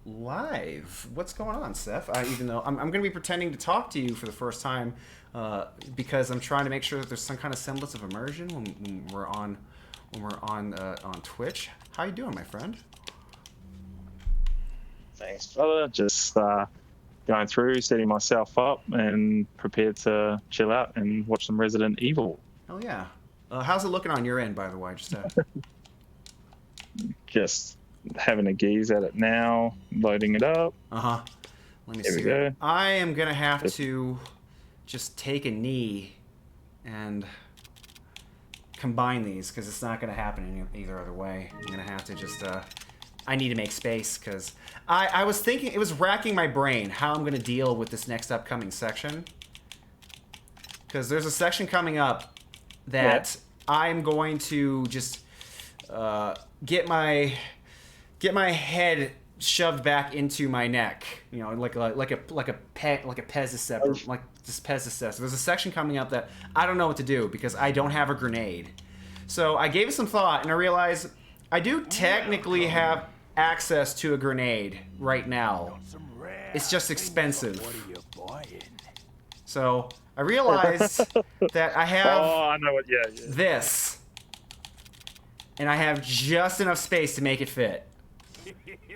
live. What's going on, Seph? Even though I'm going to be pretending to talk to you for the first time because I'm trying to make sure that there's some kind of semblance of immersion when we're on Twitch. How you doing, my friend? Thanks, brother. Just going through, setting myself up, and prepared to chill out and watch some Resident Evil. Oh yeah. How's it looking on your end, by the way? Just having a gaze at it now, loading it up. Uh-huh. Let me There see. we go. I am going to have to just take a knee and combine these because it's not going to happen in either other way. I'm going to have to just... I need to make space because I was thinking... It was racking my brain how I'm going to deal with this next upcoming section. Because there's a section coming up that I'm going to just get my head shoved back into my neck, you know, like a pezicep, like this pezicep. So there's a section coming up that I don't know what to do because I don't have a grenade. So I gave it some thought and I realized I do technically have access to a grenade right now. It's just expensive. So I realized that I have I know what. Yeah. this, and I have just enough space to make it fit.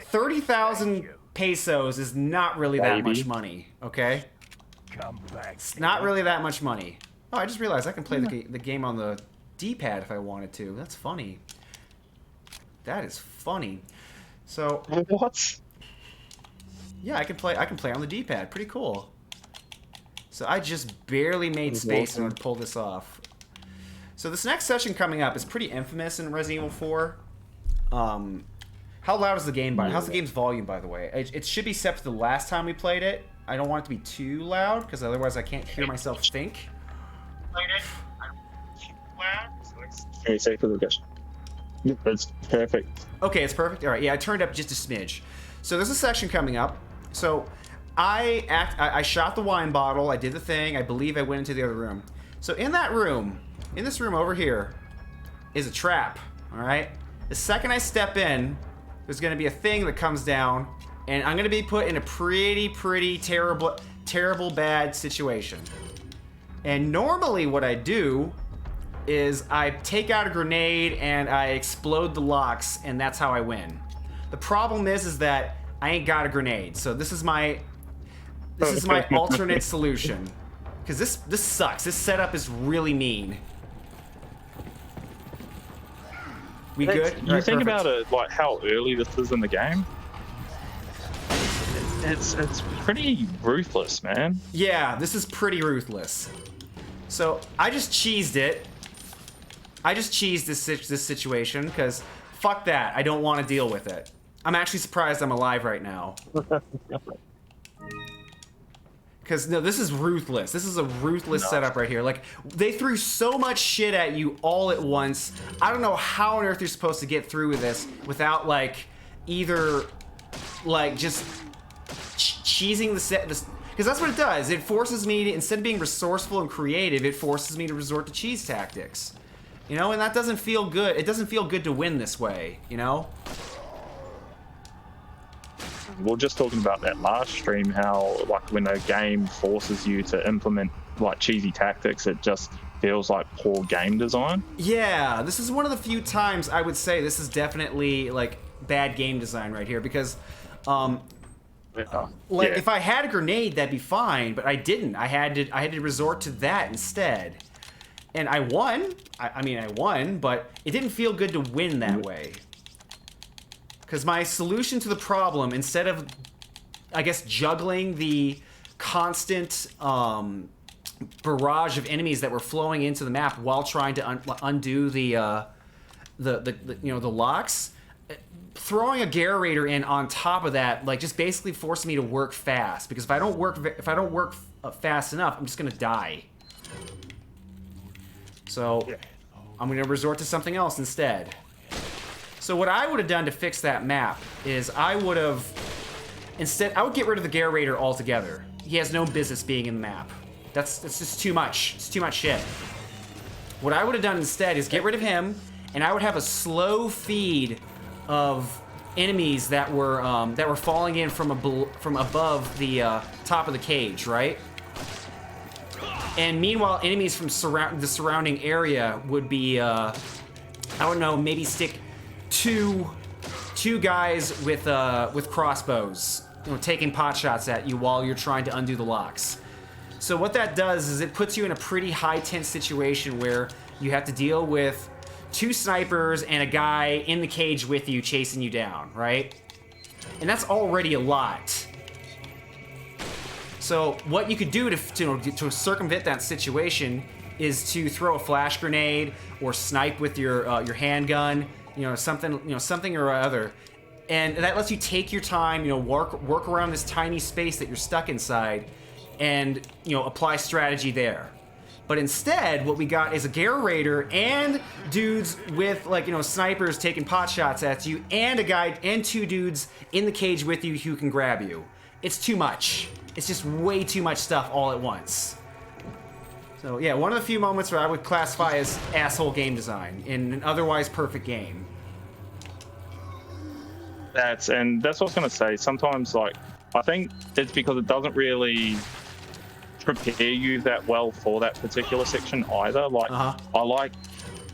30,000 pesos is not really that much money, okay? It's not really that much money. Oh, I just realized I can play the game on the D-pad if I wanted to. That's funny. That is funny. So What? yeah, I can play on the D-pad. Pretty cool. So I just barely made space in order to pull this off. So this next session coming up is pretty infamous in Resident Evil 4. How loud is the game? How's the game's volume, by the way? It should be set to the last time we played it. I don't want it to be too loud because otherwise I can't hear myself think. Very safe for the discussion. It's perfect. Okay, it's perfect. All right, yeah, I turned up just a smidge. So there's a section coming up. So I shot the wine bottle. I did the thing. I believe I went into the other room. So in that room, in this room over here, is a trap. All right. The second I step in, there's going to be a thing that comes down, and I'm going to be put in a pretty terrible bad situation. And normally what I do is I take out a grenade and I explode the locks, and that's how I win. The problem is that I ain't got a grenade, so this is my alternate solution. Because this sucks. This setup is really mean. We good? You think about it, like how early this is in the game. It's pretty ruthless, man. Yeah, this is pretty ruthless. So I just cheesed it. I just cheesed this situation because fuck that. I don't want to deal with it. I'm actually surprised I'm alive right now. Because, no, this is ruthless. This is a ruthless setup right here. Like, they threw so much shit at you all at once. I don't know how on earth you're supposed to get through with this without, like, either, like, just cheesing the set. Because that's what it does. It forces me to, instead of being resourceful and creative, it forces me to resort to cheese tactics. You know, and that doesn't feel good. It doesn't feel good to win this way, you know? We are just talking about that last stream, how like when a game forces you to implement like cheesy tactics, it just feels like poor game design. Yeah, this is one of the few times I would say this is definitely like bad game design right here because if I had a grenade that'd be fine, but I didn't. I had to resort to that instead. And I won. I mean I won, but it didn't feel good to win that way. Because my solution to the problem, instead of, I guess, juggling the constant barrage of enemies that were flowing into the map while trying to undo the locks, throwing a Garrator in on top of that, like, just basically forced me to work fast. Because if I don't work fast enough, I'm just gonna die. So I'm gonna resort to something else instead. So what I would have done to fix that map is I would get rid of the Garrator altogether. He has no business being in the map. That's just too much. It's too much shit. What I would have done instead is get rid of him, and I would have a slow feed of enemies that were falling in from above the top of the cage, right? And meanwhile, enemies from the surrounding area would be, I don't know, maybe stick two guys with crossbows, taking pot shots at you while you're trying to undo the locks. So what that does is it puts you in a pretty high tense situation where you have to deal with 2 snipers and a guy in the cage with you chasing you down, right? And that's already a lot. So what you could do to circumvent that situation is to throw a flash grenade or snipe with your handgun, something or other, and that lets you take your time, work around this tiny space that you're stuck inside, and apply strategy there. But instead, what we got is a Gare Raider and dudes with snipers taking pot shots at you, and a guy and 2 dudes in the cage with you who can grab you. It's too much. It's just way too much stuff all at once. So yeah, one of the few moments where I would classify as asshole game design in an otherwise perfect game. That's what I was gonna say. Sometimes, I think it's because it doesn't really prepare you that well for that particular section either. I like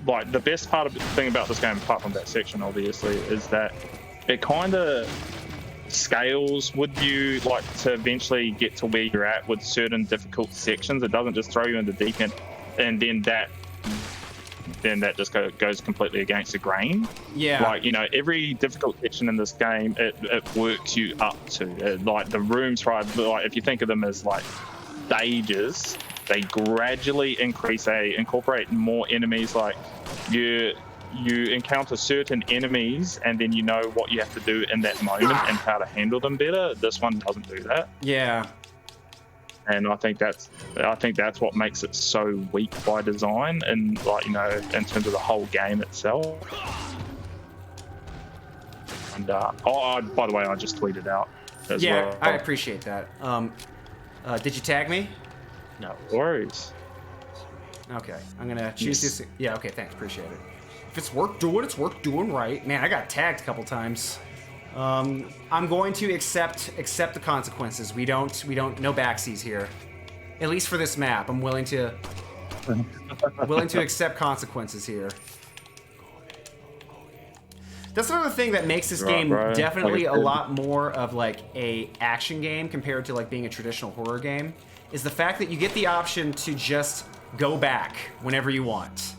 the best thing about this game, apart from that section obviously, is that it kind of scales with you to eventually get to where you're at with certain difficult sections. It doesn't just throw you in the deep end and then that just goes completely against the grain. Yeah. Every difficult section in this game, it works you up to. The rooms, right? If you think of them as stages, they gradually increase. They incorporate more enemies. You encounter certain enemies, and then you know what you have to do in that moment and how to handle them better. This one doesn't do that. Yeah. And I think that's what makes it so weak by design, and in terms of the whole game itself. And by the way, I just tweeted out as well. Yeah, I appreciate that. Did you tag me? No worries. Okay, I'm gonna choose this. Yeah, okay, thanks, appreciate it. If it's worth doing, it's worth doing right. Man, I got tagged a couple times. I'm going to accept the consequences. We don't no backsies here. At least for this map, I'm willing to accept consequences here. That's another thing that makes this game definitely a lot more of a action game compared to being a traditional horror game, is the fact that you get the option to just go back whenever you want.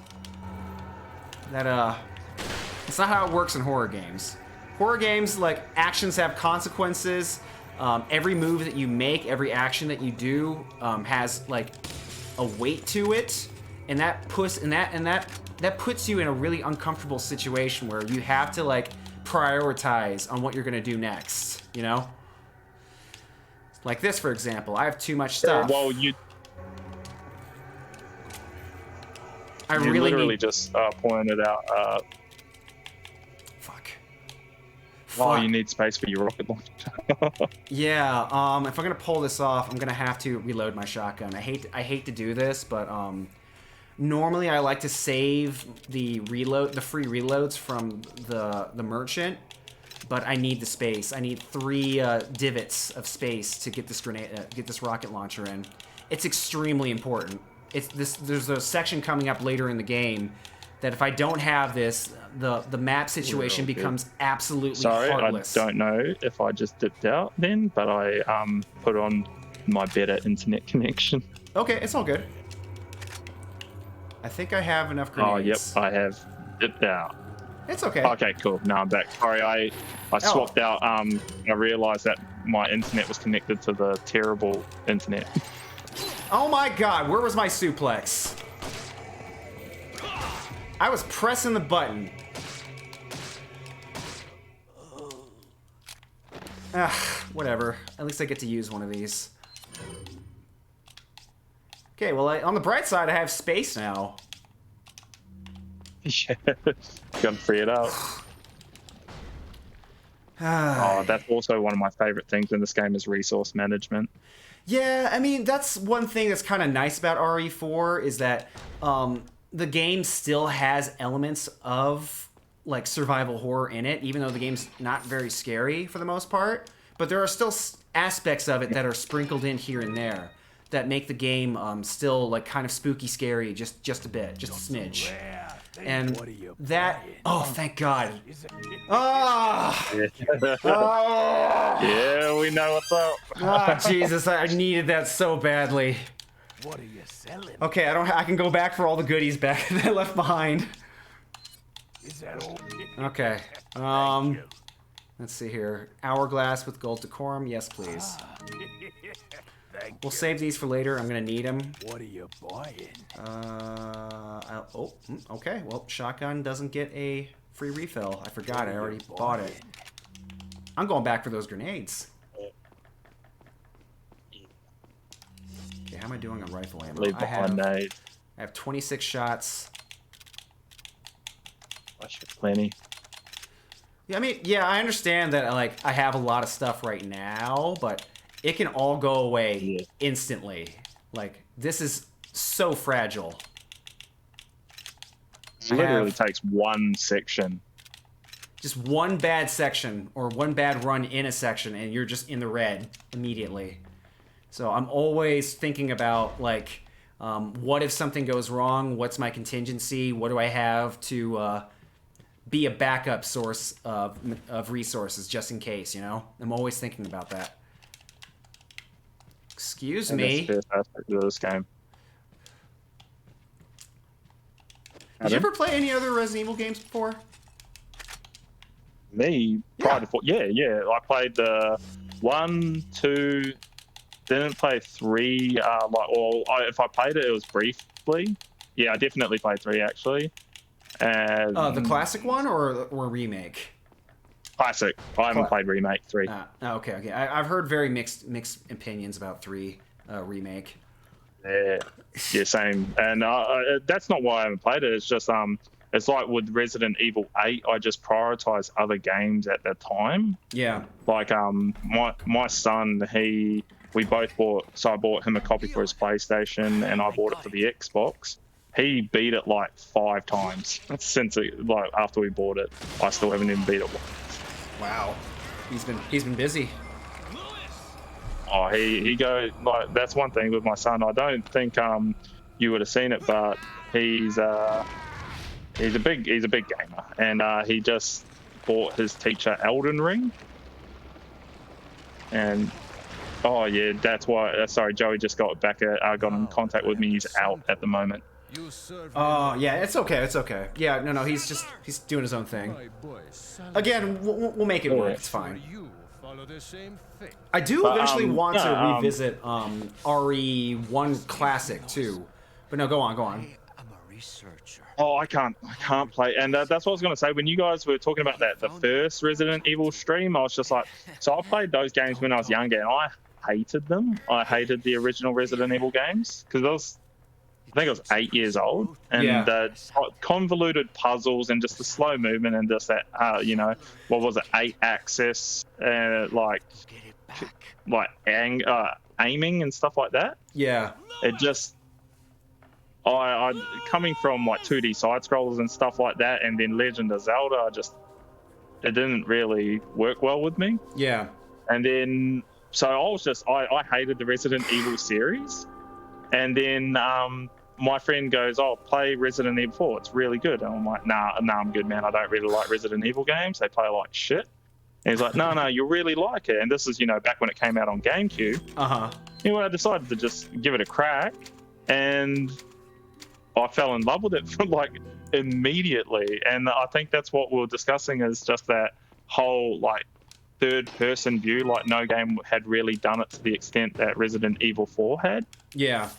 It's not how it works in horror games. Horror games, actions have consequences. Every move that you make, every action that you do, has a weight to it, and that puts you in a really uncomfortable situation where you have to prioritize on what you're gonna do next. Like this, for example. I have too much stuff. Well, you really literally just pointed out. Fuck. You need space for your rocket launcher. Yeah. If I'm gonna pull this off, I'm gonna have to reload my shotgun. I hate to do this, but normally I like to save the free reloads from the merchant, but I need the space. I need 3 divots of space to get this rocket launcher in. It's extremely important. There's a section coming up later in the game that if I don't have this, the map situation becomes absolutely heartless. I don't know if I just dipped out then, but I put on my better internet connection. Okay, it's all good. I think I have enough grenades. Oh, yep, I have dipped out. It's okay. Okay, cool. Now I'm back. Sorry, I swapped out. I realized that my internet was connected to the terrible internet. Oh my god, where was my suplex? I was pressing the button. Whatever. At least I get to use one of these. Okay, well, on the bright side, I have space now. Yeah, gotta free it up. That's also one of my favorite things in this game is resource management. Yeah, I mean, that's one thing that's kind of nice about RE4 is that the game still has elements of like survival horror in it, even though the game's not very scary for the most part. But there are still aspects of it that are sprinkled in here and there that make the game still like kind of spooky, scary, just a bit, just a smidge. And that, oh, thank God. Ah! Oh! Yeah, we know what's up. Ah, Jesus, I needed that so badly. What are you selling? Okay, I can go back for all the goodies back that I left behind. Is that all? Okay. Let's see here. Hourglass with gold decorum. Yes, please. We'll save these for later. I'm gonna need them. What are you buying? Okay. Well, shotgun doesn't get a free refill. I forgot. I already bought it. I'm going back for those grenades. Okay, how am I doing on rifle ammo? Leave behind I have 26 shots. I should plenty. Yeah, I mean, yeah, I understand that. Like, I have a lot of stuff right now, but it can all go away instantly. Like, this is so fragile. It literally takes one section. Just one bad section or one bad run in a section, and you're just in the red immediately. So I'm always thinking about, like, what if something goes wrong? What's my contingency? What do I have to be a backup source of resources just in case, you know? I'm always thinking about that. Excuse me. That's the first aspect of this game. Did you ever play any other Resident Evil games before? Me? Prior to yeah. I played 1, 2, didn't play 3. If I played it, it was briefly. Yeah, I definitely played 3 actually. And the classic one or remake? Classic. I haven't played remake 3. Okay. I've heard very mixed opinions about 3 remake. Yeah, same. And that's not why I haven't played it. It's just it's like with Resident Evil 8, I just prioritized other games at that time. Yeah. Like my son, we both bought. So I bought him a copy for his PlayStation, and I bought it for the Xbox. He beat it like 5 times since after we bought it. I still haven't even beat it once. Wow, he's been busy. Oh, he goes like that's one thing with my son. I don't think you would have seen it, but he's a big gamer, and he just bought his teacher Elden Ring, and oh yeah, that's why. Sorry, Joey just got in contact with me. He's out at the moment. Oh, yeah, it's okay. Yeah, no, he's doing his own thing. Again, we'll make it work. It's fine. I do eventually want to revisit RE1 Classic too. But no, go on. I'm a researcher. Oh, I can't play. And that's what I was going to say. When you guys were talking about the first Resident Evil stream, I was just like, so I played those games when I was younger, and I hated them. I hated the original Resident Evil games because I think I was 8 years old, and the convoluted puzzles and just the slow movement and just that, what was it, 8-axis, aiming and stuff like that. Yeah. It just, I coming from like 2D side scrollers and stuff like that, and then Legend of Zelda, it didn't really work well with me. Yeah. And then, so I was just, I hated the Resident Evil series, and then my friend goes, oh, play Resident Evil 4. It's really good. And I'm like, nah, I'm good, man. I don't really like Resident Evil games. They play like shit. And he's like, no, you'll really like it. And this is, back when it came out on GameCube. Uh-huh. I decided to just give it a crack. And I fell in love with it for like immediately. And I think that's what we were discussing is just that whole like third-person view. Like no game had really done it to the extent that Resident Evil 4 had. Yeah.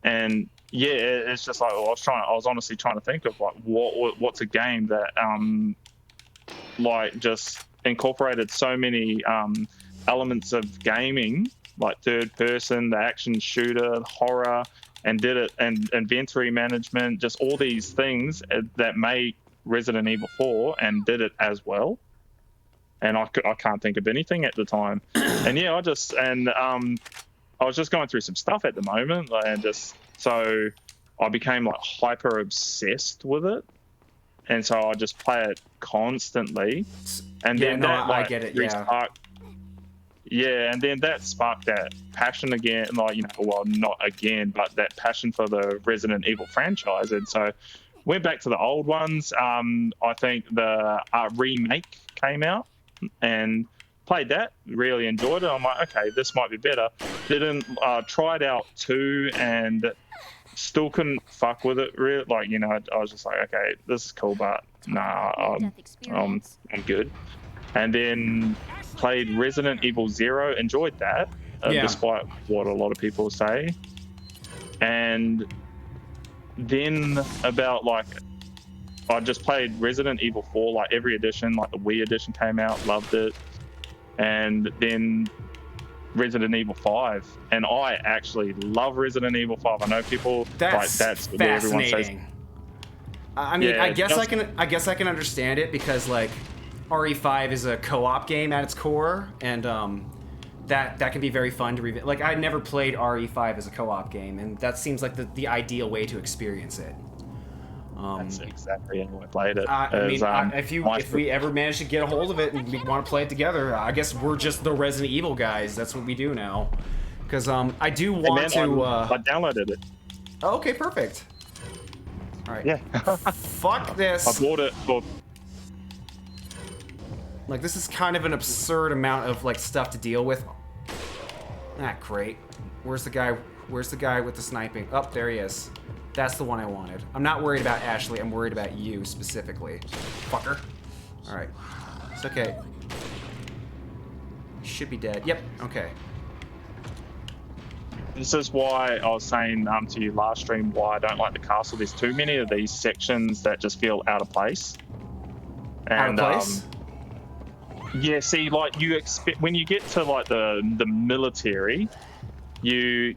And yeah, it's just like I was honestly trying to think of like what's a game that like just incorporated so many elements of gaming, like third person, the action shooter, horror, and did it, and inventory management, just all these things that made Resident Evil 4 and did it as well. And I can't think of anything at the time. And yeah, I was just going through some stuff at the moment, and just so I became like hyper obsessed with it. and so I just play it constantly, and Yeah, then no, that like I get it. Yeah. yeah, and then that sparked that passion again, like, you know, well, not again, but that passion for the Resident Evil franchise. And so went back to the old ones. I think the remake came out and played that, really enjoyed it. I'm like, okay, this might be better. Didn't tried out 2 and still couldn't fuck with it. Really, like, you know, I was just like, okay, this is cool, but nah, I'm good. And then played Resident Evil 0, enjoyed that, Yeah. despite what a lot of people say. And then about like, I just played Resident Evil 4, like every edition, like the Wii edition came out, loved it. And then Resident Evil 5, and I actually love Resident Evil 5. I know people that's what everyone says. I mean, Yeah, I guess I can understand it because like RE5 is a co-op game at its core, and that can be very fun to revisit. Like I never played RE5 as a co-op game, and that seems like the ideal way to experience it. That's exactly how I played it. I mean, if we ever manage to get a hold of it and we want to play it together, I guess we're just the Resident Evil guys. That's what we do now. Because I do want to. I downloaded it. Oh, okay, perfect. All right. Yeah. Fuck this. I bought it for. Like this is kind of an absurd amount of like stuff to deal with. Ah, great. Where's the guy? Where's the guy with the sniping? Oh, there he is. That's the one I wanted. I'm not worried about Ashley. I'm worried about you specifically. Fucker. All right. It's okay. Should be dead. Yep. Okay. This is why I was saying to you last stream why I don't like the castle. There's too many of these sections that just feel out of place. And, out of place? Yeah, see, like you expect when you get to like the military, you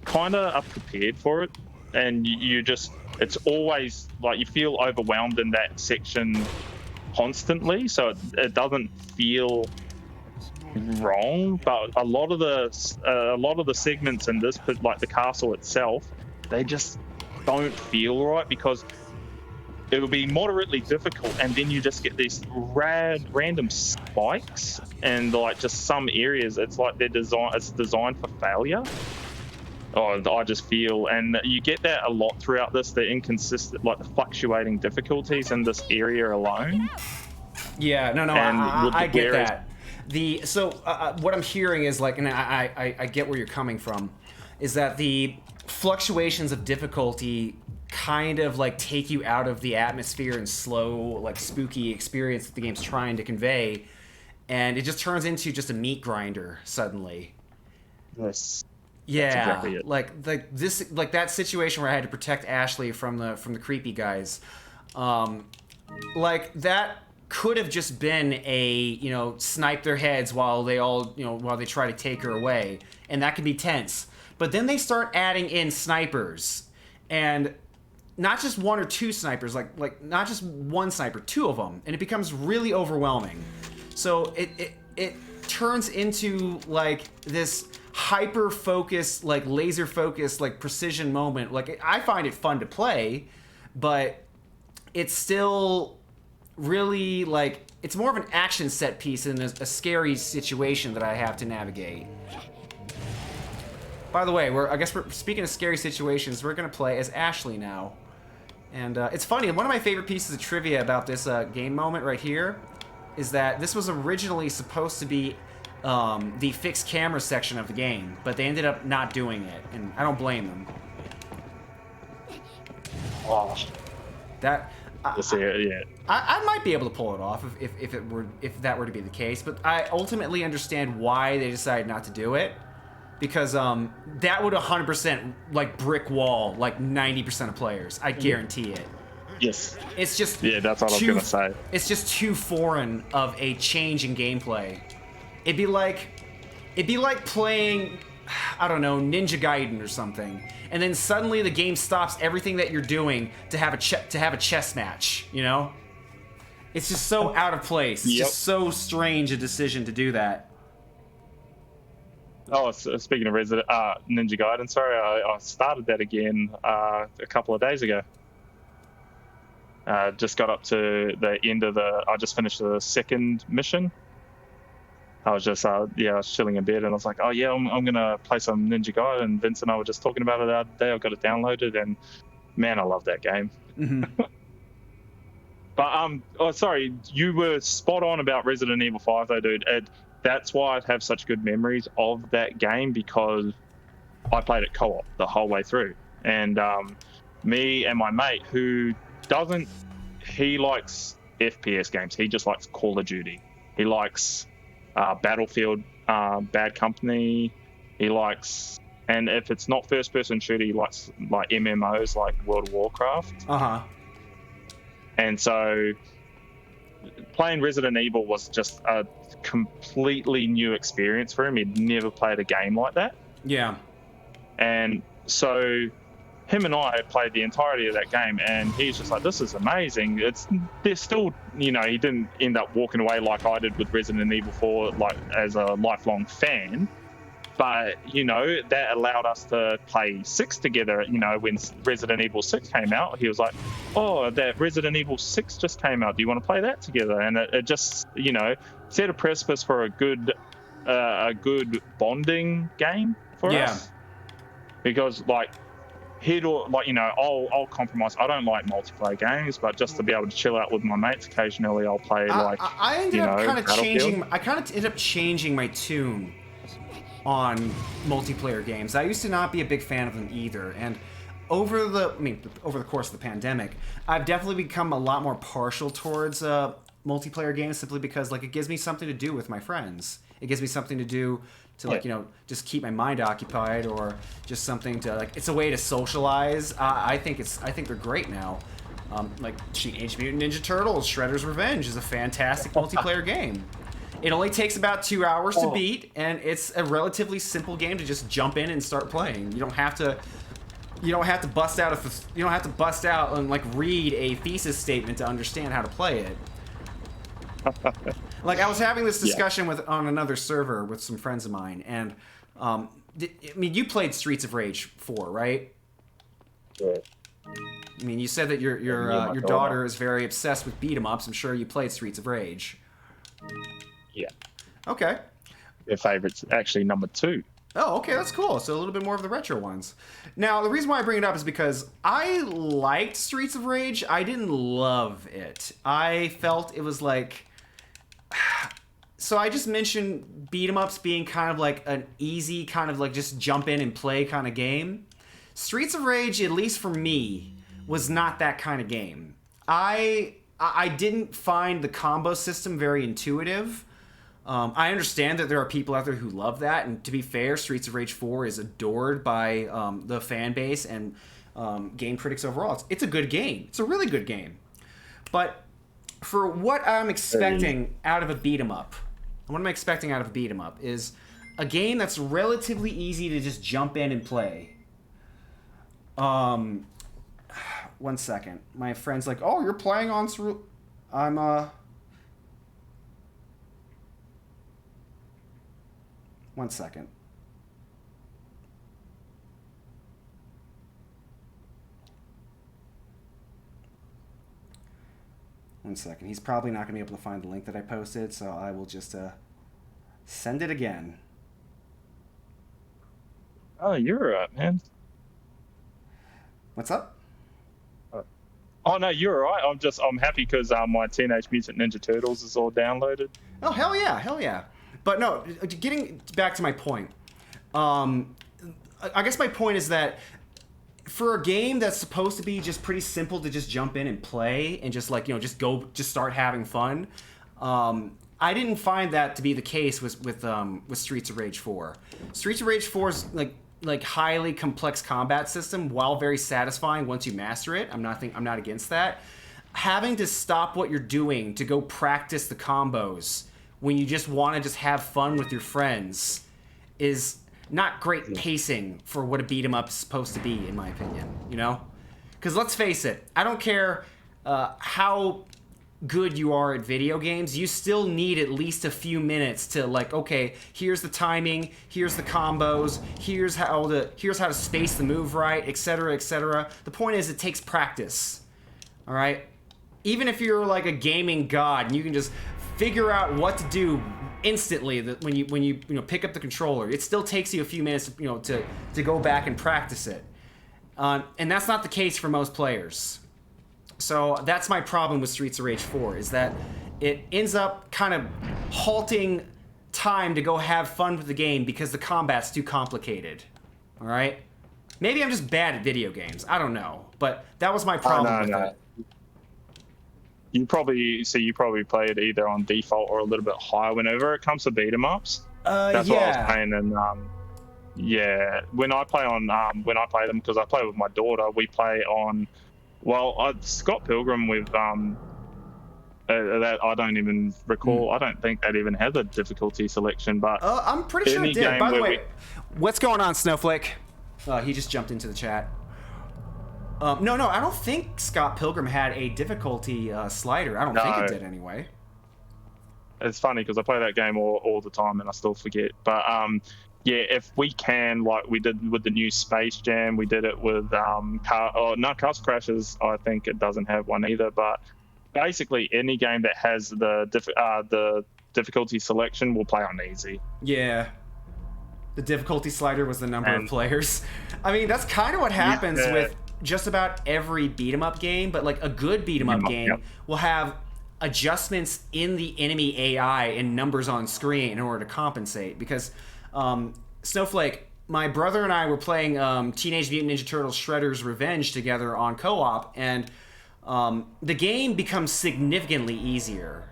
kind of are prepared for it, and you just it's always like you feel overwhelmed in that section constantly, so it doesn't feel wrong. But a lot of the segments in this, like the castle itself, they just don't feel right because it will be moderately difficult, and then you just get these random spikes, and like just some areas, it's like it's designed for failure. Oh, I just feel, and you get that a lot throughout this, the inconsistent, like the fluctuating difficulties in this area alone. Yeah, no, I get that. What I'm hearing is like, and I get where you're coming from, is that the fluctuations of difficulty kind of like take you out of the atmosphere and slow, like spooky experience that the game's trying to convey, and it just turns into just a meat grinder suddenly. Yes. Yeah, that's exactly it. like that situation where I had to protect Ashley from the creepy guys, like that could have just been a snipe their heads while they try to take her away, and that can be tense. But then they start adding in snipers, and not just one or two snipers, like not just one sniper, 2 of them, and it becomes really overwhelming. So it turns into like this hyper focused, like laser focused, like precision moment. Like I find it fun to play, but it's still really like it's more of an action set piece than a scary situation that I have to navigate. By the way, we're speaking of scary situations, we're gonna play as Ashley now. And it's funny, one of my favorite pieces of trivia about this game moment right here is that this was originally supposed to be the fixed camera section of the game, but they ended up not doing it, and I don't blame them. Oh. That yeah. I might be able to pull it off if that were to be the case, but I ultimately understand why they decided not to do it, because that would 100% like brick wall like 90% of players. I guarantee it. Yes. It's just that's what I was gonna say. It's just too foreign of a change in gameplay. It'd be like playing, I don't know, Ninja Gaiden or something, and then suddenly the game stops everything that you're doing to have a chess match. You know, it's just so out of place. It's just so strange a decision to do that. Oh, speaking of Ninja Gaiden, sorry, I started that again a couple of days ago. Just got up to the end of I just finished the second mission. I was just, I was chilling in bed, and I was like, oh yeah, I'm gonna play some Ninja Gaiden. And Vince and I were just talking about it the other day. I've got it downloaded, and man, I love that game. Mm-hmm. But sorry, you were spot on about Resident Evil 5, though, dude. That's why I have such good memories of that game, because I played it co-op the whole way through, and me and my mate, who doesn't, he likes FPS games. He just likes Call of Duty. He likes Battlefield, Bad Company. He likes, and if it's not first-person shooter, he likes like MMOs like World of Warcraft. And so playing Resident Evil was just a completely new experience for him. He'd never played a game like that. Yeah. And so him and I played the entirety of that game, and he's just like, this is amazing. There's still, he didn't end up walking away like I did with Resident Evil 4, like as a lifelong fan. But, that allowed us to play 6 together. When Resident Evil 6 came out, he was like, oh, that Resident Evil 6 just came out. Do you want to play that together? And it just, set a precipice for a good bonding game for us. Because, I'll compromise. I don't like multiplayer games, but just to be able to chill out with my mates occasionally, I'll play, I ended up kind of changing my tune on multiplayer games. I used to not be a big fan of them either, and over the course of the pandemic, I've definitely become a lot more partial towards multiplayer games, simply because it gives me something to do with my friends. It gives me something to do to just keep my mind occupied, or just something to it's a way to socialize. I think they're great now. Teenage Mutant Ninja Turtles: Shredder's Revenge is a fantastic multiplayer game. It only takes about 2 hours to beat, and it's a relatively simple game to just jump in and start playing. You don't have to bust out and read a thesis statement to understand how to play it. I was having this discussion on another server with some friends of mine, and you played Streets of Rage 4, right? Yeah. You said that your daughter is very obsessed with beat 'em ups. I'm sure you played Streets of Rage. Yeah. Okay. Their favorite's actually number 2. Oh, okay, that's cool. So a little bit more of the retro ones. Now, the reason why I bring it up is because I liked Streets of Rage. I didn't love it. I felt it was so I just mentioned beat 'em ups being kind of an easy kind of just jump in and play kind of game. Streets of Rage, at least for me, was not that kind of game. I didn't find the combo system very intuitive. I understand that there are people out there who love that, and to be fair, Streets of Rage 4 is adored by the fan base and game critics overall. It's a good game. It's a really good game. But for what I'm expecting out of a beat 'em up, is a game that's relatively easy to just jump in and play. 1 second. My friend's like, oh, you're playing on... I'm, 1 second. He's probably not going to be able to find the link that I posted, so I will just send it again. Oh, you're right, man. What's up? Oh no, you're right. I'm happy because my Teenage Mutant Ninja Turtles is all downloaded. Oh hell yeah! But no, getting back to my point. I guess my point is that for a game that's supposed to be just pretty simple to just jump in and play and just just start having fun, I didn't find that to be the case with Streets of Rage 4. Streets of Rage 4's highly complex combat system, while very satisfying once you master it. I'm not against that. Having to stop what you're doing to go practice the combos when you just want to just have fun with your friends is not great pacing for what a beat 'em up is supposed to be, in my opinion. Because let's face it, I don't care how good you are at video games, you still need at least a few minutes to okay, here's the timing, here's the combos, here's how to space the move right, etc., etc. The point is, it takes practice. All right. even if you're like a gaming god and you can just figure out what to do instantly, that when you pick up the controller, it still takes you a few minutes to go back and practice it. And that's not the case for most players. So that's my problem with Streets of Rage 4, is that it ends up kind of halting time to go have fun with the game because the combat's too complicated. All right? Maybe I'm just bad at video games. I don't know. But that was my problem with it. You probably play it either on default or a little bit higher whenever it comes to beat 'em ups. That's what I was playing, and when I play them, because I play with my daughter, we play on Scott Pilgrim with that I don't even recall. I don't think that even has a difficulty selection, but I'm pretty sure it did. By the way, what's going on, Snowflake? He just jumped into the chat. No, I don't think Scott Pilgrim had a difficulty slider. I don't think it did anyway. It's funny because I play that game all the time and I still forget. But yeah, if we can, like we did with the new Space Jam, we did it with Castle Crashers. I think it doesn't have one either. But basically, any game that has the difficulty selection, we'll play on easy. Yeah. The difficulty slider was the number of players. I mean, that's kind of what happens with just about every beat 'em up game, but like a good beat 'em up game will have adjustments in the enemy AI and numbers on screen in order to compensate. Because Snowflake, my brother and I were playing Teenage Mutant Ninja Turtles Shredder's Revenge together on co-op, and the game becomes significantly easier.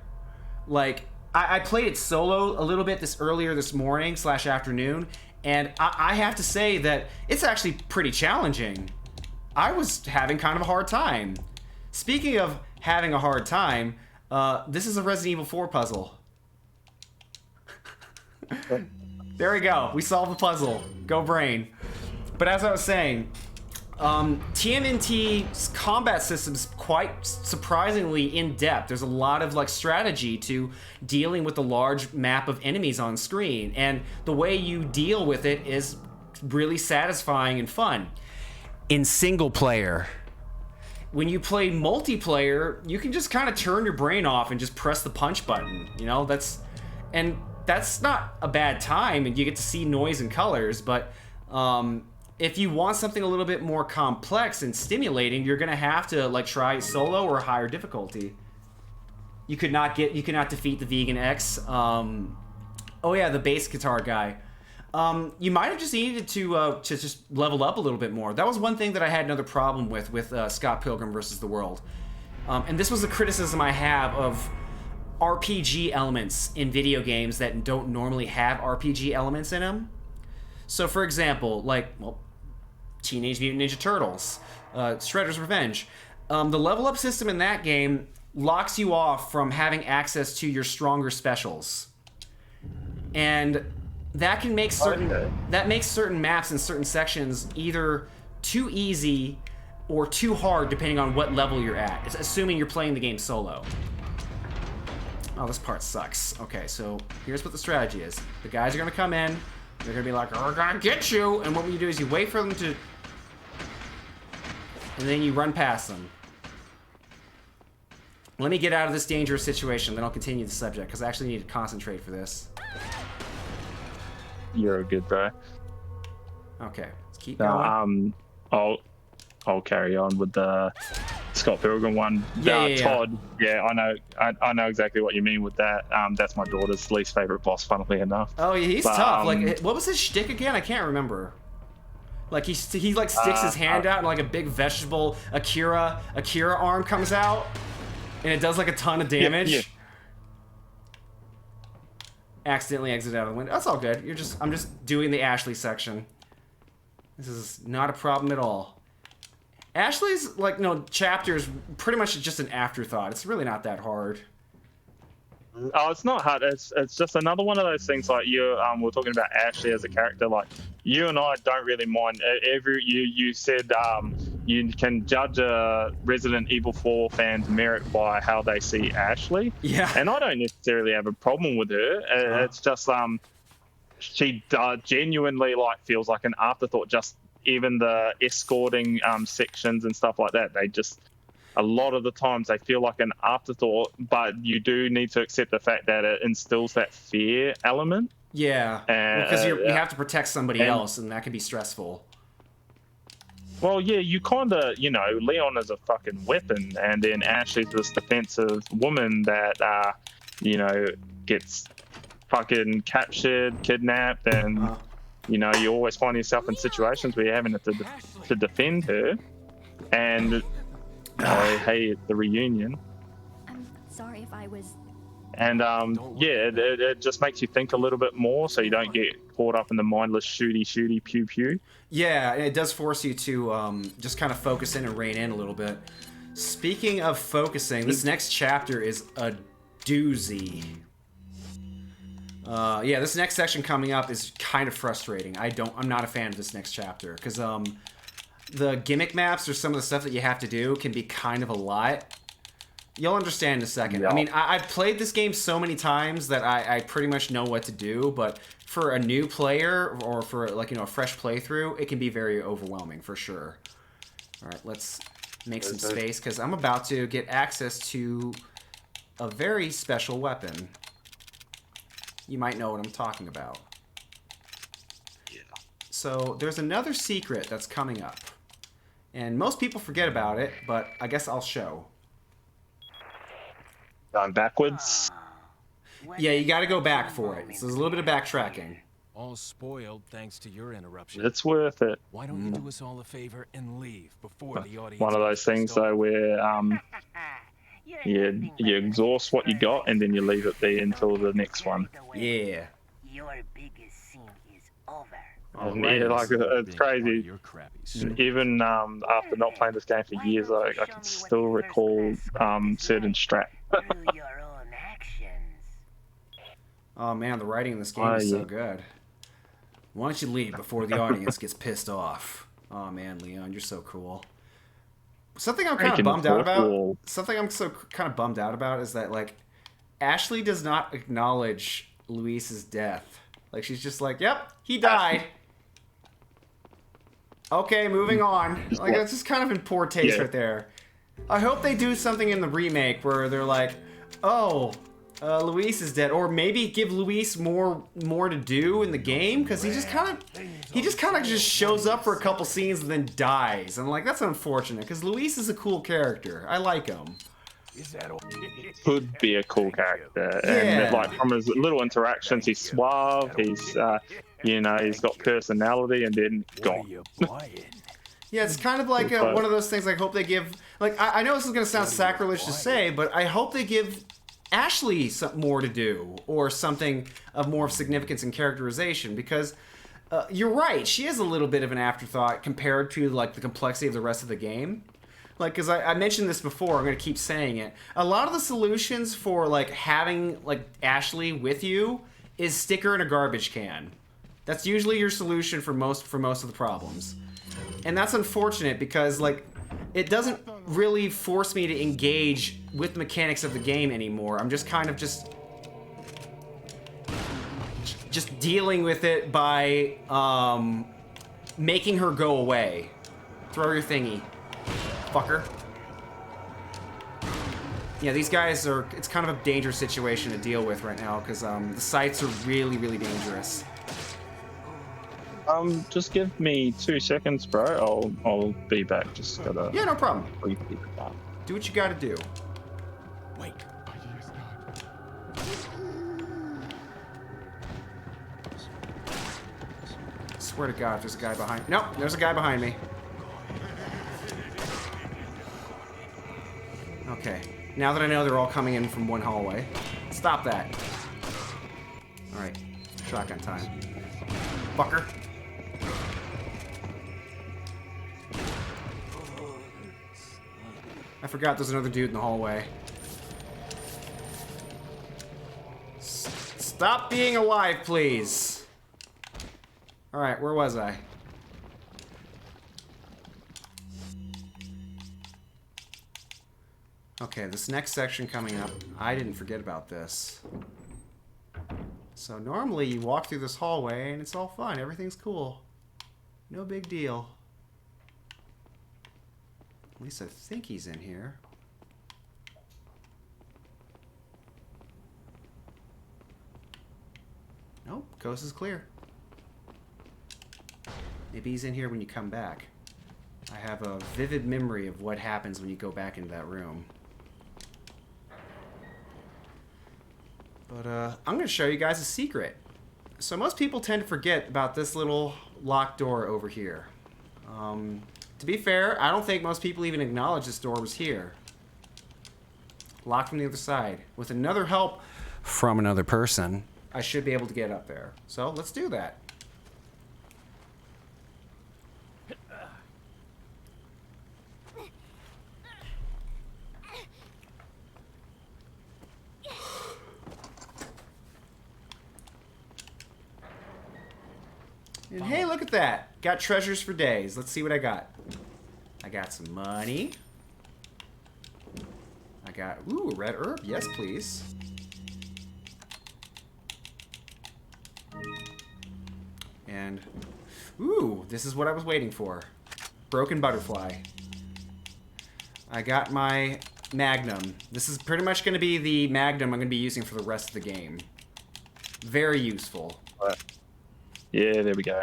Like, I played it solo a little bit earlier this morning / afternoon, and I have to say that it's actually pretty challenging. I was having kind of a hard time. Speaking of having a hard time, this is a Resident Evil 4 puzzle. There we go. We solved the puzzle. Go brain. But as I was saying, TMNT's combat system's quite surprisingly in-depth. There's a lot of like strategy to dealing with the large map of enemies on screen, and the way you deal with it is really satisfying and fun. In single player, when you play multiplayer, you can just kind of turn your brain off and just press the punch button. You know, that's not a bad time, and you get to see noise and colors, but if you want something a little bit more complex and stimulating, you're gonna have to like try solo or higher difficulty. You could not defeat the Vegan X. Oh yeah, the bass guitar guy. You might have just needed to just level up a little bit more. That was one thing that I had another problem with Scott Pilgrim versus the World. And this was a criticism I have of RPG elements in video games that don't normally have RPG elements in them. So for example, Teenage Mutant Ninja Turtles, Shredder's Revenge. The level up system in that game locks you off from having access to your stronger specials. And that can make certain maps and certain sections either too easy or too hard depending on what level you're at. It's assuming you're playing the game solo. Oh, this part sucks. Okay, so here's what the strategy is. The guys are gonna come in, they're gonna be like, "We're gonna get you," and what you do is you wait for them to, and then you run past them. Let me get out of this dangerous situation, then I'll continue the subject, because I actually need to concentrate for this. You're a good guy. Okay, let's keep going. I'll carry on with the Scott Pilgrim one. Todd. Yeah, I know exactly what you mean with that. That's my daughter's least favorite boss, funnily enough. Oh, he's tough. Like, what was his shtick again? I can't remember. Like he like sticks his hand out and like a big vegetable Akira arm comes out, and it does like a ton of damage. Yeah. Accidentally exit out of the window. That's all good. I'm just doing the Ashley section. This is not a problem at all. Ashley's chapter is pretty much just an afterthought. It's really not that hard. Oh, it's not hard. It's just another one of those things. Like we're talking about Ashley as a character. Like you and I don't really mind. You said you can judge a Resident Evil 4 fan's merit by how they see Ashley. Yeah. And I don't necessarily have a problem with her. It's just she genuinely feels like an afterthought. Just even the escorting sections and stuff like that. They just a lot of the times they feel like an afterthought, but you do need to accept the fact that it instills that fear element. Yeah, because you have to protect somebody else, and that can be stressful. Well, yeah, you kind of, you know, Leon is a fucking weapon, and then Ashley's this defensive woman that, you know, gets fucking captured, kidnapped, and, you know, you always find yourself in situations where you're having to defend her. And, hey, it's the reunion. I'm sorry if I was... And, yeah, it just makes you think a little bit more so you don't get caught up in the mindless shooty, pew. Yeah, it does force you to just kind of focus in and rein in a little bit. Speaking of focusing, this next chapter is a doozy. Yeah, this next section coming up is kind of frustrating. I'm not a fan of this next chapter because the gimmick maps or some of the stuff that you have to do can be kind of a lot. You'll understand in a second. Yeah. I mean, I've played this game so many times that I pretty much know what to do, but for a new player or for, like, you know, a fresh playthrough, it can be very overwhelming for sure. All right, let's make some space because I'm about to get access to a very special weapon. You might know what I'm talking about. Yeah. So there's another secret that's coming up. And most people forget about it, but I guess I'll show. Going backwards? Yeah, you gotta go back for it. So there's a little bit of backtracking. All spoiled thanks to your interruption. It's worth it. Why don't you do us all a favor and leave before the audience... One of those things, though, where you exhaust what you got and then you leave it there until the next one. Yeah. Your biggest sin is over. Yeah, like, it's crazy. Even after not playing this game for years, I can still recall certain strats. Oh man, the writing in this game is so good. Why don't you leave before the audience gets pissed off? Oh man, Leon, you're so cool. Something I'm kind of bummed out about. Something I'm so kind of bummed out about is that, like, Ashley does not acknowledge Luis's death. Like, she's just like, "Yep, he died." Okay, moving on. Like, that's just kind of in poor taste right there. I hope they do something in the remake where they're like, "Oh, Luis is dead," or maybe give Luis more to do in the game because he just kind of just shows up for a couple scenes and then dies. I'm like, that's unfortunate because Luis is a cool character. I like him. Could be a cool character, and like from his little interactions, he's suave. He's you know, he's got personality, and then gone. Yeah, it's kind of like one of those things. I hope they give, like, I know this is going to sound sacrilege to say, but I hope they give Ashley some more to do, or something of more significance and characterization, because you're right, she is a little bit of an afterthought compared to, like, the complexity of the rest of the game. Like, because I mentioned this before, I'm going to keep saying it. A lot of the solutions for, like, having, like, Ashley with you is stick her in a garbage can. That's usually your solution for most of the problems. And that's unfortunate because, like, it doesn't really force me to engage with the mechanics of the game anymore. I'm just kind of just dealing with it by making her go away. Throw your thingy, fucker. Yeah, these guys are, it's kind of a dangerous situation to deal with right now because the sites are really, really dangerous. Just give me 2 seconds, bro. I'll be back. Just gotta... Yeah, no problem. Do what you gotta do. Wait. Swear to God, if there's a guy behind... Nope, there's a guy behind me. Okay. Now that I know they're all coming in from one hallway. Stop that. Alright. Shotgun time. Fucker. I forgot there's another dude in the hallway. Stop being alive, please. Alright, where was I? Okay, this next section coming up, I didn't forget about this. So normally you walk through this hallway and it's all fine, everything's cool. No big deal. least I think he's in here. Nope, coast is clear. Maybe he's in here when you come back. I have a vivid memory of what happens when you go back into that room. But I'm going to show you guys a secret. So most people tend to forget about this little locked door over here. To be fair, I don't think most people even acknowledge this door was here. Locked from the other side. With another help from another person, I should be able to get up there. So let's do that. And hey, look at that. Got treasures for days. Let's see what I got. I got some money. I got, ooh, a red herb. Yes, please. And, ooh, this is what I was waiting for. Broken butterfly. I got my magnum. This is pretty much going to be the magnum I'm going to be using for the rest of the game. Very useful. Yeah, there we go.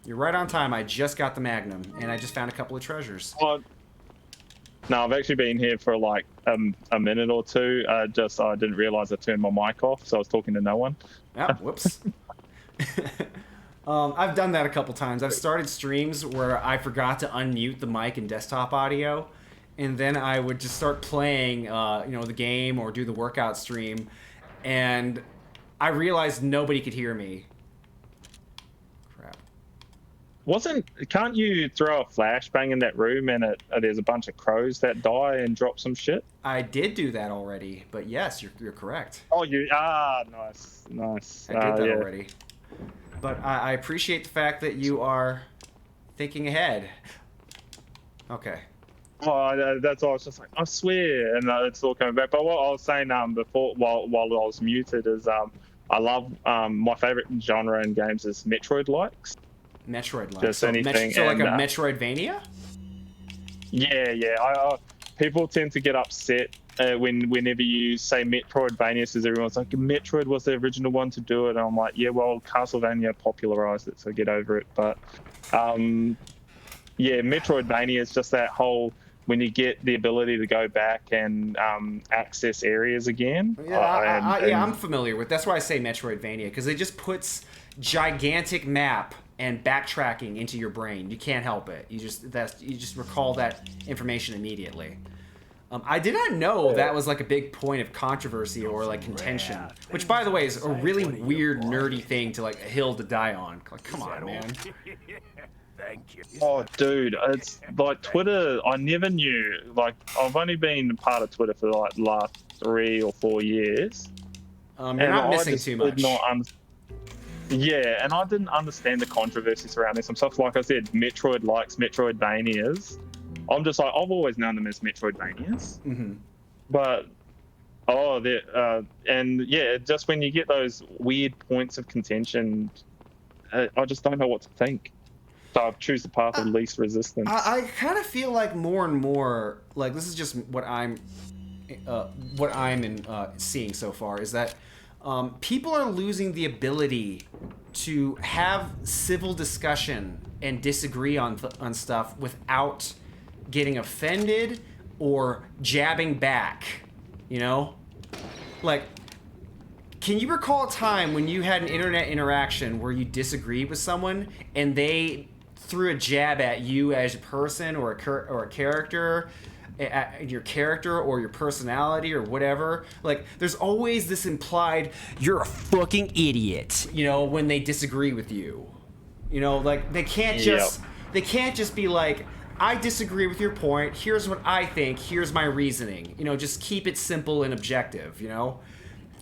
You're right on time. I just got the magnum, and I just found a couple of treasures. Oh, no, I've actually been here for like a minute or two. I didn't realize I turned my mic off, so I was talking to no one. Oh, whoops. I've done that a couple times. I've started streams where I forgot to unmute the mic and desktop audio, and then I would just start playing, the game or do the workout stream, and I realized nobody could hear me. Can't you throw a flashbang in that room and there's a bunch of crows that die and drop some shit? I did do that already, but yes, you're correct. Oh, nice. I did that already. But I appreciate the fact that you are thinking ahead. Okay. Oh, that's all. I was just like, I swear, and it's all coming back. But what I was saying before, while I was muted, is I love my favorite genre in games is Metroid-likes. Metroid-like. Just anything. So like a Metroidvania? Yeah. People tend to get upset whenever you say Metroidvania, because everyone's like, Metroid was the original one to do it. And I'm like, yeah, well, Castlevania popularized it, so get over it. But Metroidvania is just that whole, when you get the ability to go back and access areas again. Yeah, I'm familiar with. That's why I say Metroidvania, because it just puts gigantic map and backtracking into your brain. You can't help it. You just recall that information immediately. I did not know that was like a big point of controversy or like contention, which by the way is a really weird nerdy thing to like a hill to die on. Like, come on, man. Thank you. Oh, dude, it's like Twitter. I never knew. Like, I've only been part of Twitter for like the last 3 or 4 years. You're not missing too much. Yeah, and I didn't understand the controversy surrounding some stuff. Like I said, Metroid likes Metroidvanias. I'm just like, I've always known them as Metroidvanias. Mm-hmm. But, just when you get those weird points of contention, I just don't know what to think. So I choose the path of least resistance. I kind of feel like more and more, like this is just what I'm seeing so far, is that people are losing the ability to have civil discussion and disagree on stuff without getting offended or jabbing back, you know? Like, can you recall a time when you had an internet interaction where you disagreed with someone and they threw a jab at you as a person or a character, at your character or your personality or whatever? Like, there's always this implied, you're a fucking idiot, you know, when they disagree with you. You know, like, they can't just be like, I disagree with your point, here's what I think, here's my reasoning. You know, just keep it simple and objective, you know?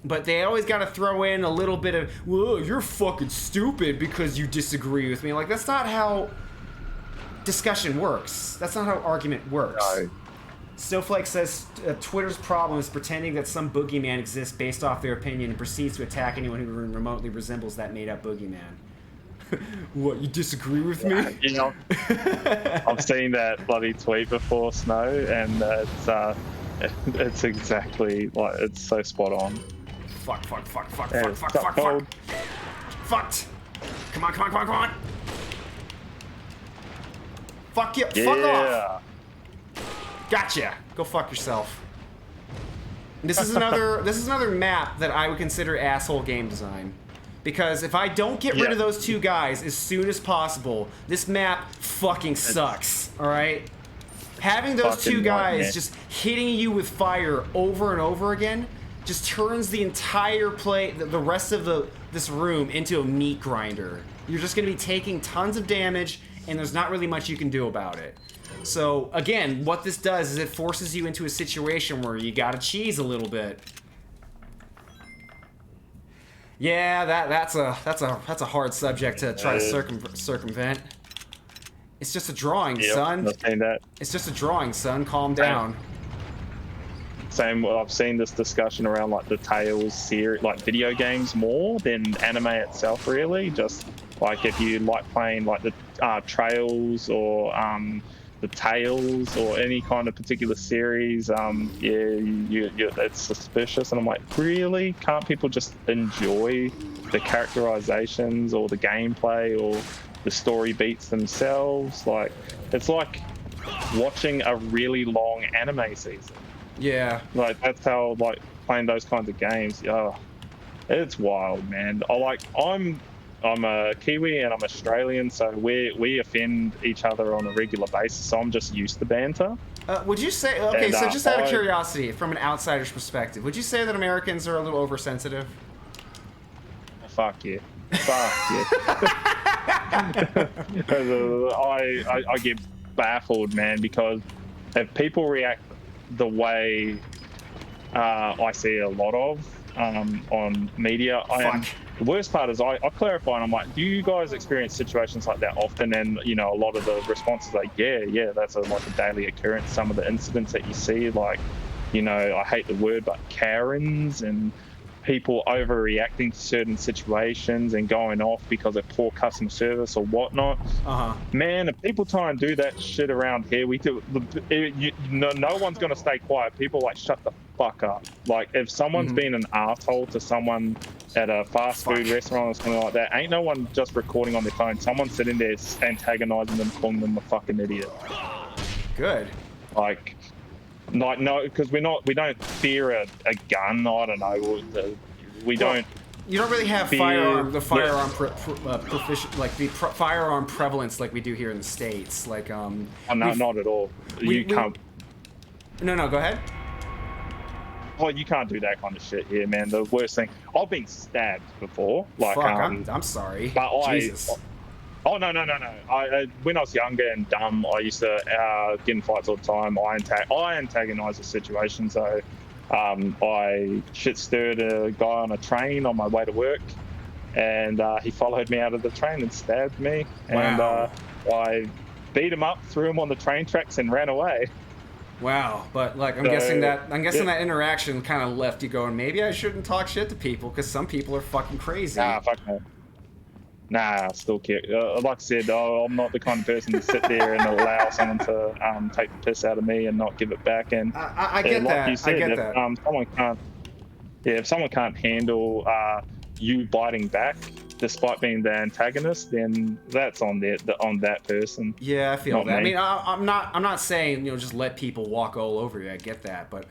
But they always got to throw in a little bit of, whoa, you're fucking stupid because you disagree with me. Like, that's not how discussion works. That's not how argument works. No. Snowflake says Twitter's problem is pretending that some boogeyman exists based off their opinion and proceeds to attack anyone who remotely resembles that made-up boogeyman. What, you disagree with me? You know, I've seen that bloody tweet before, Snow, and it's exactly like it's so spot on. Fuck, fuck, fuck, fuck, Yeah, fuck, fuck, it's fuck, cold. fuck. Fucked. Come on, come on, come on, come on. Fuck you. Yeah. Fuck off. Gotcha. Go fuck yourself. This is another map that I would consider asshole game design. Because if I don't get rid of those two guys as soon as possible, this map fucking sucks. Alright? Having those two guys just hitting you with fire over and over again just turns the entire the rest of this room into a meat grinder. You're just gonna be taking tons of damage, and there's not really much you can do about it. So again, what this does is it forces you into a situation where you gotta cheese a little bit. Yeah, that's a hard subject to try to circumvent. It's just a drawing, son. I've seen that. It's just a drawing, son. Calm down. Same. I've seen this discussion around like the Tales series, like video games more than anime itself. Really, just like if you like playing like the Trails or the Tales or any kind of particular series, it's suspicious. And I'm like, really? Can't people just enjoy the characterizations or the gameplay or the story beats themselves? Like, it's like watching a really long anime season. Yeah. Like, that's how, like, playing those kinds of games, it's wild, man. I'm a Kiwi and I'm Australian, so we offend each other on a regular basis, so I'm just used to banter. Would you say, okay, so just out of curiosity, from an outsider's perspective, would you say that Americans are a little oversensitive? Fuck yeah. Fuck yeah. I get baffled, man, because if people react the way I see a lot of on media, the worst part is I clarify and I'm like, do you guys experience situations like that often? And you know, a lot of the responses are like, yeah, that's like a daily occurrence. Some of the incidents that you see, like, you know, I hate the word, but Karens and people overreacting to certain situations and going off because of poor customer service or whatnot. Man, if people try and do that shit around here, no one's gonna stay quiet. People like, shut the fuck up. Like, if someone's been an asshole to someone at a fast food restaurant or something like that, ain't no one just recording on their phone. Someone's sitting there antagonizing them, calling them a fucking idiot. Good. Like, no, because we don't fear a gun. I don't know. We don't. You don't really have firearm prevalence like we do here in the States. Like no, not at all. You can't. No, go ahead. Well, you can't do that kind of shit here, man. The worst thing. I've been stabbed before. Like, fuck, I'm sorry. But Jesus. Oh, no. When I was younger and dumb, I used to get in fights all the time. I antagonized the situation, so I shit-stirred a guy on a train on my way to work, and he followed me out of the train and stabbed me. Wow. And I beat him up, threw him on the train tracks, and ran away. Wow, but like I'm guessing that interaction kind of left you going, maybe I shouldn't talk shit to people because some people are fucking crazy. Nah, fuck no. Nah, still cute. Like I said, I'm not the kind of person to sit there and allow someone to take the piss out of me and not give it back. And I get like that. You said, I get if, that. If someone can't handle you biting back, despite being the antagonist, then that's on that person. Yeah, I feel that. Me. I mean, I'm not saying just let people walk all over you. I get that, but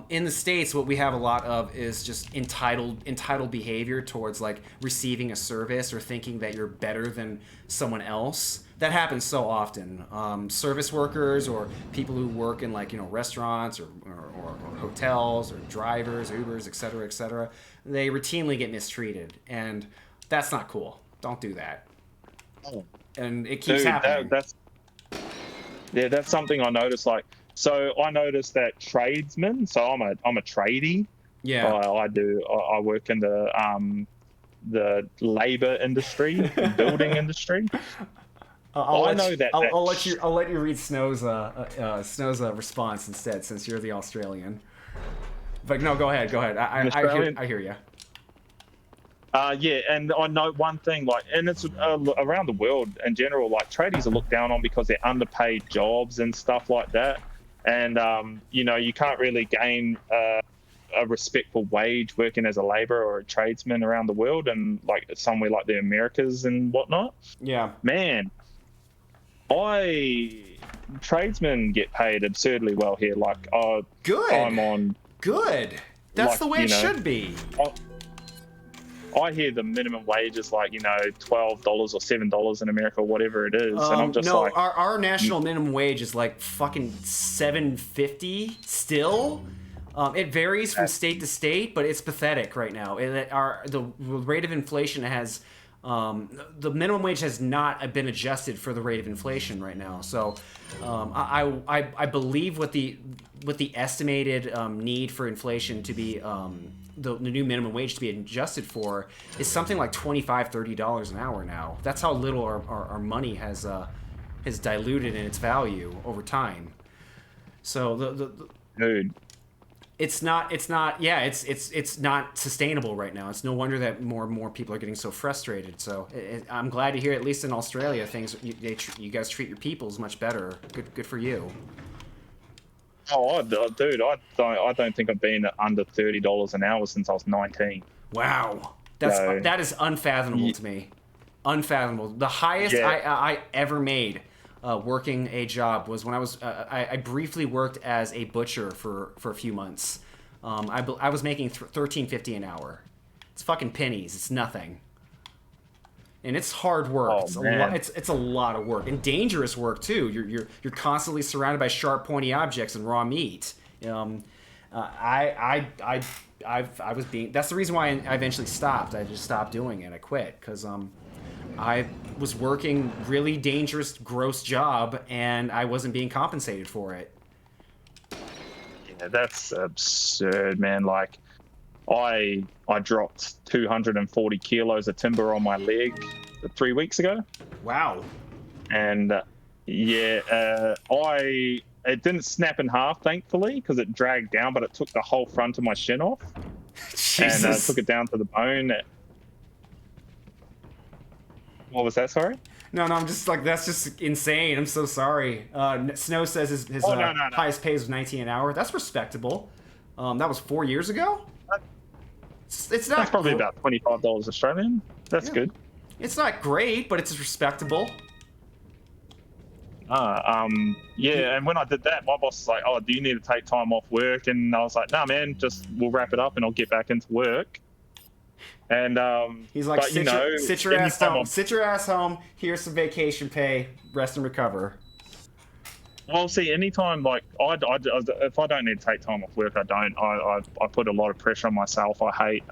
in the States, what we have a lot of is just entitled behavior towards like receiving a service or thinking that you're better than someone else. That happens so often. Service workers or people who work in like restaurants or hotels or drivers, Ubers, etc. They routinely get mistreated, and that's not cool. Don't do that. And it keeps happening. That's something I noticed. Like, so I noticed that tradesmen. So I'm a tradie. Yeah. I work in the labor industry, the building industry. I'll let you read Snow's response instead, since you're the Australian. But no, go ahead. I hear you. Yeah, and I know one thing, like, and it's around the world in general, like, tradies are looked down on because they're underpaid jobs and stuff like that. And, you know, you can't really gain a respectful wage working as a laborer or a tradesman around the world, and, like, somewhere like the Americas and whatnot. Yeah. Man, tradesmen get paid absurdly well here. Like, Good. I'm on. Good. That's like, the way it should be. I hear the minimum wage is like, you know, $12 or $7 in America, or whatever it is, and I'm just no, like, our national minimum wage is like fucking $7.50 still. It varies from state to state, but it's pathetic right now. The rate of inflation has the minimum wage has not been adjusted for the rate of inflation right now. So I believe what the estimated need for inflation to be the new minimum wage to be adjusted for is something like $25-30 an hour now. That's how little our money has diluted in its value over time. So dude, it's not sustainable right now. It's no wonder that more and more people are getting so frustrated. So I'm glad to hear, at least in Australia, you guys treat your peoples much better. Good for you. oh, dude, I don't think I've been under $30 an hour since I was 19. Wow, that is unfathomable to me. Unfathomable. The highest I ever made working a job was when I briefly worked as a butcher for a few months. I was making $13.50 an hour. It's fucking pennies. It's nothing. And it's hard work. Oh, it's a lot of work, and dangerous work too. You're constantly surrounded by sharp, pointy objects and raw meat. I was being. That's the reason why I eventually stopped. I just stopped doing it. I quit because I was working really dangerous, gross job, and I wasn't being compensated for it. Yeah, that's absurd, man. Like, I dropped 240 kilos of timber on my leg 3 weeks ago. Wow. And it didn't snap in half, thankfully, because it dragged down, but it took the whole front of my shin off. Jesus. And took it down to the bone. What was that, sorry? No, I'm just like, that's just insane. I'm so sorry. Snow says his no. highest pay is 19 an hour. That's respectable. That was 4 years ago? It's not. That's probably about $25 Australian. That's good. It's not great, but it's respectable. Yeah, and when I did that, my boss was like, "Oh, do you need to take time off work?" And I was like, "Nah, man, we'll wrap it up and I'll get back into work." And he's like, but, sit your ass home. Sit your ass home. Here's some vacation pay. Rest and recover. Well, see, anytime, like, if I don't need to take time off work, I don't. I put a lot of pressure on myself. I hate,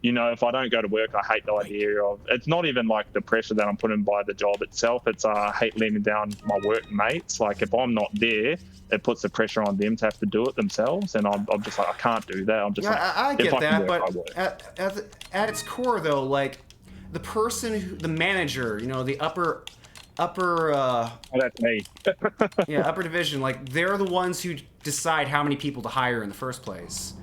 if I don't go to work, I hate the idea of, it's not even like the pressure that I'm put in by the job itself. It's I hate letting down my workmates. Like, if I'm not there, it puts the pressure on them to have to do it themselves. And I'm just like, I can't do that. I'm just I get that, but at its core, though, like, the person, the manager, the upper that's me. yeah, upper division, like, they're the ones who decide how many people to hire in the first place.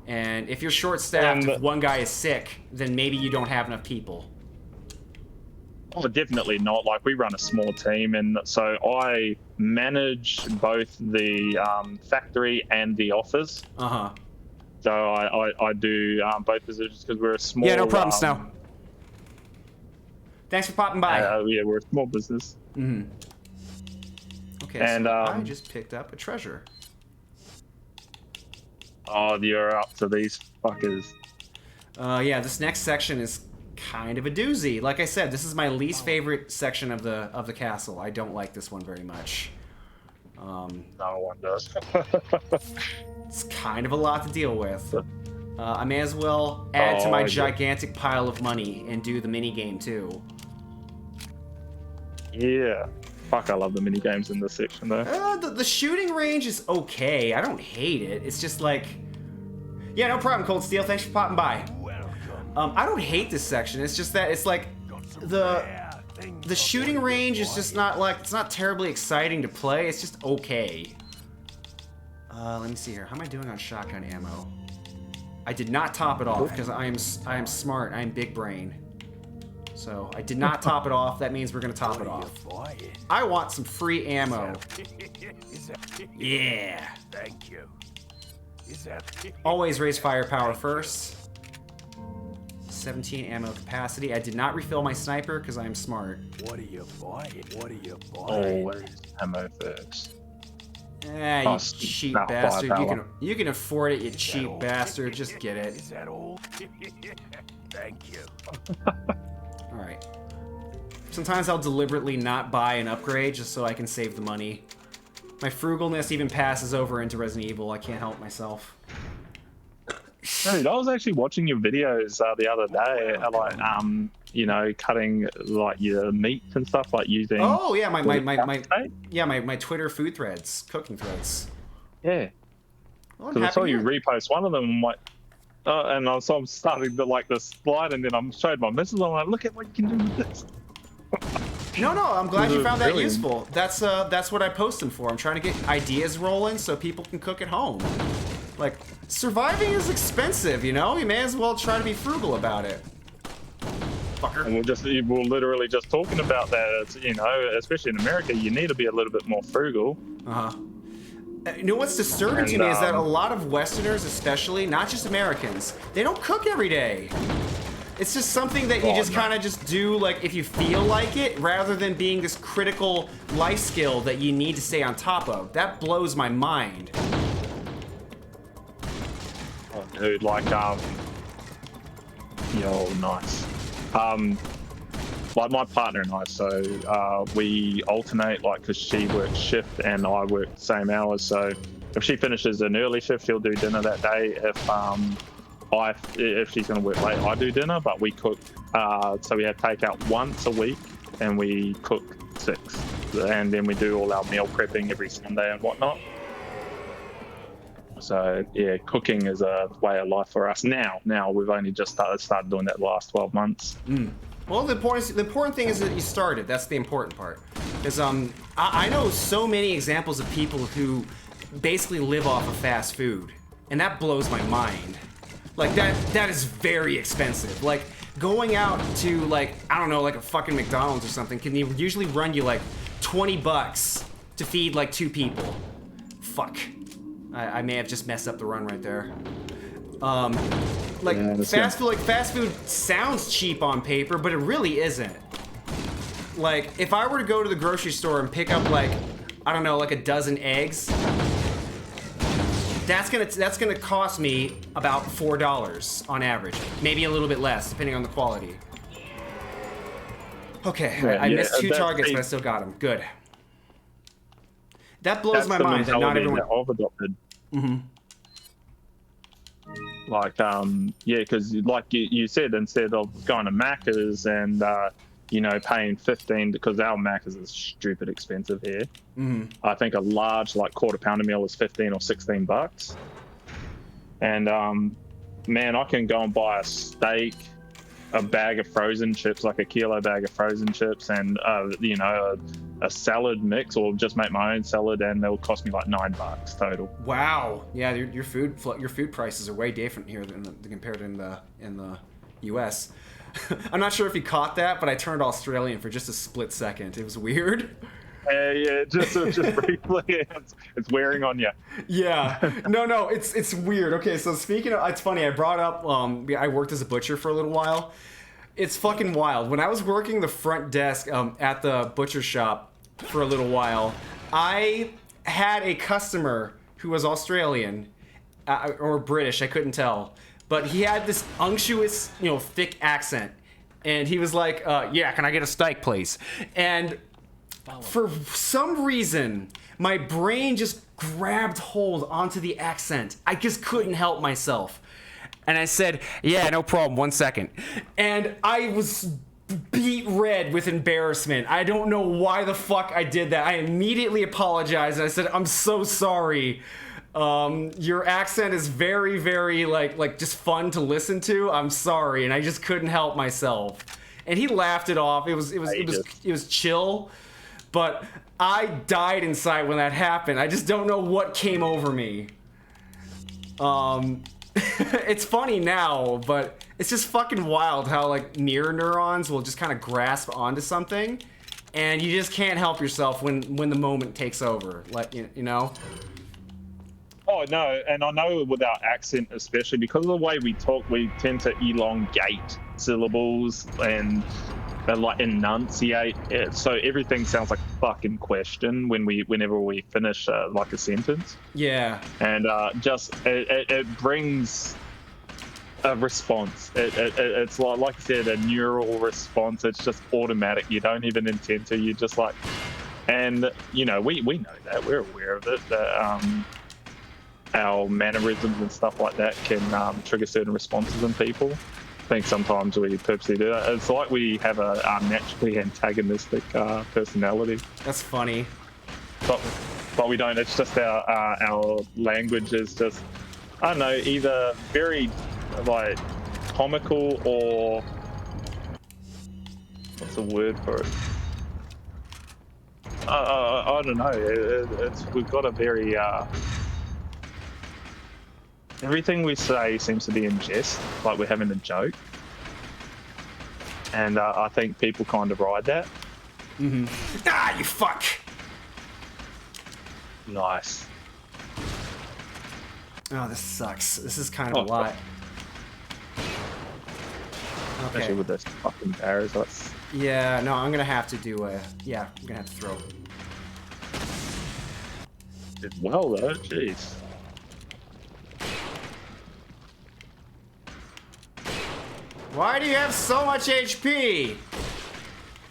And if you're short-staffed, if one guy is sick, then maybe you don't have enough people. Oh, definitely not. Like, we run a small team, and so I manage both the factory and the office. Uh-huh. So I do both positions because we're a small... Yeah, no problem, Snow. Thanks for popping by. Yeah, we're a small business. Mm-hmm. Okay, and, so I just picked up a treasure. Oh, you're up to these fuckers. Yeah, this next section is kind of a doozy. Like I said, this is my least favorite section of the castle. I don't like this one very much. No one does. It's kind of a lot to deal with. I may as well add to my gigantic pile of money and do the mini game too. Yeah. Fuck, I love the mini games in this section though. The shooting range is okay. I don't hate it. It's just like, yeah, no problem, Cold Steel. Thanks for popping by. I don't hate this section. It's just that it's like the shooting range is just not like, it's not terribly exciting to play. It's just okay. Let me see here. How am I doing on shotgun ammo? I did not top it off because I am smart. I am big brain. So I did not top it off. That means we're gonna top it off. I want some free ammo. Yeah. Thank you. Always raise firepower first. 17 ammo capacity. I did not refill my sniper because I am smart. What are you buying? What are you buying? Always ammo first. You cheap bastard. You can afford it, you cheap bastard. Just get it. Is that all? Thank you. Alright. Sometimes I'll deliberately not buy an upgrade just so I can save the money. My frugalness even passes over into Resident Evil. I can't help myself. Dude, I was actually watching your videos the other day, like you know, cutting like your meats and stuff, like using. Oh yeah, my Twitter food threads, cooking threads. Yeah. Well, because I saw you repost one of them, I'm like, and I'm starting to like the slide, and then I'm showed my missus. I'm like, look at what you can do with this. No, I'm glad you found that brilliant. useful. That's what I post them for. I'm trying to get ideas rolling so people can cook at home. Like, surviving is expensive, you know? You may as well try to be frugal about it. Fucker. And we're literally just talking about that. It's, you know, especially in America, you need to be a little bit more frugal. You know what's disturbing to me is that a lot of Westerners, especially, not just Americans, they don't cook every day. It's just something that you just kind of just do, like, if you feel like it, rather than being this critical life skill that you need to stay on top of. That blows my mind. Oh, dude, like, yo, nice. Like my partner and I, so we alternate, like, because she works shift and I work the same hours. So if she finishes an early shift, she'll do dinner that day. If she's going to work late, I do dinner, but we cook. So we have takeout once a week, and we cook 6, and then we do all our meal prepping every Sunday and whatnot. So yeah, cooking is a way of life for us now. Now we've only just started doing that the last 12 months. Well, the important thing is that you started. That's the important part. Because I know so many examples of people who basically live off of fast food, and that blows my mind. Like that is very expensive. Like going out to, like, I don't know, like a fucking McDonald's or something can usually run you like $20 to feed like 2 people. Fuck. I may have just messed up the run right there. Fast food sounds cheap on paper, but it really isn't. Like, if I were to go to the grocery store and pick up, like, I don't know, like a dozen eggs, that's gonna cost me about $4 on average, maybe a little bit less depending on the quality. Okay, I missed 2 targets, but I still got them. Good. That blows my mind that not everyone. That I've adopted. Like, yeah, because like you said, instead of going to Macca's and you know, paying 15, because our Macca's is stupid expensive here. I think a large, like, quarter pounder meal is 15 or 16 bucks. And man, I can go and buy a steak, a bag of frozen chips, like a kilo bag of frozen chips, and you know, a salad mix, or just make my own salad, and they'll cost me like $9 total. Wow. Yeah, your food prices are way different here than compared in the U.S. I'm not sure if you caught that, but I turned Australian for just a split second. It was weird. Yeah, just briefly, it's wearing on you. Yeah, no, it's weird. Okay, so speaking of, it's funny. I brought up, I worked as a butcher for a little while. It's fucking wild. When I was working the front desk at the butcher shop for a little while, I had a customer who was Australian or British. I couldn't tell, but he had this unctuous, you know, thick accent, and he was like, "Yeah, can I get a steak, please?" And for some reason, my brain just grabbed hold onto the accent. I just couldn't help myself. And I said, "Yeah, no problem, 1 second." And I was beet red with embarrassment. I don't know why the fuck I did that. I immediately apologized and I said, "I'm so sorry. Your accent is very, very, like just fun to listen to. I'm sorry." And I just couldn't help myself. And he laughed it off. It was chill. But I died inside when that happened. I just don't know what came over me. It's funny now, but it's just fucking wild how like mirror neurons will just kind of grasp onto something, and you just can't help yourself when the moment takes over. Like you know. Oh no, and I know with our accent, especially because of the way we talk, we tend to elongate syllables and like enunciate it, so everything sounds like a fucking question whenever we finish like a sentence. Yeah. And just it brings a response. It's like I said, a neural response. It's just automatic. You don't even intend to. You just like, and you know, we know that, we're aware of it. That our mannerisms and stuff like that can trigger certain responses in people. I think sometimes we purposely do that. It's like we have a naturally antagonistic personality. That's funny. But we don't. It's just our language is just, I don't know, either very like comical or what's the word for it? I don't know. It's we've got a very everything we say seems to be in jest, like we're having a joke, and I think people kind of ride that. Mm-hmm. Ah, you fuck! Nice. Oh, this sucks. This is kind of a lot. Okay. Especially with those fucking barriers. That's... Yeah, no, I'm gonna have to do a... Yeah, I'm gonna have to throw. Did well though, jeez. Why do you have so much HP?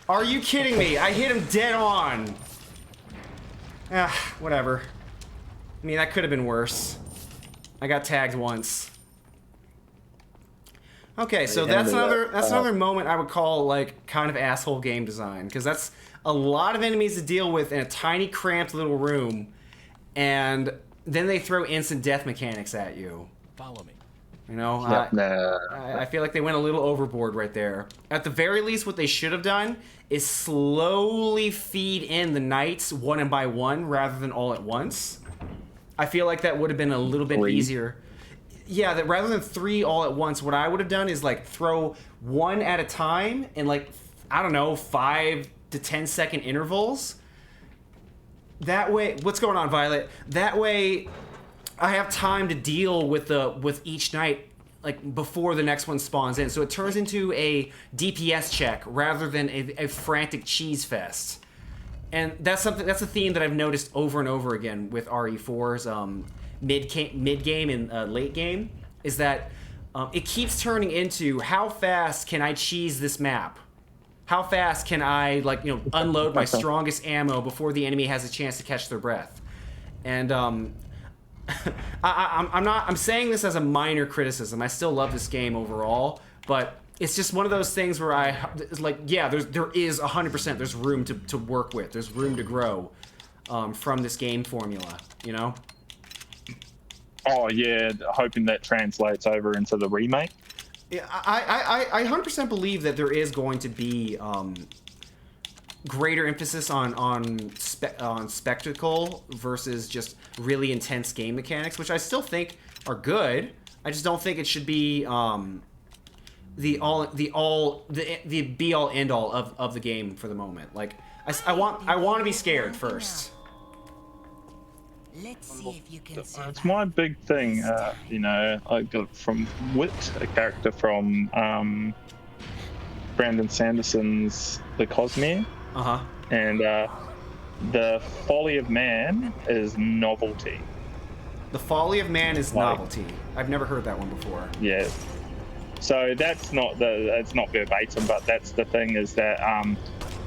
Are you kidding me? I hit him dead on. Ah, whatever. I mean, that could have been worse. I got tagged once. Okay, so that's another moment I would call like kind of asshole game design, because that's a lot of enemies to deal with in a tiny cramped little room, and then they throw instant death mechanics at you. Follow me. You know, Nah. I feel like they went a little overboard right there. At the very least, what they should have done is slowly feed in the knights one by one rather than all at once. I feel like that would have been a little bit easier. Yeah, that rather than 3 all at once, what I would have done is like throw 1 at a time in like, I don't know, 5 to 10 second intervals. That way, what's going on, Violet? That way, I have time to deal with each knight like before the next one spawns in. So it turns into a DPS check rather than a frantic cheese fest. And that's a theme that I've noticed over and over again with RE4's mid game and late game, is that it keeps turning into how fast can I cheese this map? How fast can I unload my strongest ammo before the enemy has a chance to catch their breath? And I'm saying this as a minor criticism. I still love this game overall, but it's just one of those things where there is 100%, there's room to work with. There's room to grow from this game formula, you know? Oh yeah, hoping that translates over into the remake. Yeah, I 100% believe that there is going to be greater emphasis on spectacle versus just really intense game mechanics, which I still think are good. I just don't think it should be the be all end all of the game for the moment. Like I want to be scared first. Let's see if you can survive. It's my big thing. I got from Wit, a character from Brandon Sanderson's The Cosmere. And the folly of man is novelty. The folly of man is novelty. I've never heard that one before. Yeah. So it's not verbatim, but that's the thing, is that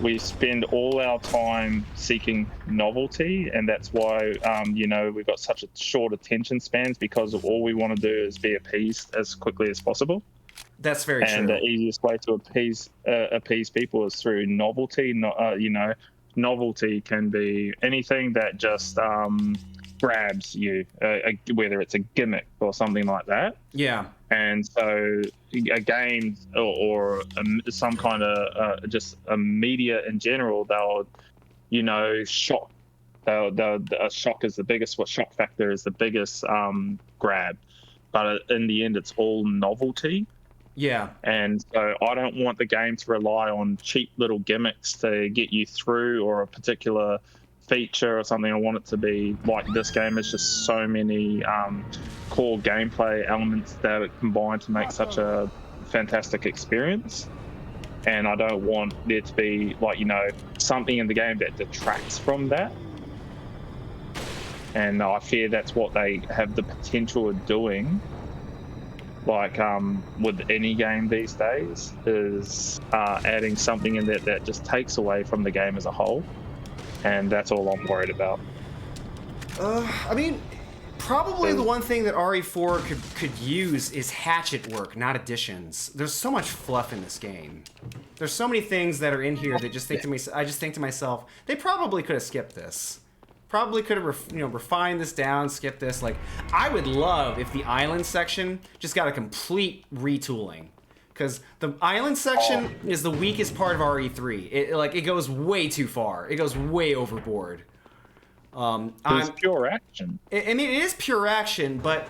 we spend all our time seeking novelty, and that's why we've got such a short attention spans, because all we want to do is be appeased as quickly as possible. That's very true. And the easiest way to appease people is through novelty. Novelty can be anything that just grabs you, whether it's a gimmick or something like that. Yeah. And so a game or some kind of just a media in general, they'll shock. A shock is the biggest. What shock factor is the biggest grab. but in the end, it's all novelty. Yeah. And so I don't want the game to rely on cheap little gimmicks to get you through or a particular feature or something. I want it to be like this game is just so many core gameplay elements that it combine to make such a fantastic experience. And I don't want there to be, like, you know, something in the game that detracts from that. And I fear that's what they have the potential of doing, like with any game these days, is adding something in that just takes away from the game as a whole. And that's all I'm worried about. I mean, probably the one thing that RE4 could use is hatchet work, not additions. There's so much fluff in this game. There's so many things that are in here that just think to me. I just think to myself, they probably could have skipped this. Probably could have refined this down, skipped this. Like, I would love if the island section just got a complete retooling. Because the island section is the weakest part of RE3. It goes way too far. It goes way overboard. It's pure action. I mean, it is pure action, but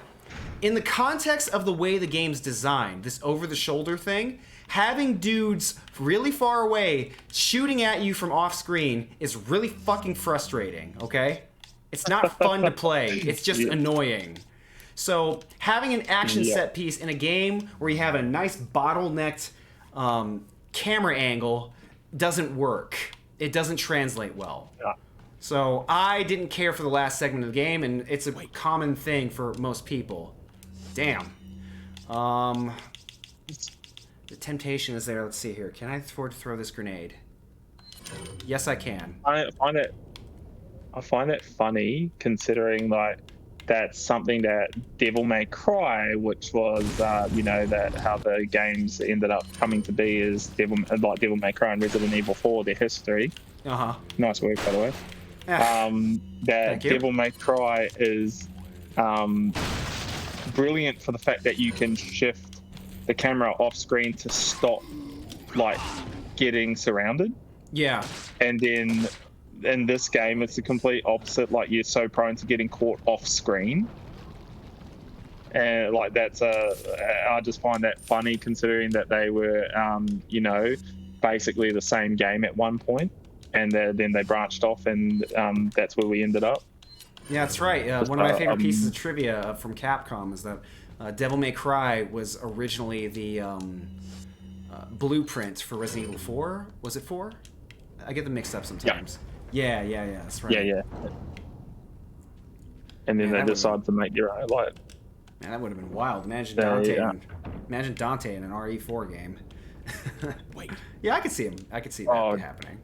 in the context of the way the game's designed, this over-the-shoulder thing, having dudes really far away shooting at you from off-screen is really fucking frustrating, okay? It's not fun to play. It's just annoying. So having an action set piece in a game where you have a nice bottlenecked camera angle doesn't work. It doesn't translate well. Yeah. So I didn't care for the last segment of the game, and it's a common thing for most people. Damn. The temptation is there. Let's see here. Can I afford to throw this grenade? Yes, I can. I find it funny, considering like that's something that Devil May Cry, which was that how the games ended up coming to be, is Devil May Cry and Resident Evil 4, their history. Nice work, by the way. That Devil May Cry is brilliant for the fact that you can shift the camera off screen to stop like getting surrounded. Yeah. And then in this game it's the complete opposite, like you're so prone to getting caught off screen. And like I just find that funny, considering that they were basically the same game at one point, and then they branched off, and that's where we ended up. Yeah, that's right. One of my favorite pieces of trivia from Capcom is that Devil May Cry was originally the blueprint for Resident Evil 4. Was it 4? I get them mixed up sometimes. Yeah, that's right. Yeah. And then they decided to make their own. Like, man, that would have been wild. Imagine Dante in an RE4 game. Wait. Yeah, I could see him. I could see that happening.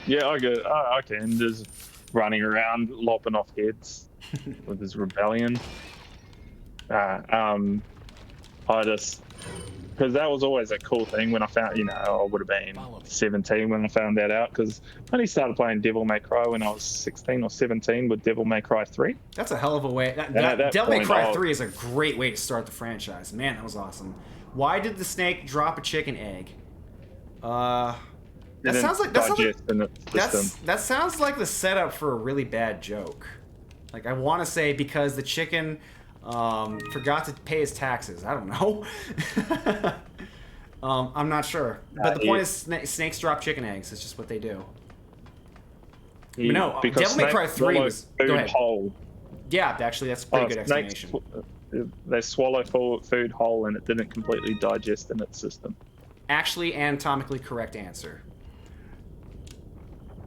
Yeah, I can. Just running around, lopping off heads with his rebellion. Because that was always a cool thing when I found, I would have been 17 when I found that out, because I only started playing Devil May Cry when I was 16 or 17 with Devil May Cry 3. That's a hell of a way. Devil May Cry 3 is a great way to start the franchise. Man, that was awesome. Why did the snake drop a chicken egg? That sounds like the setup for a really bad joke. Like, I want to say because the chicken forgot to pay his taxes. I don't know. I'm not sure. But the point is, snakes drop chicken eggs. It's just what they do. But no, Devil May Cry 3 was... Go ahead. Whole. Yeah, actually, that's a pretty good explanation. They swallow food whole, and it didn't completely digest in its system. Actually, anatomically correct answer.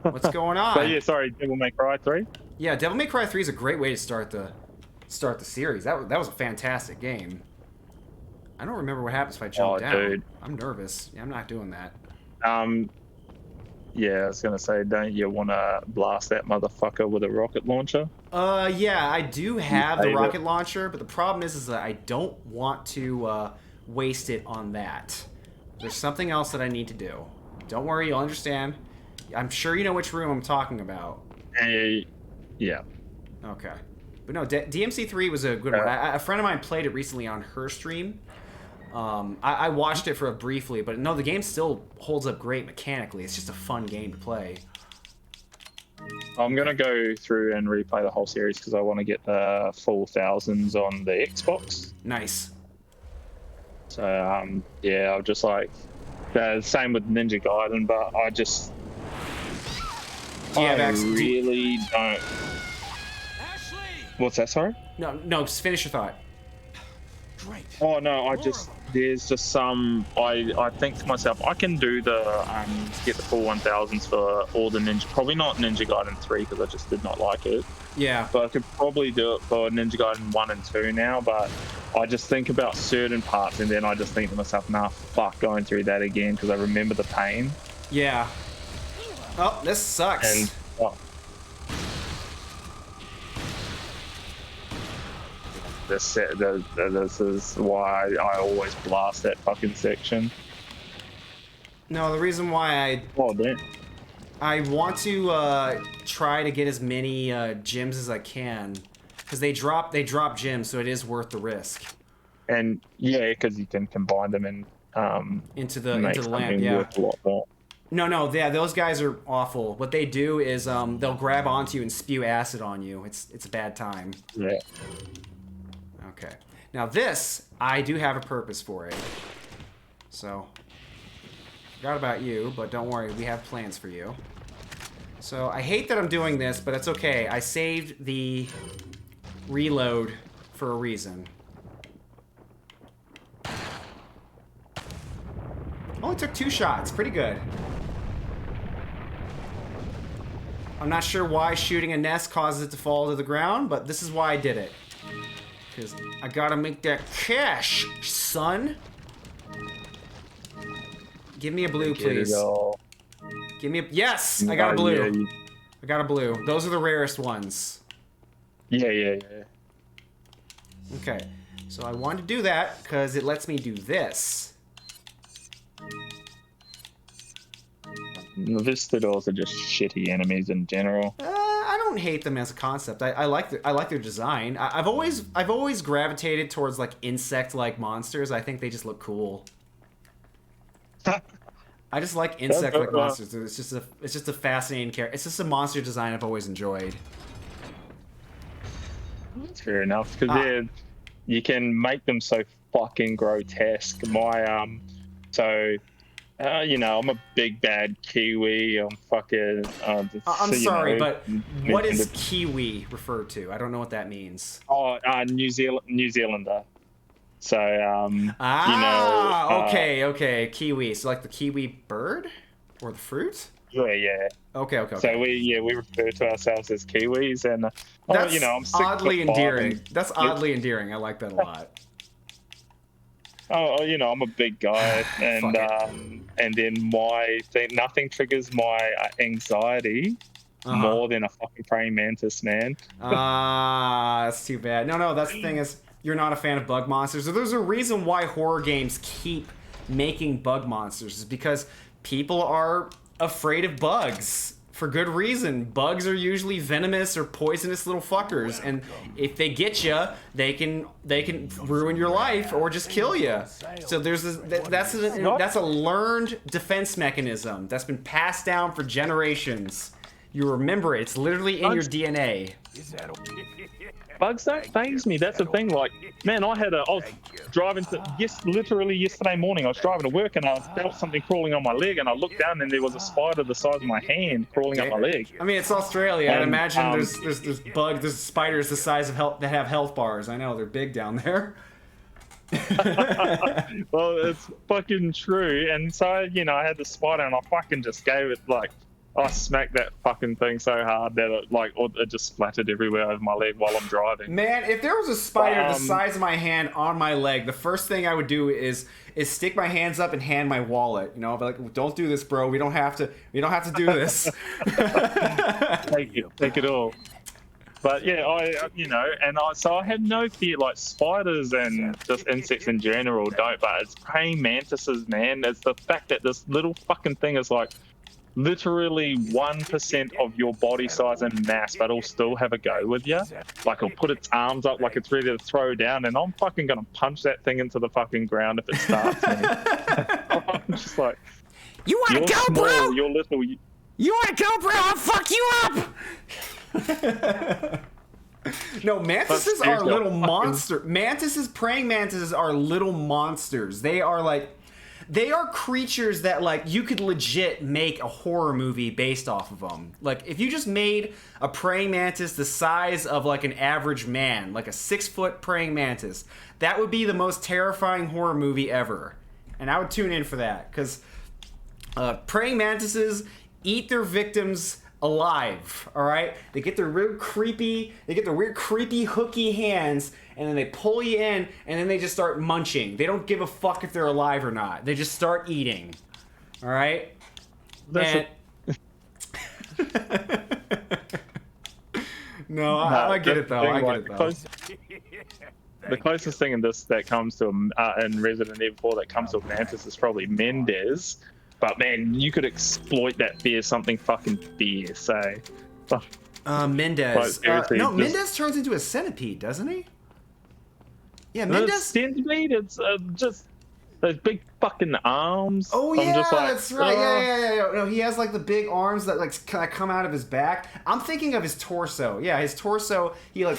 What's going on? So yeah, sorry, Devil May Cry 3? Yeah, Devil May Cry 3 is a great way to start the series. That was a fantastic game. I don't remember what happens if I jump down. Dude. I'm nervous. Yeah, I'm not doing that. Yeah, I was gonna say, don't you want to blast that motherfucker with a rocket launcher? Yeah, I do have the rocket launcher, but the problem is that I don't want to waste it on that. There's something else that I need to do. Don't worry, you'll understand. I'm sure you know which room I'm talking about. Yeah. Okay. But no, DMC3 was a good one. A friend of mine played it recently on her stream. I watched it for briefly, but no, the game still holds up great mechanically. It's just a fun game to play. I'm gonna go through and replay the whole series because I want to get the full thousands on the Xbox. Nice. So yeah, I'll just like the same with Ninja Gaiden, but I just really don't. Ashley! What's that? Sorry. No, just finish your thought. Great. Oh no, there's just some. I think to myself, I can do the get the full 1000s for all the Ninja. Probably not Ninja Gaiden 3 because I just did not like it. Yeah. But I could probably do it for Ninja Gaiden 1 and 2 now. But I just think about certain parts and then I just think to myself, nah, fuck going through that again because I remember the pain. Yeah. Oh, this sucks. And this is why I always blast that fucking section. No, the reason why I want to try to get as many gems as I can, because they drop gems, so it is worth the risk. And yeah, because you can combine them and into the lamp. Yeah. No, yeah, those guys are awful. What they do is they'll grab onto you and spew acid on you. It's a bad time. Yeah. Okay. Now this, I do have a purpose for it. So, forgot about you, but don't worry, we have plans for you. So, I hate that I'm doing this, but it's okay. I saved the reload for a reason. Only took 2 shots, pretty good. I'm not sure why shooting a nest causes it to fall to the ground, but this is why I did it. Because I gotta make that cash, son. Give me a blue, please. Give me a... Yes! I got a blue. Yeah, I got a blue. Those are the rarest ones. Yeah. Okay. So I wanted to do that because it lets me do this. Visitors are just shitty enemies in general. I don't hate them as a concept. I like their design. I've always gravitated towards like insect-like monsters. I think they just look cool. I just like insect-like monsters. It's just a fascinating character. It's just a monster design I've always enjoyed. That's fair enough because you can make them so fucking grotesque. You know, I'm a big bad Kiwi. I'm fucking. I'm sorry, but what is Kiwi referred to? I don't know what that means. Oh, New Zealander. So, you know. Okay, Kiwi. So like the kiwi bird or the fruit? Yeah. Okay. So we refer to ourselves as Kiwis, and that's you know, I'm oddly endearing. That's oddly endearing. I like that a lot. Oh, you know, I'm a big guy, and then nothing triggers my anxiety more than a fucking praying mantis, man. That's too bad. No, that's the thing is, you're not a fan of bug monsters. So there's a reason why horror games keep making bug monsters, is because people are afraid of bugs. For good reason. Bugs are usually venomous or poisonous little fuckers, and if they get you, they can ruin your life or just kill you. So that's a learned defense mechanism that's been passed down for generations. You remember it. It's literally in your DNA. Bugs don't faze me. That's the thing. Like, man, I was driving literally yesterday morning. I was driving to work and I felt something crawling on my leg, and I looked down and there was a spider the size of my hand crawling up my leg. I mean, it's Australia. I'd imagine there's bugs, there's spiders the size of that have health bars. I know they're big down there. Well, it's fucking true. And so, you know, I had the spider and I fucking just gave it like. I smacked that fucking thing so hard that it just splattered everywhere over my leg while I'm driving. Man, if there was a spider the size of my hand on my leg, the first thing I would do is stick my hands up and hand my wallet. You know, I'd be like, "Don't do this, bro. We don't have to do this." Take it all. But yeah, so I have no fear. Like spiders and just insects in general don't. But it's praying mantises, man. It's the fact that this little fucking thing is like. Literally 1% of your body size and mass, but it'll still have a go with you. Like, it'll put its arms up like it's ready to throw down, and I'm fucking gonna punch that thing into the fucking ground if it starts me. I'm just like, you wanna go, small, bro? You're little. You want to go, bro? I'll fuck you up! No, mantises are little monsters. Praying mantises are little monsters. They are creatures that, like, you could legit make a horror movie based off of them. Like, if you just made a praying mantis the size of, like, an average man, like a 6-foot praying mantis, that would be the most terrifying horror movie ever. And I would tune in for that, because praying mantises eat their victims alive, all right? They get their weird creepy hooky hands, and then they pull you in, and then they just start munching. They don't give a fuck if they're alive or not. They just start eating, all right? No, I get it though. I get it though. The closest thing in this that comes to in Resident Evil 4 that comes to a mantis is probably Mendez. But man, you could exploit that fear something fucking fierce, eh? Mendez. No, Mendez turns into a centipede, doesn't he? Yeah, Mendez. Centipede. It's just those big fucking arms. Oh yeah, just like, that's right. Yeah. No, he has like the big arms that like kind of come out of his back. I'm thinking of his torso. Yeah, his torso. He like,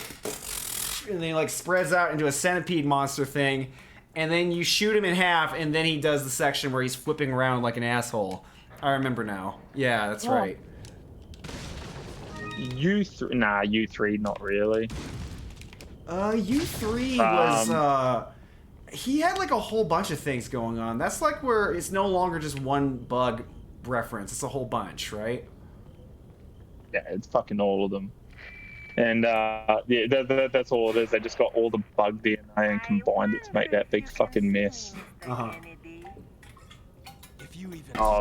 and then he like spreads out into a centipede monster thing. And then you shoot him in half, and then he does the section where he's flipping around like an asshole. I remember now. Yeah, that's right. U3, not really. U3 was, he had like a whole bunch of things going on. That's like where it's no longer just one bug reference. It's a whole bunch, right? Yeah, it's fucking all of them. And yeah, that's all it is. They just got all the bug DNA and combined it to make that big fucking mess. Oh,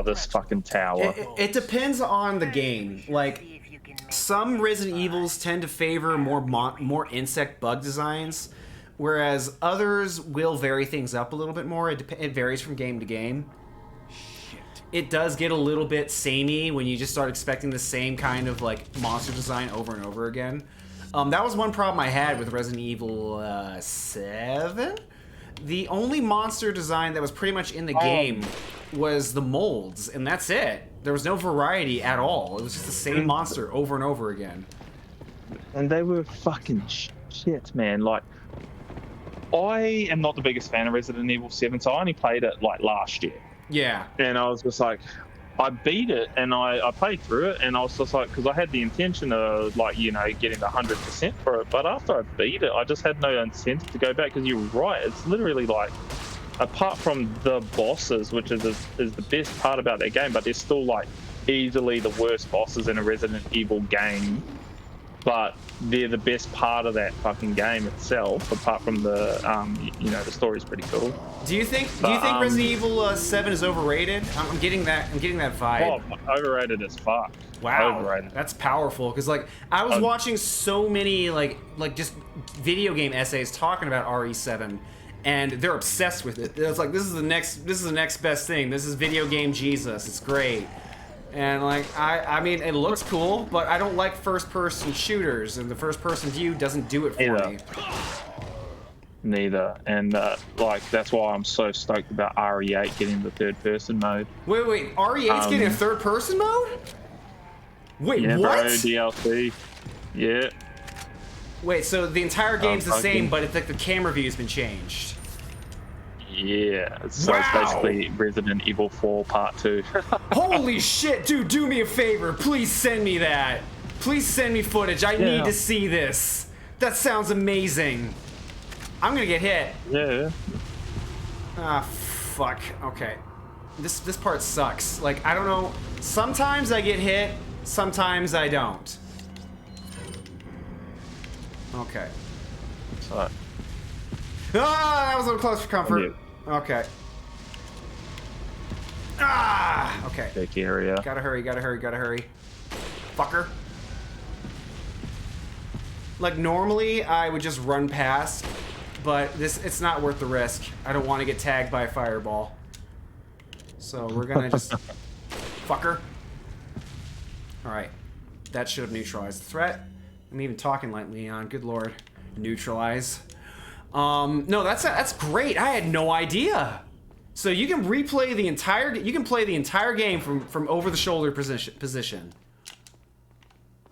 this fucking tower. It depends on the game. Like, some Resident Evils tend to favor more insect bug designs, whereas others will vary things up a little bit more. It varies from game to game. It does get a little bit samey when you just start expecting the same kind of like monster design over and over again. That was one problem I had with Resident Evil 7. The only monster design that was pretty much in the game was the molds, and that's it. There was no variety at all. It was just the same monster over and over again. And they were fucking shit, man. Like, I am not the biggest fan of Resident Evil 7, so I only played it like last year. Yeah. And I was just like, I beat it and I played through it, and I was just like, because I had the intention of like, you know, getting the 100% for it, but after I beat it, I just had no incentive to go back, because you're right, it's literally like, apart from the bosses, which is the best part about that game, but they're still like easily the worst bosses in a Resident Evil game, but they're the best part of that fucking game itself, apart from the you know, the story's pretty cool. Do you think Resident Evil 7 is overrated? I'm getting that vibe. Oh, overrated as fuck. Wow, overrated. That's powerful, because like I was watching so many like just video game essays talking about RE7, and they're obsessed with it. It's like, this is the next best thing. This is video game Jesus. It's great. And like I mean, it looks cool, but I don't like first-person shooters, and the first-person view doesn't do it for me. Neither. And like, that's why I'm so stoked about RE8 getting the third-person mode. Wait, RE8's getting a third-person mode? Wait, yeah, what? Bro, DLC. Yeah. Wait, so the entire game's the same, but it's like the camera view's been changed. Yeah, so it's basically Resident Evil 4 Part 2. Holy shit, dude, do me a favor. Please send me that. Please send me footage. I need to see this. That sounds amazing. I'm gonna get hit. Yeah. Ah, fuck. Okay. This part sucks. Like, I don't know. Sometimes I get hit, sometimes I don't. Okay. So, that was a little close for comfort. Okay. Okay. big area. Gotta hurry. Fucker. Like, normally I would just run past, but it's not worth the risk. I don't want to get tagged by a fireball. So we're gonna just... Fucker. Alright. That should have neutralized the threat. I'm even talking like Leon. Good lord. Neutralize. No, that's great. I had no idea. So you can replay the entire. You can play the entire game from over the shoulder position.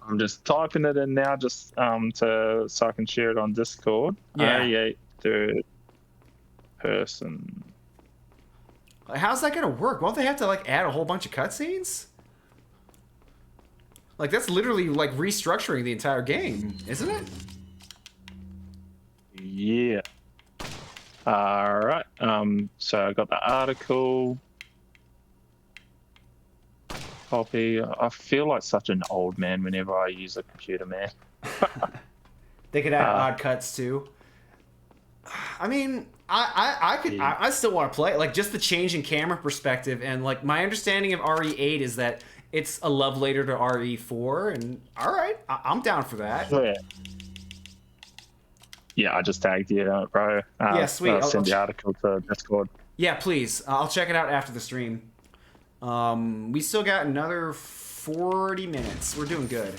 I'm just typing it in now, just so I can share it on Discord. Yeah. 88 third person. How's that gonna work? Won't they have to like add a whole bunch of cutscenes? Like that's literally like restructuring the entire game, isn't it? Yeah. All right. So I got the article. Copy. I feel like such an old man whenever I use a computer, man. They could add odd cuts too. I mean, I still want to play it. Like just the change in camera perspective, and like my understanding of RE8 is that it's a love letter to RE4, and all right, I'm down for that. Yeah. Yeah, I just tagged you, bro. Yeah, sweet. I'll send the article to Discord. Yeah, please. I'll check it out after the stream. We still got another 40 minutes. We're doing good.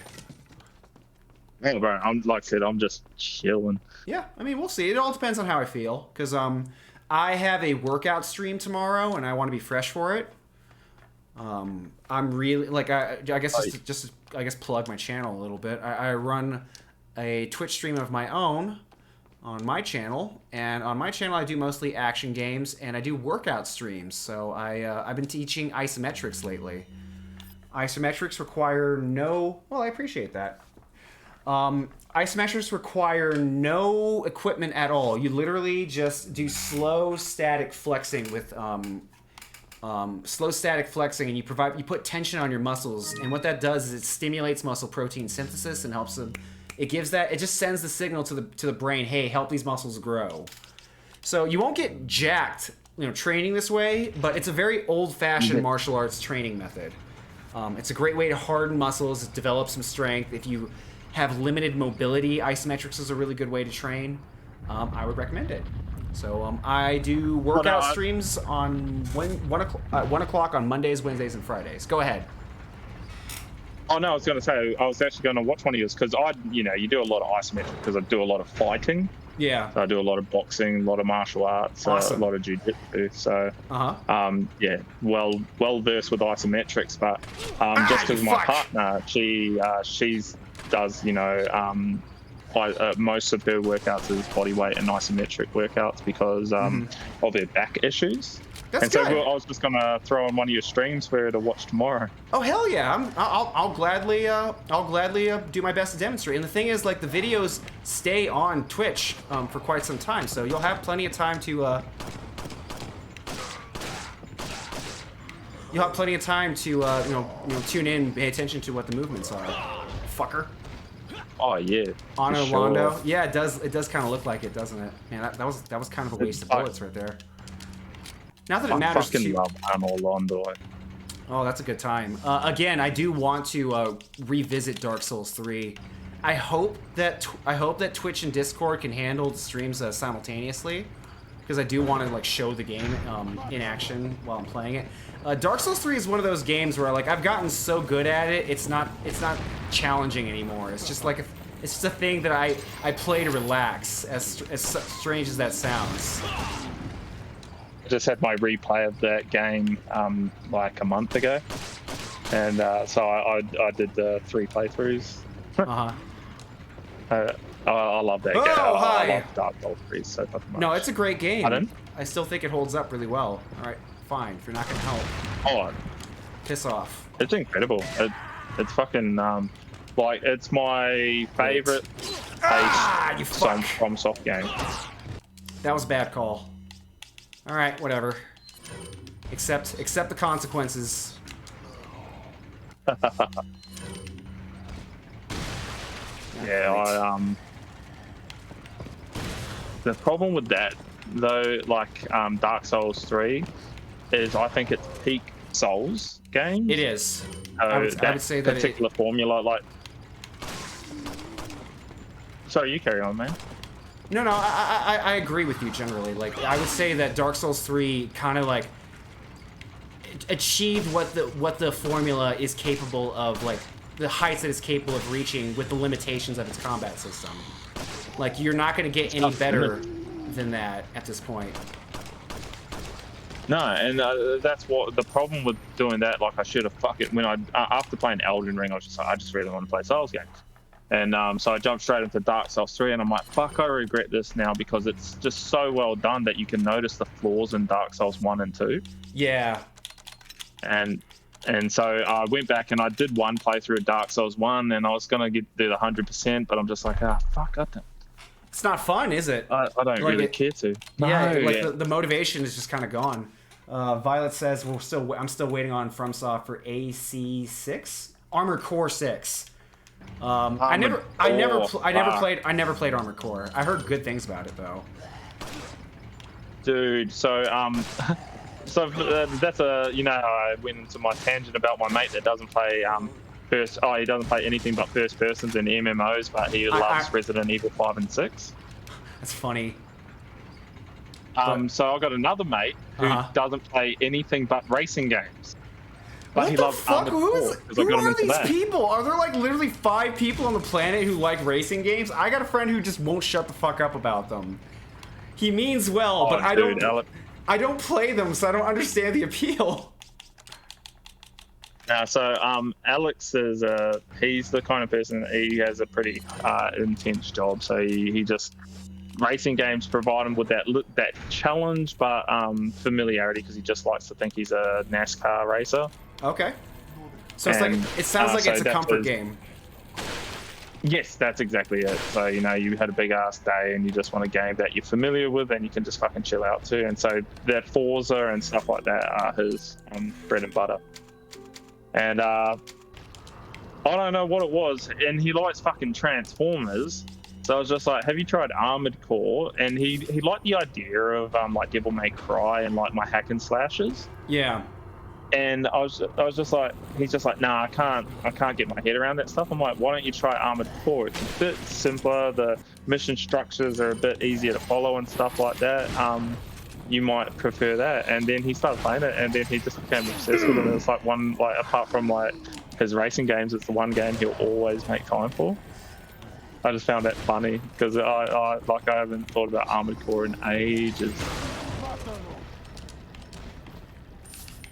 Hey, bro, like I said, I'm just chilling. Yeah, I mean, we'll see. It all depends on how I feel, because I have a workout stream tomorrow, and I want to be fresh for it. I'm really like I guess just I guess plug my channel a little bit. I run a Twitch stream of my own on my channel, and on my channel I do mostly action games, and I do workout streams. So I've been teaching isometrics lately. Isometrics require no. Well, I appreciate that. Isometrics require no equipment at all. You literally just do slow static flexing with slow static flexing, and you put tension on your muscles, and what that does is it stimulates muscle protein synthesis and helps them. It just sends the signal to the brain, hey, help these muscles grow. So you won't get jacked, training this way, but it's a very old-fashioned martial arts training method. It's a great way to harden muscles, develop some strength. If you have limited mobility, isometrics is a really good way to train. I would recommend it. So I do workout streams on 1 o'clock on Mondays, Wednesdays, and Fridays. Go ahead. Oh no, I was going to say I was actually going to watch one of yours because you do a lot of isometric because I do a lot of fighting. Yeah. So I do a lot of boxing, a lot of martial arts, awesome. A lot of jiu-jitsu. So yeah, well versed with isometrics, but just because my partner, she does most of her workouts is body weight and isometric workouts because of her back issues. That's good. So I was just gonna throw on one of your streams for her to watch tomorrow. Oh hell yeah! I'll gladly do my best to demonstrate. And the thing is, like the videos stay on Twitch for quite some time, so you'll have plenty of time to tune in, pay attention to what the movements are. Fucker. Oh yeah. Honor sure. Londo. Yeah, it does. It does kind of look like it, doesn't it? Man, that was kind of a waste of bullets right there. Not that it matters. I fucking love Honor Londo. Oh, that's a good time. Again, I do want to revisit Dark Souls 3. I hope that Twitch and Discord can handle the streams simultaneously, because I do want to show the game in action while I'm playing it. Dark Souls 3 is one of those games where I've gotten so good at it, it's not challenging anymore. It's just it's just a thing that I play to relax. As strange as that sounds. I just had my replay of that game like a month ago, and so I did the 3 playthroughs. I love that game. Oh, hi. I love Dark Souls 3 so fucking much. No, it's a great game. Pardon? I still think it holds up really well. All right, fine. If you're not gonna help, oh, piss off. It's incredible. It's fucking it's my favorite from soft game. That was a bad call. All right, whatever. Accept the consequences. Yeah, the problem with that though, Dark Souls 3, is I think it's peak Souls game. It is. I would say that particular formula, Sorry, you carry on, man. No, I agree with you generally. I would say that Dark Souls 3 kind of achieved what the formula is capable of, the heights that it's capable of reaching with the limitations of its combat system. You're not going to get any better than that at this point. No, and that's what the problem with doing that. Like, I should have when I after playing Elden Ring, I was just like, I just really want to play Souls games, and so I jumped straight into Dark Souls 3, and I'm like, fuck, I regret this now because it's just so well done that you can notice the flaws in Dark Souls 1 and 2. Yeah. And so I went back and I did one playthrough of Dark Souls 1, and I was gonna do the 100%, but I'm just like, fuck, It's not fun, is it? I don't really care to. Yeah, No, like the motivation is just kind of gone. Violet says I'm still waiting on FromSoft for AC6, Armored Core 6. I never played Armored Core. I heard good things about it though. Dude, so that's a how I went into my tangent about my mate that doesn't play he doesn't play anything but first persons and MMOs, but he loves Resident Evil 5 and 6. That's funny. So I got another mate who doesn't play anything but racing games. But what he the loves fuck? Who are these that. people? Are there like literally 5 people on the planet who like racing games? I got a friend who just won't shut the fuck up about them. He means well, but I don't play them, so I don't understand the appeal. So Alex is he's the kind of person, he has a pretty intense job, so he just racing games provide him with that challenge, but familiarity, because he just likes to think he's a NASCAR racer. Okay. So it's it sounds like it's a comfort game. Yes, that's exactly it. So, you had a big ass day and you just want a game that you're familiar with and you can just fucking chill out to. And so that Forza and stuff like that are his bread and butter. And I don't know what it was. And he likes fucking Transformers. So I was just like, have you tried Armored Core? And he liked the idea of like Devil May Cry and like my hack and slashes. Yeah. And I was just like, he's just like, nah, I can't get my head around that stuff. I'm like, why don't you try Armored Core? It's a bit simpler. The mission structures are a bit easier to follow and stuff like that. You might prefer that. And then he started playing it, and then he just became obsessed with it. It's like apart from like his racing games, it's the one game he'll always make time for. I just found that funny because I haven't thought about Armored Core in ages.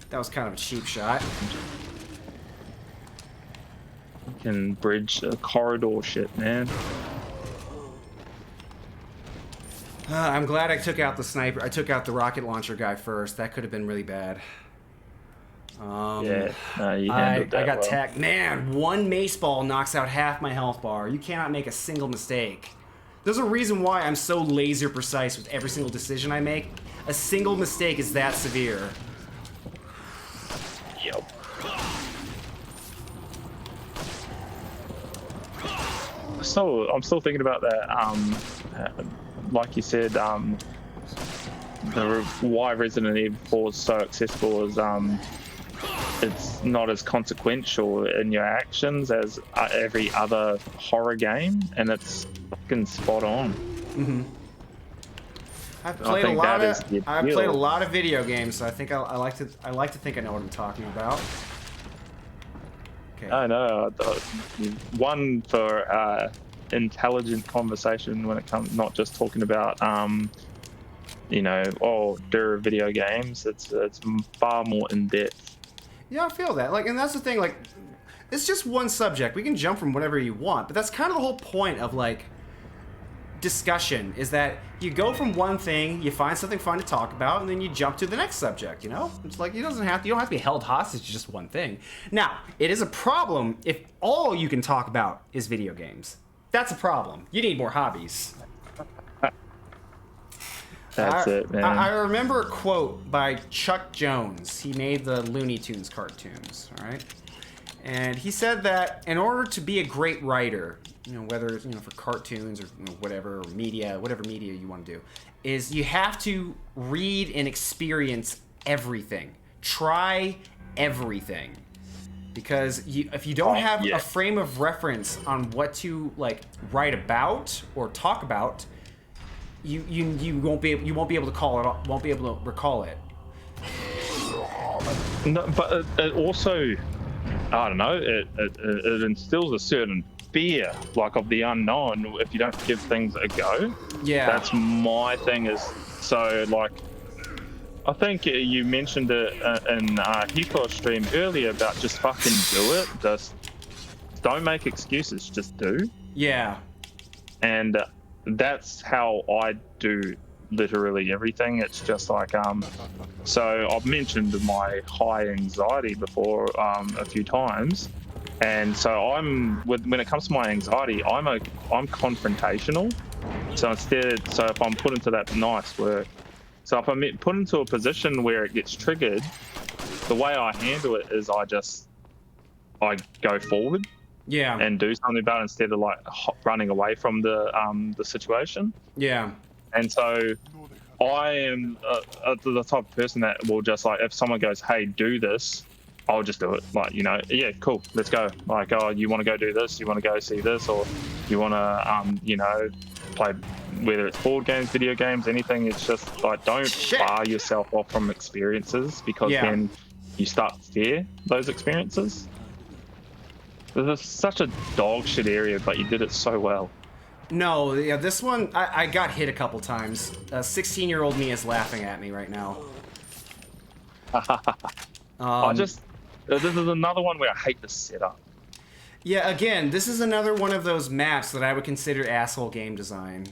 That was kind of a cheap shot. You can bridge the corridor shit, man. I'm glad I took out the sniper. I took out the rocket launcher guy first. That could have been really bad. You handled that I got well. tagged. Man, one mace ball knocks out half my health bar. You cannot make a single mistake. There's a reason why I'm so laser precise with every single decision I make. A single mistake is that severe. Yep. So I'm still thinking about that. Like you said, why Resident Evil 4 is so accessible is it's not as consequential in your actions as every other horror game, and it's fucking spot on. Mm-hmm. I've played a lot of video games, so I think I like to think I know what I'm talking about. Okay. I know. One for intelligent conversation when it comes, not just talking about video games. It's far more in depth. Yeah, I feel that. And that's the thing. It's just one subject. We can jump from whatever you want, but that's kind of the whole point of discussion. Is that you go from one thing, you find something fun to talk about, and then you jump to the next subject. It's like you don't have to be held hostage to just one thing. Now, it is a problem if all you can talk about is video games. That's a problem. You need more hobbies. That's it, man. I remember a quote by Chuck Jones. He made the Looney Tunes cartoons, all right? And he said that in order to be a great writer, whether it's, for cartoons or whatever media you want to do, is you have to read and experience everything. Try everything. Because if you don't have a frame of reference on what to write about or talk about, you won't be able to recall it. No, but it also, I don't know, it instills a certain fear of the unknown if you don't give things a go. Yeah, that's my thing. Is so I think you mentioned it in Hiko's stream earlier about just fucking do it. Just don't make excuses. Just do. Yeah. And that's how I do literally everything. It's just like so I've mentioned my high anxiety before a few times, and so when it comes to my anxiety, I'm confrontational. So if I'm put into that nice work, so if I'm put into a position where it gets triggered, the way I handle it is I go forward. Yeah. And do something about it instead of like running away from the situation. Yeah. And so I am the type of person that will just like, if someone goes, hey, do this, I'll just do it. Like, you know, yeah, cool, let's go. Like, oh, you want to go do this? You want to go see this? Or you want to, you know, play, whether it's board games, video games, anything. It's just like, don't bar yourself off from experiences, because then you start to fear those experiences. This is such a dog shit area, but you did it so well. No, yeah, this one, I got hit a couple times. 16-year-old me is laughing at me right now. This is another one where I hate the setup. Yeah, again, this is another one of those maps that I would consider asshole game design.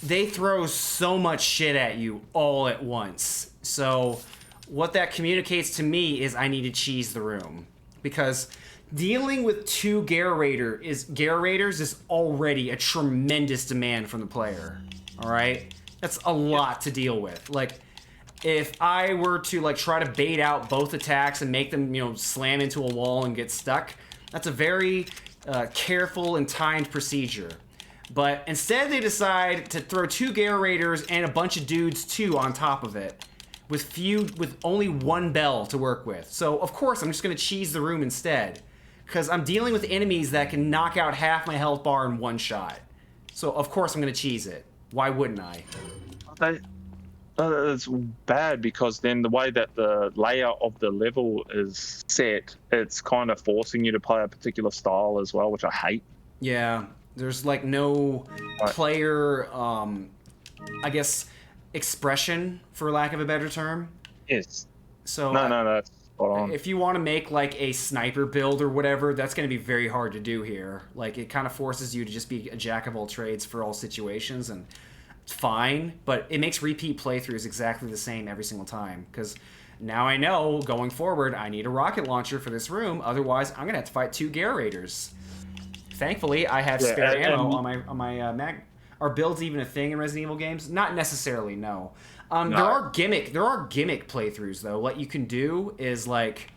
They throw so much shit at you all at once. So what that communicates to me is I need to cheese the room. Because dealing with 2 Gyarados is already a tremendous demand from the player. All right? That's a lot to deal with. Like, if I were to like try to bait out both attacks and make them, you know, slam into a wall and get stuck, that's a very careful and timed procedure. But instead they decide to throw 2 Gyarados and a bunch of dudes too on top of it, with only 1 bell to work with. So of course I'm just gonna cheese the room instead, because I'm dealing with enemies that can knock out half my health bar in 1 shot. So of course I'm gonna cheese it. Why wouldn't I? It's bad, because then the way that the layout of the level is set, it's kind of forcing you to play a particular style as well, which I hate. Yeah, there's like no player, I guess, expression, for lack of a better term. Yes. So no, that's spot on. If you want to make like a sniper build or whatever, that's going to be very hard to do here. Like, it kind of forces you to just be a jack of all trades for all situations, and it's fine, but it makes repeat playthroughs exactly the same every single time, because now I know going forward I need a rocket launcher for this room, otherwise I'm gonna have to fight 2 Gyarados. Thankfully I have spare ammo on my mag. Are builds even a thing in Resident Evil games? Not necessarily, no. No. There are gimmick playthroughs though. What you can do is like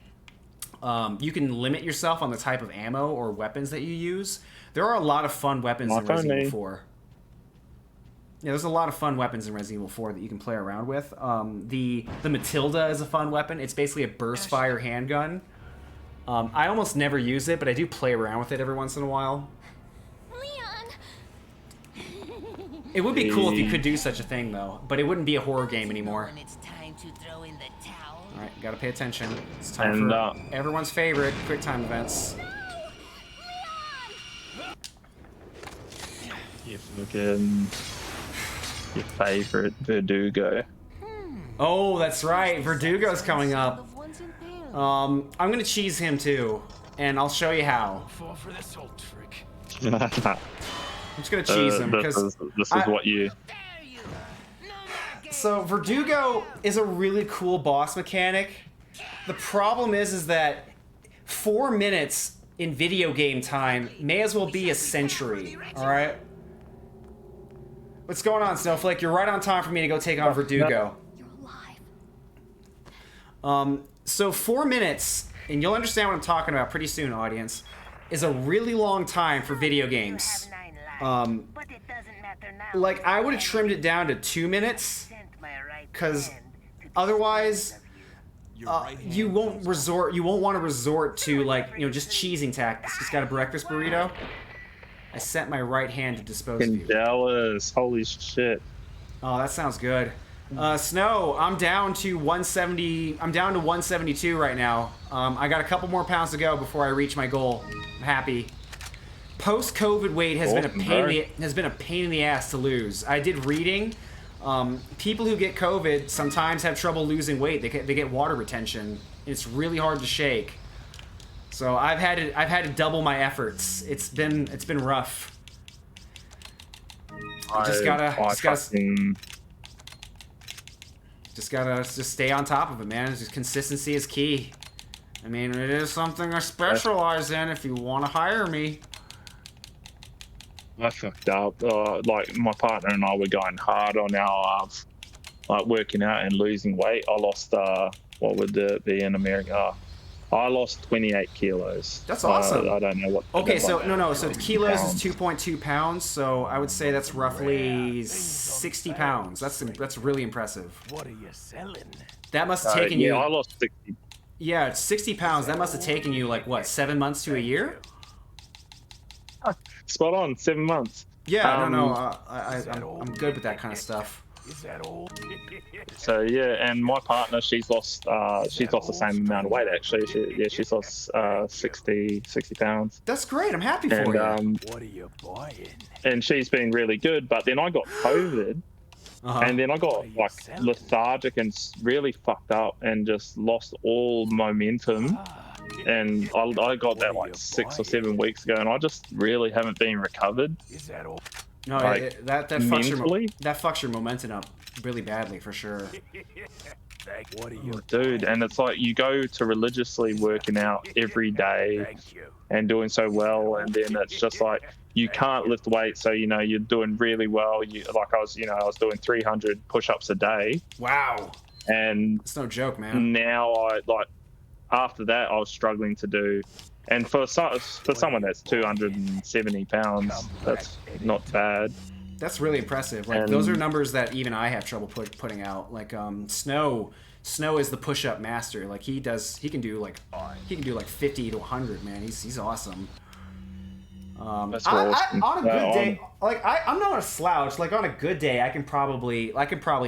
you can limit yourself on the type of ammo or weapons that you use. There are a lot of fun weapons in Resident Evil 4. Yeah, there's a lot of fun weapons in Resident Evil 4 that you can play around with. The Matilda is a fun weapon. It's basically a burst fire handgun. I almost never use it, but I do play around with it every once in a while. Leon! It would be cool if you could do such a thing, though, but it wouldn't be a horror game anymore. It's time to throw in the towel. All right, gotta pay attention. It's time for everyone's favorite quick time events. You fucking... your favorite Verdugo. Oh, that's right. Verdugo's coming up. I'm gonna cheese him too, and I'll show you how. Fall for this old trick. I'm just gonna cheese him because this is what you. So Verdugo is a really cool boss mechanic. The problem is that 4 minutes in video game time may as well be a century. All right. What's going on, Snowflake? You're right on time for me to go take on Verdugo. You're alive. So 4 minutes, and you'll understand what I'm talking about pretty soon, audience, is a really long time for video games. Like, I would have trimmed it down to 2 minutes, because otherwise, you won't want to resort to, like, you know, just cheesing tactics. Just got a breakfast burrito. I sent my right hand to dispose of you. Jealous. Holy shit. Oh, that sounds good. Snow, I'm down to 170. I'm down to 172 right now. I got a couple more pounds to go before I reach my goal. I'm happy. Post-COVID weight has been a pain in the ass to lose. I did reading. People who get COVID sometimes have trouble losing weight. They get water retention. It's really hard to shake. So I've had to double my efforts. It's been rough. Just gotta stay on top of it, man. Just consistency is key. I mean, it is something I specialize in. If you want to hire me. I fucked up. Like my partner and I were going hard on our like working out and losing weight. I lost what would it be in America? I lost 28 kilos. That's awesome. I don't know what. Okay, so no. So kilos is 2.2 pounds. So I would say that's roughly 60 pounds. That's really impressive. What are you selling? That must have taken you. Yeah, I lost 60. Yeah, it's 60 pounds. That must have taken you like what, 7 months to a year? Spot on, 7 months. Yeah, I'm good with that kind of stuff. Is that all? So yeah, and my partner, she's lost the same amount of weight actually. She's lost 60 pounds. That's great. I'm happy for you. What are you buying? And she's been really good, but then I got COVID. And then I got like lethargic and really fucked up and just lost all momentum. And I got that like 6 or 7 weeks ago, and I just really haven't been recovered. Is that all? No, like, that fucks your momentum up really badly for sure. What are you Dude, and it's like you go to religiously working out every day and doing so well, and then it's just like you can't lift weights, so you're doing really well. I was doing 300 push-ups a day. Wow. And it's no joke, man. Now after that I was struggling to do, and for someone that's 270 pounds, that's not bad. That's really impressive. Like those are numbers that even I have trouble putting out. Like Snow is the push-up master. Like he can do like 50 to 100, man. He's awesome. That's awesome. On a good day, I'm not a slouch. Like on a good day, I can probably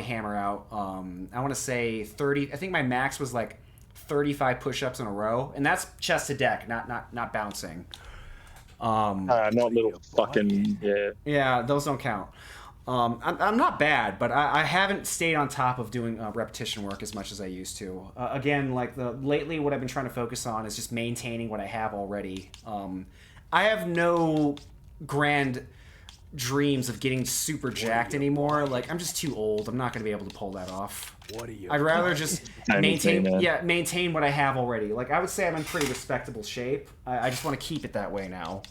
hammer out. I want to say 30. I think my max was like 35 push-ups in a row, and that's chest to deck, not bouncing. Not little fucking Yeah, those don't count. I'm not bad, but I haven't stayed on top of doing repetition work as much as I used to. Again, like lately, what I've been trying to focus on is just maintaining what I have already. I have no grand dreams of getting super jacked anymore. Like I'm just too old. I'm not going to be able to pull that off. I'd rather just maintain what I have already. Like I would say I'm in pretty respectable shape. I just want to keep it that way now.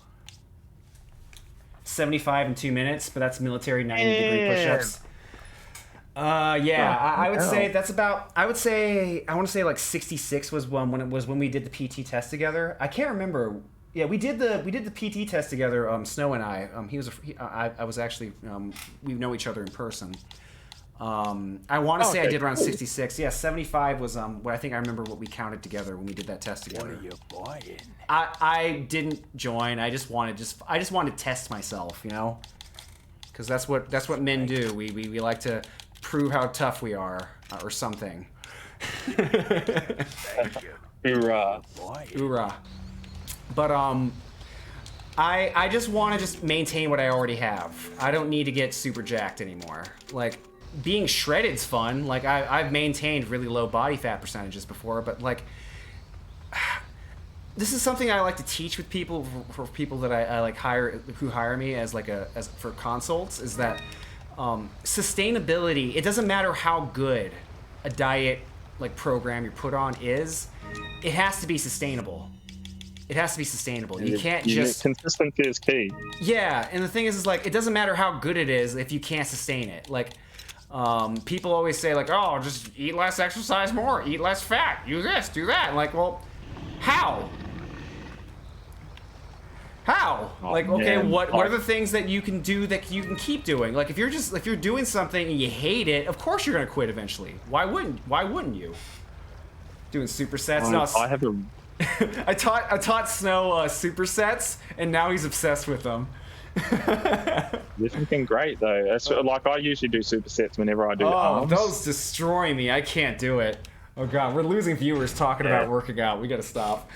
75 in 2 minutes, but that's military 90-degree push-ups. I would say that's about. I want to say like 66 was when we did the PT test together. I can't remember. Yeah, we did the PT test together. Snow and I. I was actually. We know each other in person. I want to say I did around 66. Yeah, 75 was what I think I remember what we counted together when we did that test together. What are you buying? I didn't join. I just wanted to test myself, because that's what men do. We like to prove how tough we are or something. Hoorah! Hoorah! But I just want to just maintain what I already have. I don't need to get super jacked anymore. Like being shredded's fun. Like I've maintained really low body fat percentages before, but like this is something I like to teach with people for people that I like who hire me as for consults, is that sustainability. It doesn't matter how good a diet program you're put on is. It has to be sustainable. It has to be sustainable. You can't just... Consistency is key. Yeah, and the thing is it doesn't matter how good it is if you can't sustain it. People always say, oh, just eat less, exercise more, eat less fat, do this, do that. Well, how? How? What are the things that you can do that you can keep doing? If you're doing something and you hate it, of course you're gonna quit eventually. Why wouldn't you? Doing supersets? I have a... I taught Snow supersets, and now he's obsessed with them. They're fucking great though. That's I usually do supersets whenever I do arms. Those destroy me. I can't do it. Oh god, we're losing viewers talking about working out. We gotta stop.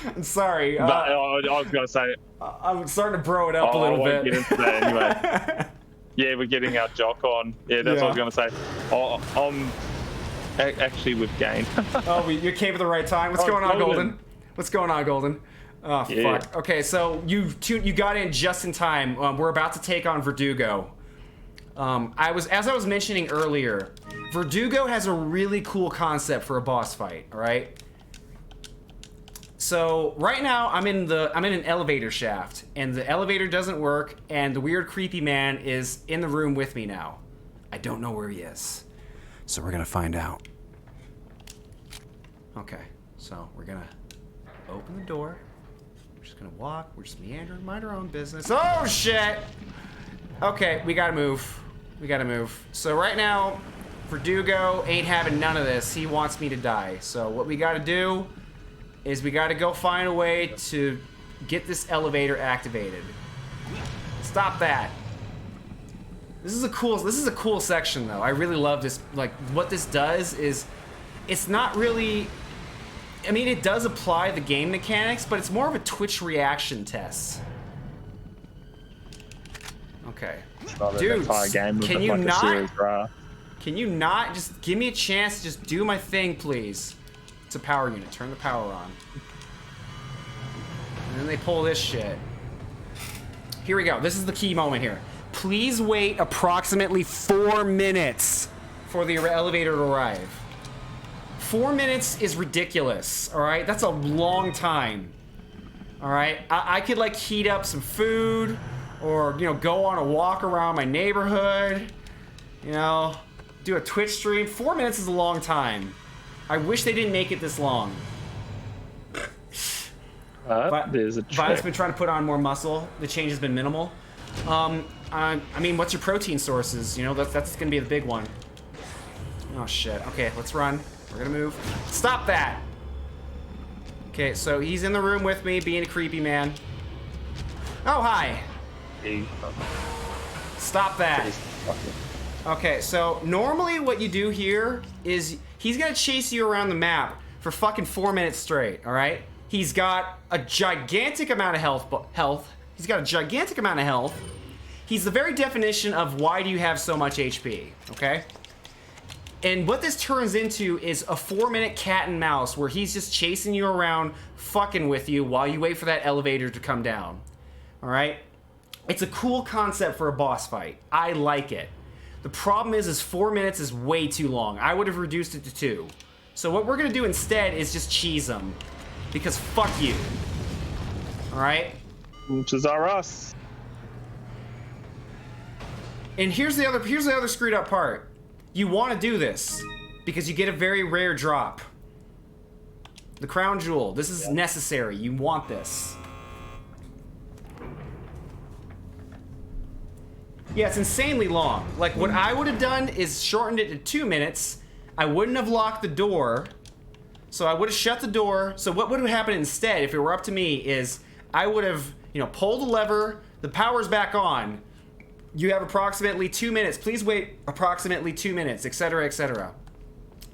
I'm sorry. But I was gonna say I'm starting to bro it up a little bit. Get into that anyway. Yeah, we're getting our jock on. Yeah, that's what I was gonna say. Oh, I'm actually with Gain. Oh, you came at the right time. What's going on, Golden? What's going on, Golden? Oh, Yeah. fuck. Okay, so you got in just in time. We're about to take on Verdugo. As I was mentioning earlier, Verdugo has a really cool concept for a boss fight. All right. So right now I'm in an elevator shaft, and the elevator doesn't work, and the weird creepy man is in the room with me now. I don't know where he is, so we're gonna find out. Okay, so we're gonna open the door. We're just gonna walk. We're just meandering, mind our own business. Oh shit! Okay, we gotta move. We gotta move. So right now, Verdugo ain't having none of this. He wants me to die. So what we gotta do is we gotta go find a way to get this elevator activated. Stop that. This is a cool section though. I really love this. Like, what this does is, it's not really, I mean, it does apply the game mechanics, but it's more of a Twitch reaction test. Okay. Dude, can you not? Can you not just give me a chance to just do my thing, please? It's a power unit. Turn the power on. And then they pull this shit. Here we go. This is the key moment here. Please wait approximately 4 minutes for the elevator to arrive. 4 minutes is ridiculous, all right? That's a long time, all right? I could, like, heat up some food or, you know, go on a walk around my neighborhood, you know, do a Twitch stream. 4 minutes is a long time. I wish they didn't make it this long. There's a Violet's been trying to put on more muscle. The change has been minimal. I mean, what's your protein sources? You know, that's gonna be the big one. Oh shit. Okay, let's run. We're gonna move. Stop that! Okay, so he's in the room with me, being a creepy man. Oh, hi! Stop that. Okay, so normally what you do here is he's gonna chase you around the map for fucking 4 minutes straight, alright? He's got a gigantic amount of health. He's got a gigantic amount of health. He's the very definition of why do you have so much HP, okay? And what this turns into is a 4-minute cat and mouse where he's just chasing you around, fucking with you while you wait for that elevator to come down, alright? It's a cool concept for a boss fight. I like it. The problem is 4 minutes is way too long. I would have reduced it to 2. So what we're gonna do instead is just cheese them. Because fuck you. Alright? Which is our us. And here's the other screwed up part. You want to do this because you get a very rare drop. The crown jewel. This is necessary. You want this. Yeah, it's insanely long. Like, what I would have done is shortened it to 2 minutes. I wouldn't have locked the door. So I would have shut the door. So what would have happened instead, if it were up to me, is I would have, you know, pulled the lever, the power's back on. You have approximately 2 minutes. Please wait approximately 2 minutes, etc., etc.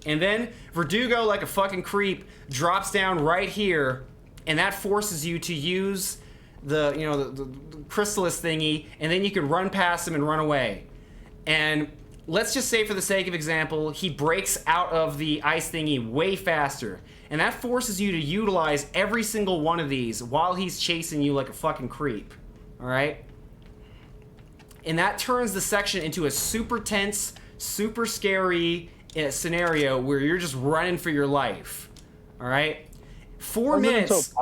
And then Verdugo, like a fucking creep, drops down right here, and that forces you to use the, you know, the chrysalis thingy, and then you can run past him and run away. And let's just say, for the sake of example, he breaks out of the ice thingy way faster. And that forces you to utilize every single one of these while he's chasing you like a fucking creep. Alright? And that turns the section into a super tense, super scary scenario where you're just running for your life. Alright? 4 minutes.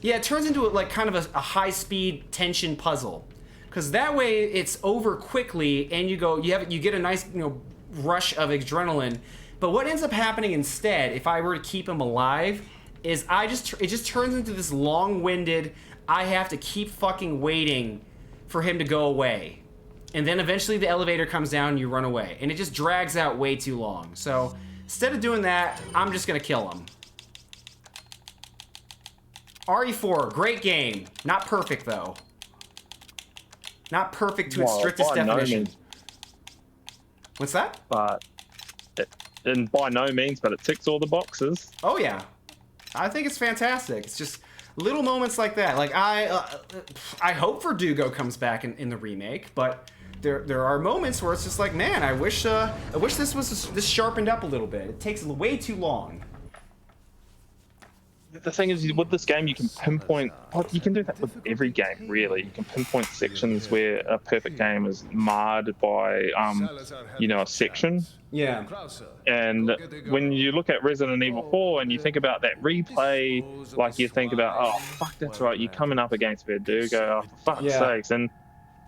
Yeah, it turns into like kind of a high-speed tension puzzle. Because that way it's over quickly, and you get a nice, you know, rush of adrenaline. But what ends up happening instead, if I were to keep him alive, is it just turns into this long-winded, I have to keep fucking waiting for him to go away. And then eventually the elevator comes down and you run away. And it just drags out way too long. So instead of doing that, I'm just gonna kill him. RE4, great game. Not perfect though. Not perfect to its strictest definition. What's that? But and by no means, but it ticks all the boxes. Oh yeah, I think it's fantastic. It's just little moments like that. Like I hope Verdugo comes back in the remake, but there are moments where it's just like, man, I wish this was this sharpened up a little bit. It takes way too long. The thing is, with this game, you can pinpoint. Well, you can do that with every game, really. You can pinpoint sections where a perfect game is marred by, a section. Yeah. And when you look at Resident Evil 4 and you think about that replay, like you think about, oh fuck, that's right, you're coming up against Verdugo, oh, for fuck's sakes. And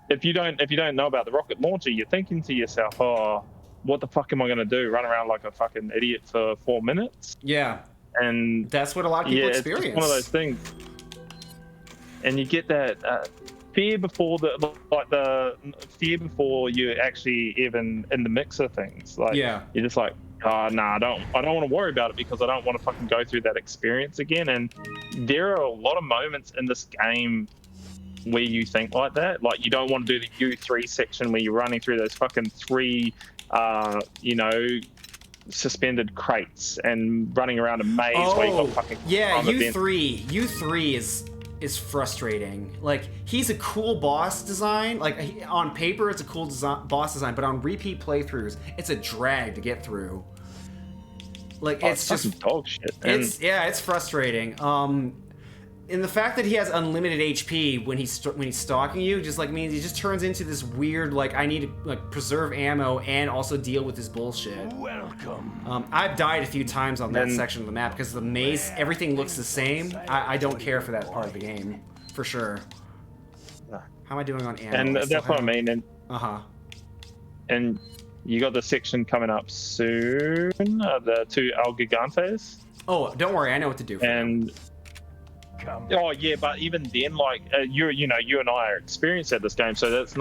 if you don't know about the rocket launcher, you're thinking to yourself, oh, what the fuck am I gonna do? Run around like a fucking idiot for 4 minutes? Yeah. And that's what a lot of people experience. It's one of those things. And you get that fear before the fear before you're actually even in the mix of things. Like, you're just like, oh, nah, I don't want to worry about it because I don't want to fucking go through that experience again. And there are a lot of moments in this game where you think like that. Like, you don't want to do the U3 section where you're running through those fucking 3, suspended crates and running around a maze where you got fucking U3 is frustrating. Like, he's a cool boss design. Like, on paper it's a cool boss design, but on repeat playthroughs it's a drag to get through. Like, it's just dog shit. It's frustrating. And the fact that he has unlimited HP when he's stalking you just like means he just turns into this weird, like, I need to like preserve ammo and also deal with this bullshit. Welcome. I've died a few times on that section of the map because the maze, everything looks the same. I don't care for that part of the game, for sure. How am I doing on ammo? And that's what I mean. And and you got the section coming up soon. The 2 El Gigantes. Oh, don't worry, I know what to do. Oh yeah, but even then, like you and I are experienced at this game, so that's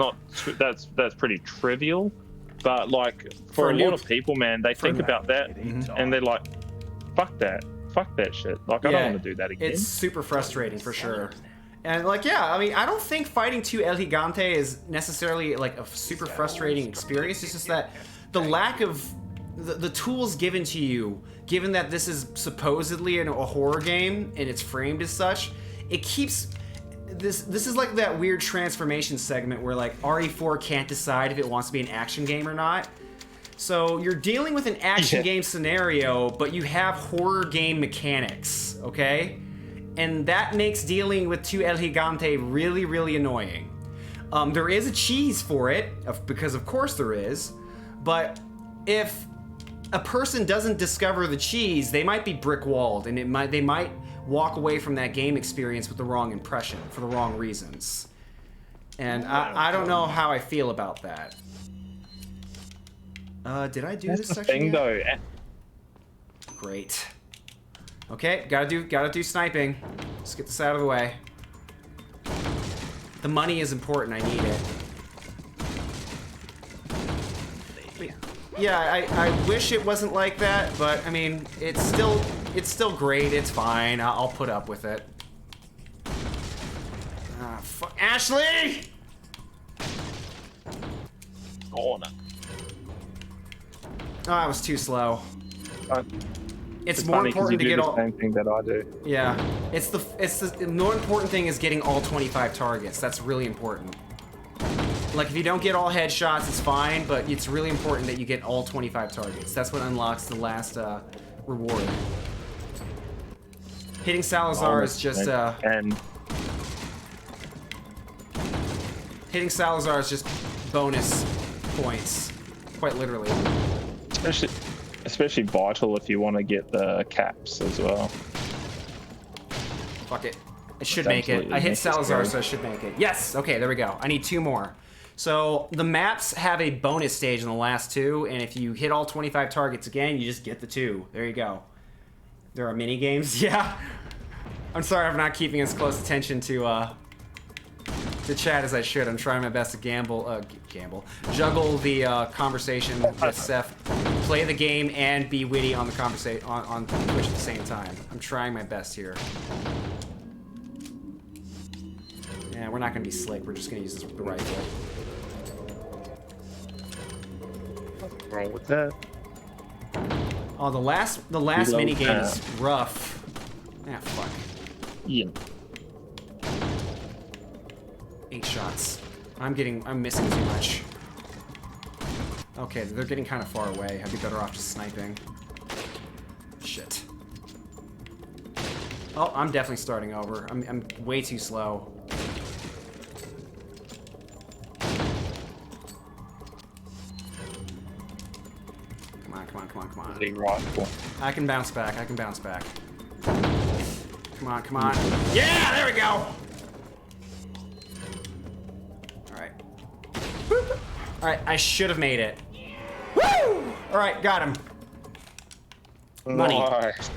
pretty trivial. But like for a lot of people, man, they think about that and they're like, fuck that shit. Like, I don't want to do that again. It's super frustrating for sure. And like, I mean, I don't think fighting 2 El Gigante is necessarily like a super frustrating experience. It's just that the lack of the tools given to you, given that this is supposedly a horror game and it's framed as such, it keeps this is like that weird transformation segment where like RE4 can't decide if it wants to be an action game or not. So you're dealing with an action game scenario, but you have horror game mechanics, okay? And that makes dealing with 2 El Gigante really, really annoying. There is a cheese for it, because of course there is, but if a person doesn't discover the cheese, they might be brick-walled, and they might walk away from that game experience with the wrong impression for the wrong reasons. And I don't know how I feel about that. Did I do this section yet? Great. Okay, gotta do sniping. Let's get this out of the way. The money is important. I need it. Yeah, I wish it wasn't like that, but I mean, it's still great. It's fine. I'll put up with it. Ah, fuck, Ashley! Oh, no. Oh, I was too slow. It's more funny important to you get do all. the same thing that I do. Yeah, it's the more important thing is getting all 25 targets. That's really important. Like, if you don't get all headshots, it's fine, but it's really important that you get all 25 targets. That's what unlocks the last reward. Hitting Salazar is just hitting Salazar is just bonus points, quite literally. Especially vital if you want to get the caps as well. Fuck it. I should make it. I hit Salazar, so I should make it. Yes! Okay, there we go. I need 2 more. So, the maps have a bonus stage in the last 2, and if you hit all 25 targets again, you just get the 2. There you go. There are mini games. Yeah. I'm sorry I'm not keeping as close attention to chat as I should. I'm trying my best to juggle the conversation with Seph, play the game, and be witty on the conversation on Twitch at the same time. I'm trying my best here. Yeah, we're not gonna be slick. We're just gonna use this the right way. What's wrong with that? Oh, the last mini game is rough. Ah, fuck. Yeah. 8 shots. I'm missing too much. Okay, they're getting kind of far away. I'd be better off just sniping. Shit. Oh, I'm definitely starting over. I'm way too slow. Come on, come on, come on, come on. I can bounce back. I can bounce back. Come on, come on. Yeah, there we go! Alright. Alright, I should have made it. Woo! Alright, got him. Money. Nice.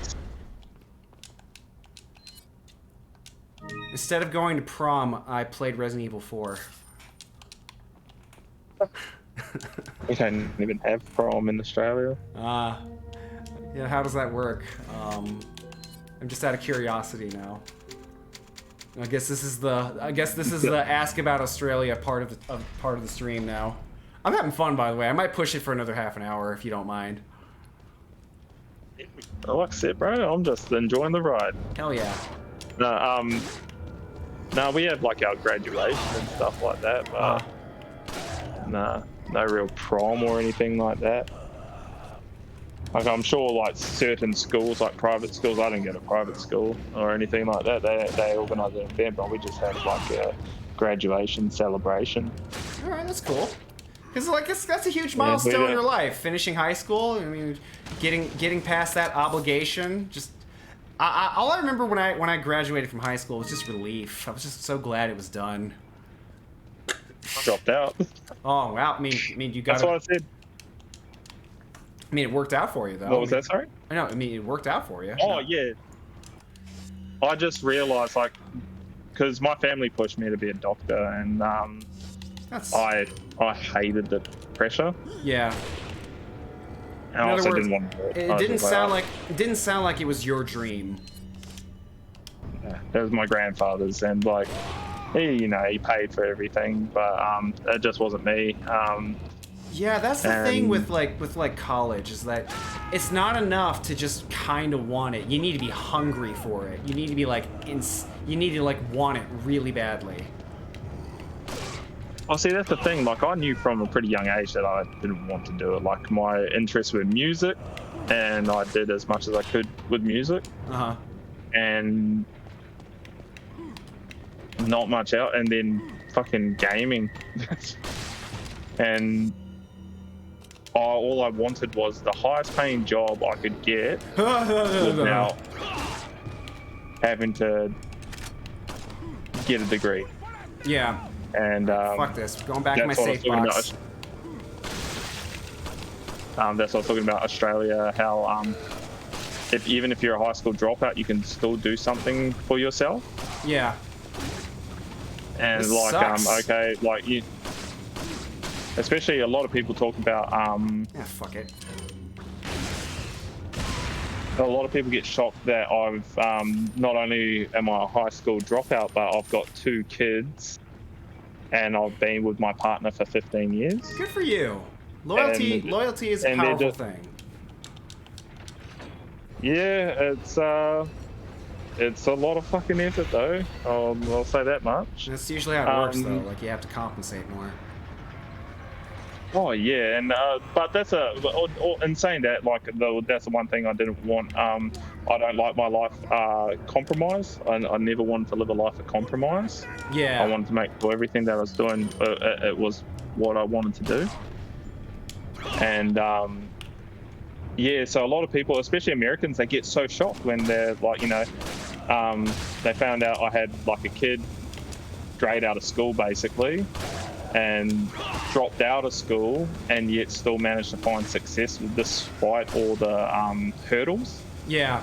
Instead of going to prom, I played Resident Evil 4. We don't even have prom in Australia. Yeah, how does that work? I'm just out of curiosity now. I guess this is the ask about Australia part of the stream now. I'm having fun, by the way. I might push it for another half an hour if you don't mind. Like I said, bro, I'm just enjoying the ride. Hell yeah. No, we have like our graduation and stuff like that, but nah, no real prom or anything like that. Like I'm sure like certain schools, like private schools, I didn't go to private school or anything like that. They organise an event, but we just had like a graduation celebration. All right, that's cool. Because like that's a huge milestone in your life, finishing high school. I mean, getting past that obligation. Just all I remember when I graduated from high school was just relief. I was just so glad it was done. Dropped out. Oh wow! I mean, you got. That's what I said. I mean, it worked out for you though. What was that? Sorry. I know. I mean, it worked out for you. Oh yeah. I just realised, like, because my family pushed me to be a doctor, and I hated the pressure. Yeah. And I also didn't want to do it. It didn't sound like it was your dream. Yeah, it was my grandfather's, and like, he paid for everything, but it just wasn't me. Yeah, that's the thing with college, is that it's not enough to just kind of want it. You need to be hungry for it. You need to be want it really badly. Oh, see, that's the thing. Like, I knew from a pretty young age that I didn't want to do it. Like, my interests were music, and I did as much as I could with music. And not much out, and then fucking gaming. And all I wanted was the highest paying job I could get without having to get a degree. Yeah. And fuck this. Going back to my safe box. That's what I was talking about Australia. How even if you're a high school dropout, you can still do something for yourself. Yeah. And this like sucks. okay, like you. Especially a lot of people talk about yeah, fuck it. A lot of people get shocked that I've not only am I a high school dropout, but I've got 2 kids, and I've been with my partner for 15 years. Good for you. Loyalty is a powerful thing. Yeah, it's a lot of fucking effort though. I'll say that much. That's usually how it works though. Like you have to compensate more. Oh yeah, and but that's in saying that, like that's the one thing I didn't want. I don't like my life compromise. I never wanted to live a life of compromise. Yeah. I wanted to make sure everything that I was doing it was what I wanted to do. And yeah, so a lot of people, especially Americans, they get so shocked when they're like, they found out I had like a kid straight out of school basically, and dropped out of school, and yet still managed to find success despite all the hurdles. Yeah.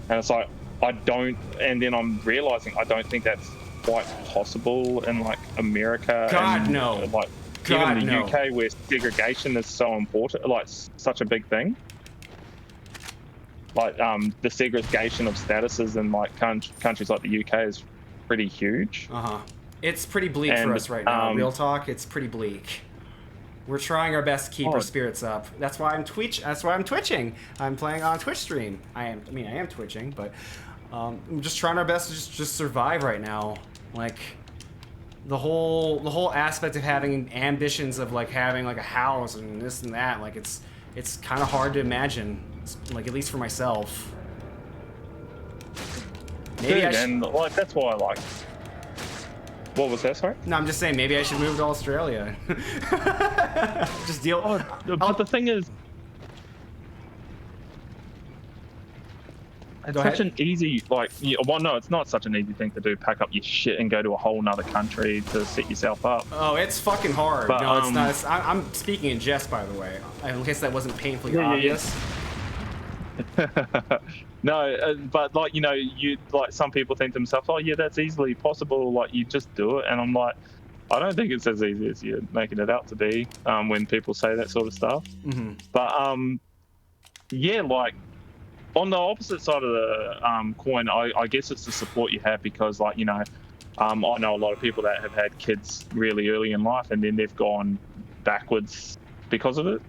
And it's like, and then I'm realizing I don't think that's quite possible in like America. God, no. Like God, even the no. UK, where segregation is so important, like such a big thing. Like the segregation of statuses in like countries like the UK is pretty huge. It's pretty bleak for us right now. Real talk, it's pretty bleak. We're trying our best to keep our spirits up. That's why I'm twitching. I'm playing on Twitch stream. I am twitching, but I'm just trying our best to just survive right now. Like, the whole aspect of having ambitions of like having like a house and this and that, like it's kind of hard to imagine, like at least for myself. Maybe Dude, and like that's why I like. What was that? Sorry. No, I'm just saying maybe I should move to Australia. Just deal. But the thing is, it's such an easy well, no, it's not such an easy thing to do. Pack up your shit and go to a whole nother country to set yourself up. Oh, it's fucking hard. But, no, it's not. I'm speaking in jest, by the way. In case that wasn't painfully obvious. No, but like you like some people think to themselves, oh yeah, that's easily possible. Like you just do it, and I'm like, I don't think it's as easy as you're making it out to be. When people say that sort of stuff. Mm-hmm. But yeah, like on the opposite side of the coin, I guess it's the support you have because like I know a lot of people that have had kids really early in life, and then they've gone backwards because of it.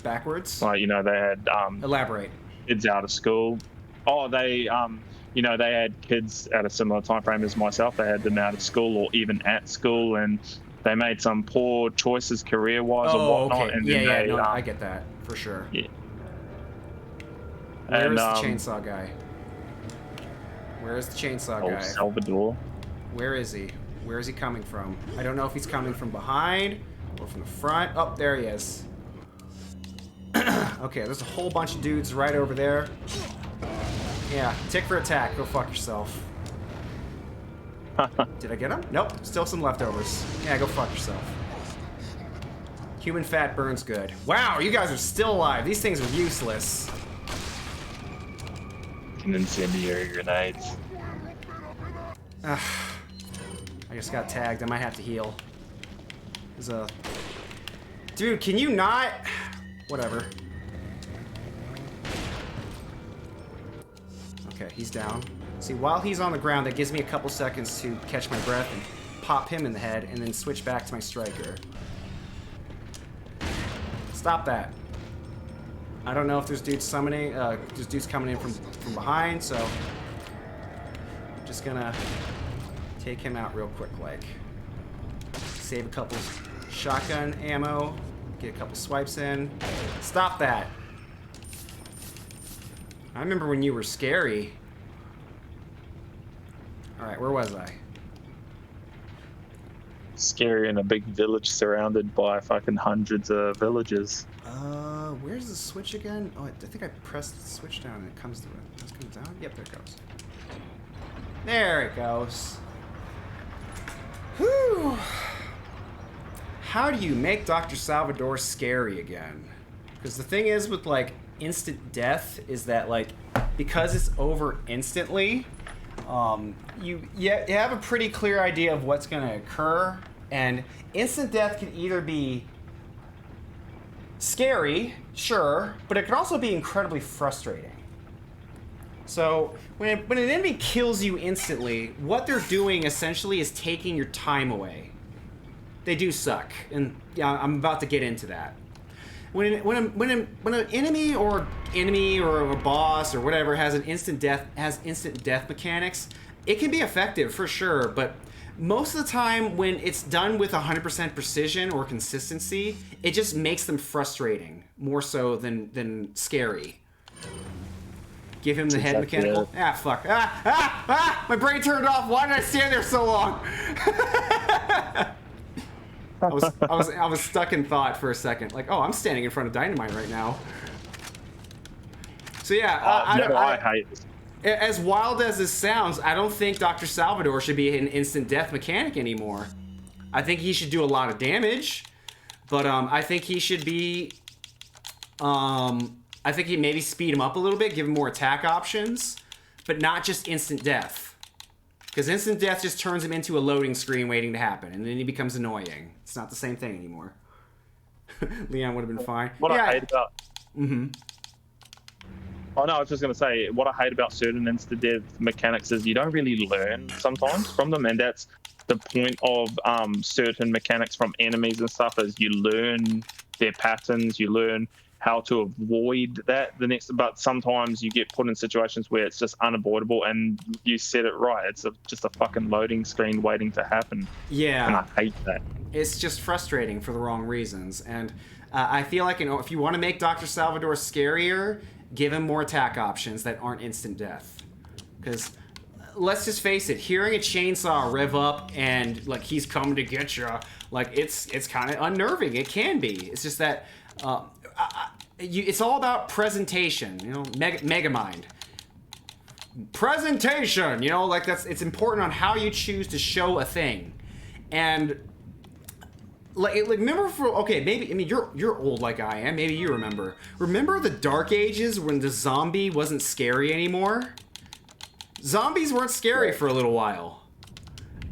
Backwards? Like they had elaborate. Kids out of school. Oh, they they had kids at a similar time frame as myself. They had them out of school or even at school, and they made some poor choices career-wise and whatnot. Okay. And Yeah, no, I get that for sure. Yeah. Where's And, the chainsaw guy? Where's the chainsaw guy? Salvador. Where is he? Where is he coming from? I don't know if he's coming from behind or from the front. Oh, there he is. Okay, there's a whole bunch of dudes right over there. Yeah, tick for attack. Go fuck yourself. Did I get him? Nope. Still some leftovers. Yeah, go fuck yourself. Human fat burns good. Wow, you guys are still alive. These things are useless. And incendiary grenades. I just got tagged. I might have to heal. There's a... Dude, can you not... Whatever. Okay, he's down. See, while he's on the ground, that gives me a couple seconds to catch my breath and pop him in the head and then switch back to my striker. Stop that. I don't know if there's dudes summoning, there's dudes coming in from behind, so I'm just gonna take him out real quick, like. Save a couple shotgun ammo, get a couple swipes in. Stop that. I remember when you were scary. Alright, where was I? Scary in a big village surrounded by fucking hundreds of villages. Where's the switch again? Oh, I think I pressed the switch down and it comes to it. It comes down? Yep, there it goes. There it goes. Whew. How do you make Dr. Salvador scary again? Because the thing is with, like, instant death is that, like, because it's over instantly, you have a pretty clear idea of what's going to occur, and instant death can either be scary, sure, but it can also be incredibly frustrating. So when an enemy kills you instantly, what they're doing essentially is taking your time away. They do suck, and yeah, I'm about to get into that. When an enemy or a boss or whatever has instant death mechanics, it can be effective for sure, but most of the time when it's done with 100% precision or consistency, it just makes them frustrating more so than scary. Give him the head mechanical. Ah, fuck. My brain turned off. Why did I stand there so long? I was stuck in thought for a second. Like, oh, I'm standing in front of dynamite right now. So yeah, I hate this. As wild as this sounds, I don't think Dr. Salvador should be an instant death mechanic anymore. I think he should do a lot of damage, but I think he should be. I think he maybe speed him up a little bit, give him more attack options, but not just instant death. Because instant death just turns him into a loading screen waiting to happen, and then he becomes annoying. It's not the same thing anymore. Leon would have been fine. What I hate about... Mm-hmm. Oh, no, I was just going to say, what I hate about certain instant death mechanics is you don't really learn sometimes from them, and that's the point of certain mechanics from enemies and stuff, is you learn their patterns, you learn how to avoid that the next. But sometimes you get put in situations where it's just unavoidable, and you said it right. It's just a fucking loading screen waiting to happen. Yeah. And I hate that. It's just frustrating for the wrong reasons. And I feel like, if you want to make Dr. Salvador scarier, give him more attack options that aren't instant death. Because let's just face it, hearing a chainsaw rev up and like he's coming to get you, like it's kind of unnerving. It can be. It's just that it's all about presentation. Megamind. Presentation. Like it's important on how you choose to show a thing, and like remember you're old like I am. Maybe you remember. Remember the Dark Ages when the zombie wasn't scary anymore? Zombies weren't scary for a little while.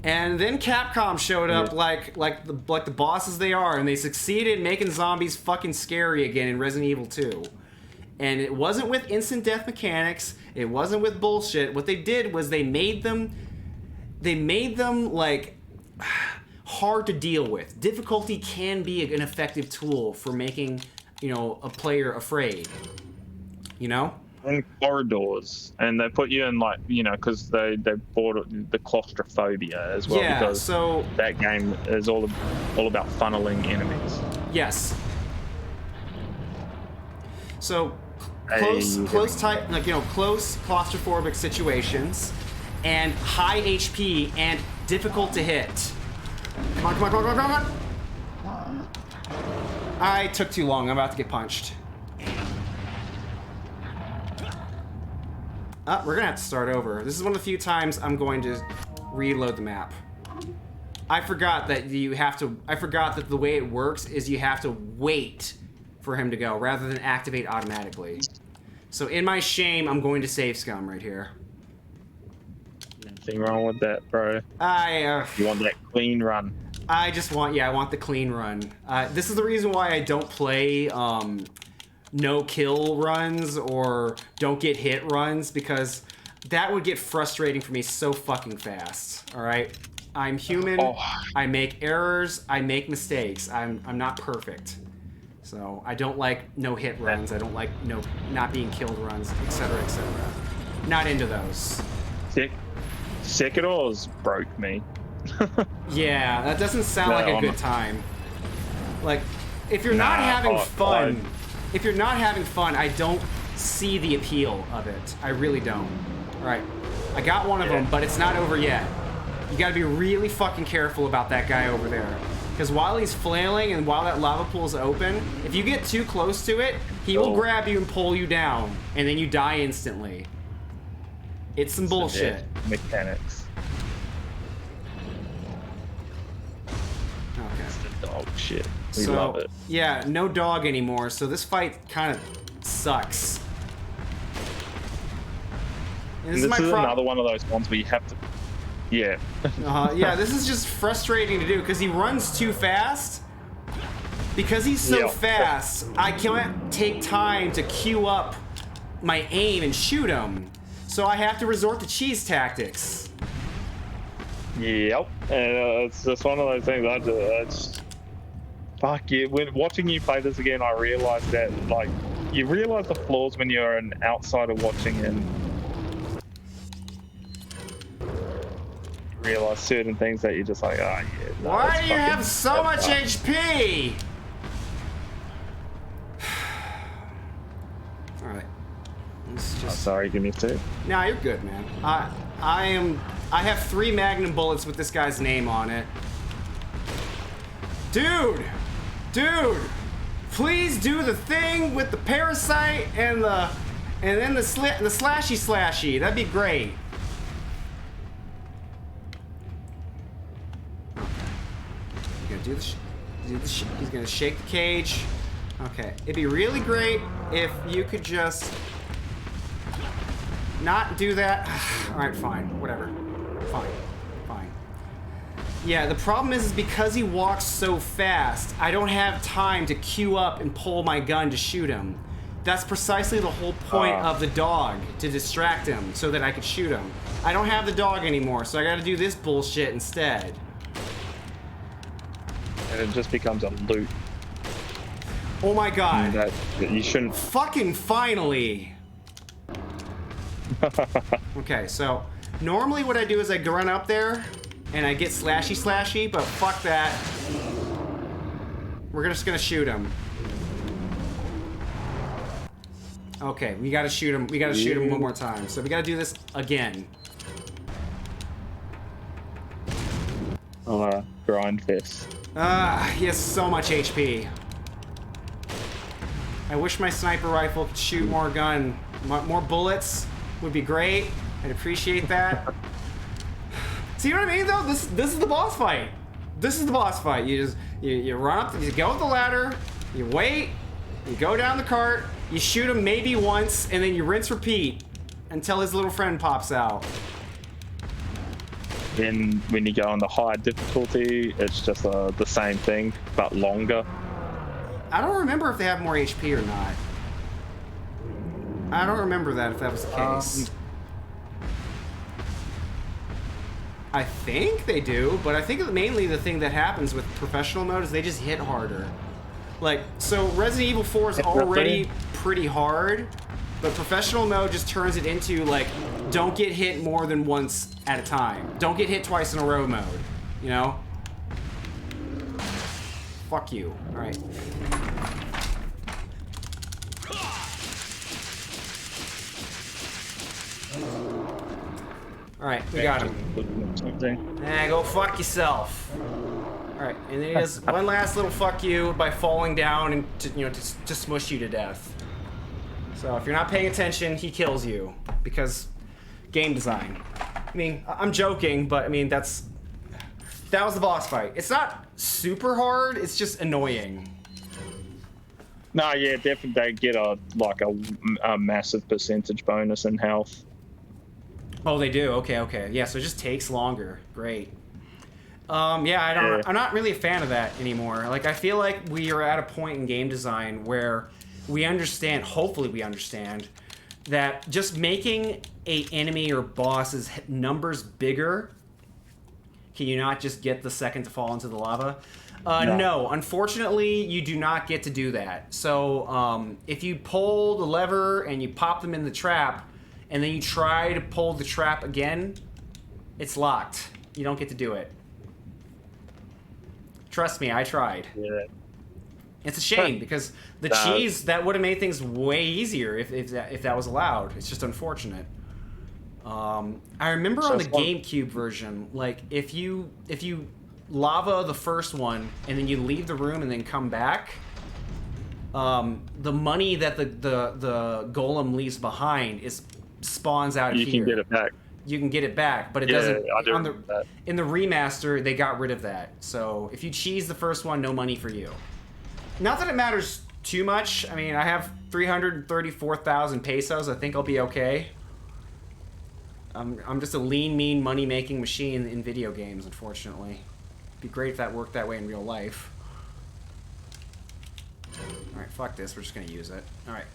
And then Capcom showed up like the bosses they are, and they succeeded in making zombies fucking scary again in Resident Evil 2. And it wasn't with instant death mechanics, it wasn't with bullshit. What they did was they made them like hard to deal with. Difficulty can be an effective tool for making, a player afraid. In corridors, and they put you in because they brought the claustrophobia as well. Yeah, because so that game is all about funneling enemies. Yes. So close claustrophobic situations, and high HP and difficult to hit. Come on. I took too long. I'm about to get punched. We're gonna have to start over. This is one of the few times I'm going to reload the map. I forgot that the way it works is you have to wait for him to go rather than activate automatically. So in my shame, I'm going to save scum right here. Nothing wrong with that, bro. You want that clean run. I want the clean run. This is the reason why I don't play no kill runs or don't get hit runs, because that would get frustrating for me so fucking fast. All right, I'm human. I make errors. I make mistakes. I'm not perfect. So I don't like no hit runs. I don't like not being killed runs, etc., etc. Not into those. Sekiro's broke me. Yeah, that doesn't sound like a good time. Like, if you're not having fun. If you're not having fun, I don't see the appeal of it. I really don't. All right, I got one of them, but it's not over yet. You gotta be really fucking careful about that guy over there. Because while he's flailing and while that lava pool's open, if you get too close to it, he will grab you and pull you down, and then you die instantly. It's some bullshit. Mechanics. Okay. It's the dog shit. We love it. Yeah, no dog anymore, so this fight kind of sucks. And this is another one of those ones where you have to... Yeah. Yeah, this is just frustrating to do, because he runs too fast. Because he's so fast, I can't take time to queue up my aim and shoot him. So I have to resort to cheese tactics. Yep. And it's just one of those things. Fuck yeah. When watching you play this again, I realized that, you realize the flaws when you're an outsider watching, and realize certain things that you're just like, oh yeah. No, why do you have so much HP? Alright. Sorry, give me two. Nah, you're good, man. I have 3 magnum bullets with this guy's name on it. Dude, please do the thing with the parasite and then the slashy. That'd be great. He's gonna do the he's gonna shake the cage. Okay, it'd be really great if you could just not do that. All right, fine, whatever. Fine. Yeah, the problem is because he walks so fast, I don't have time to queue up and pull my gun to shoot him. That's precisely the whole point of the dog, to distract him so that I could shoot him. I don't have the dog anymore, so I gotta do this bullshit instead. And it just becomes a loop. Oh my god. That you shouldn't. Fucking finally. Okay, so normally what I do is I run up there and I get slashy, but fuck that. We're just gonna shoot him. Okay, we gotta shoot him. We gotta shoot him one more time. So we gotta do this again. Grind fist. He has so much HP. I wish my sniper rifle could shoot more more bullets would be great. I'd appreciate that. See what I mean though? This is the boss fight. This is the boss fight. You just you run up, you go up the ladder, you wait, you go down the cart, you shoot him maybe once, and then you rinse repeat until his little friend pops out. Then when you go on the high difficulty, it's just the same thing, but longer. I don't remember if they have more HP or not. I don't remember that if that was the case. I think they do, but I think mainly the thing that happens with professional mode is they just hit harder. Like, so Resident Evil 4 is already pretty hard, but professional mode just turns it into, like, don't get hit more than once at a time. Don't get hit twice in a row mode, you know? Fuck you. Alright. Alright, we got him. Go fuck yourself. Alright, and then he does one last little fuck you by falling down and to smush you to death. So if you're not paying attention, he kills you. Because game design. I mean, I'm joking, but I mean, that was the boss fight. It's not super hard, it's just annoying. No, yeah, definitely they get a massive percentage bonus in health. Oh, they do? Okay. Yeah, so it just takes longer. Great. Yeah, I'm not really a fan of that anymore. Like, I feel like we are at a point in game design where we understand, hopefully we understand, that just making a enemy or boss's numbers bigger, can you not just get the second to fall into the lava? No, unfortunately, you do not get to do that. So, if you pull the lever and you pop them in the trap, and then you try to pull the trap again, it's locked. You don't get to do it. Trust me, I tried. Yeah. It's a shame because the cheese, that would have made things way easier if that was allowed. It's just unfortunate. I remember on the GameCube version, like if you lava the first one and then you leave the room and then come back, the money that the golem leaves behind spawns out of here. You can get it back. You can get it back, but it doesn't. In the remaster, they got rid of that. So if you cheese the first one, no money for you. Not that it matters too much. I mean, I have 334,000 pesos. I think I'll be okay. I'm just a lean, mean, money-making machine in video games, unfortunately. It'd be great if that worked that way in real life. Alright, fuck this. We're just going to use it. Alright.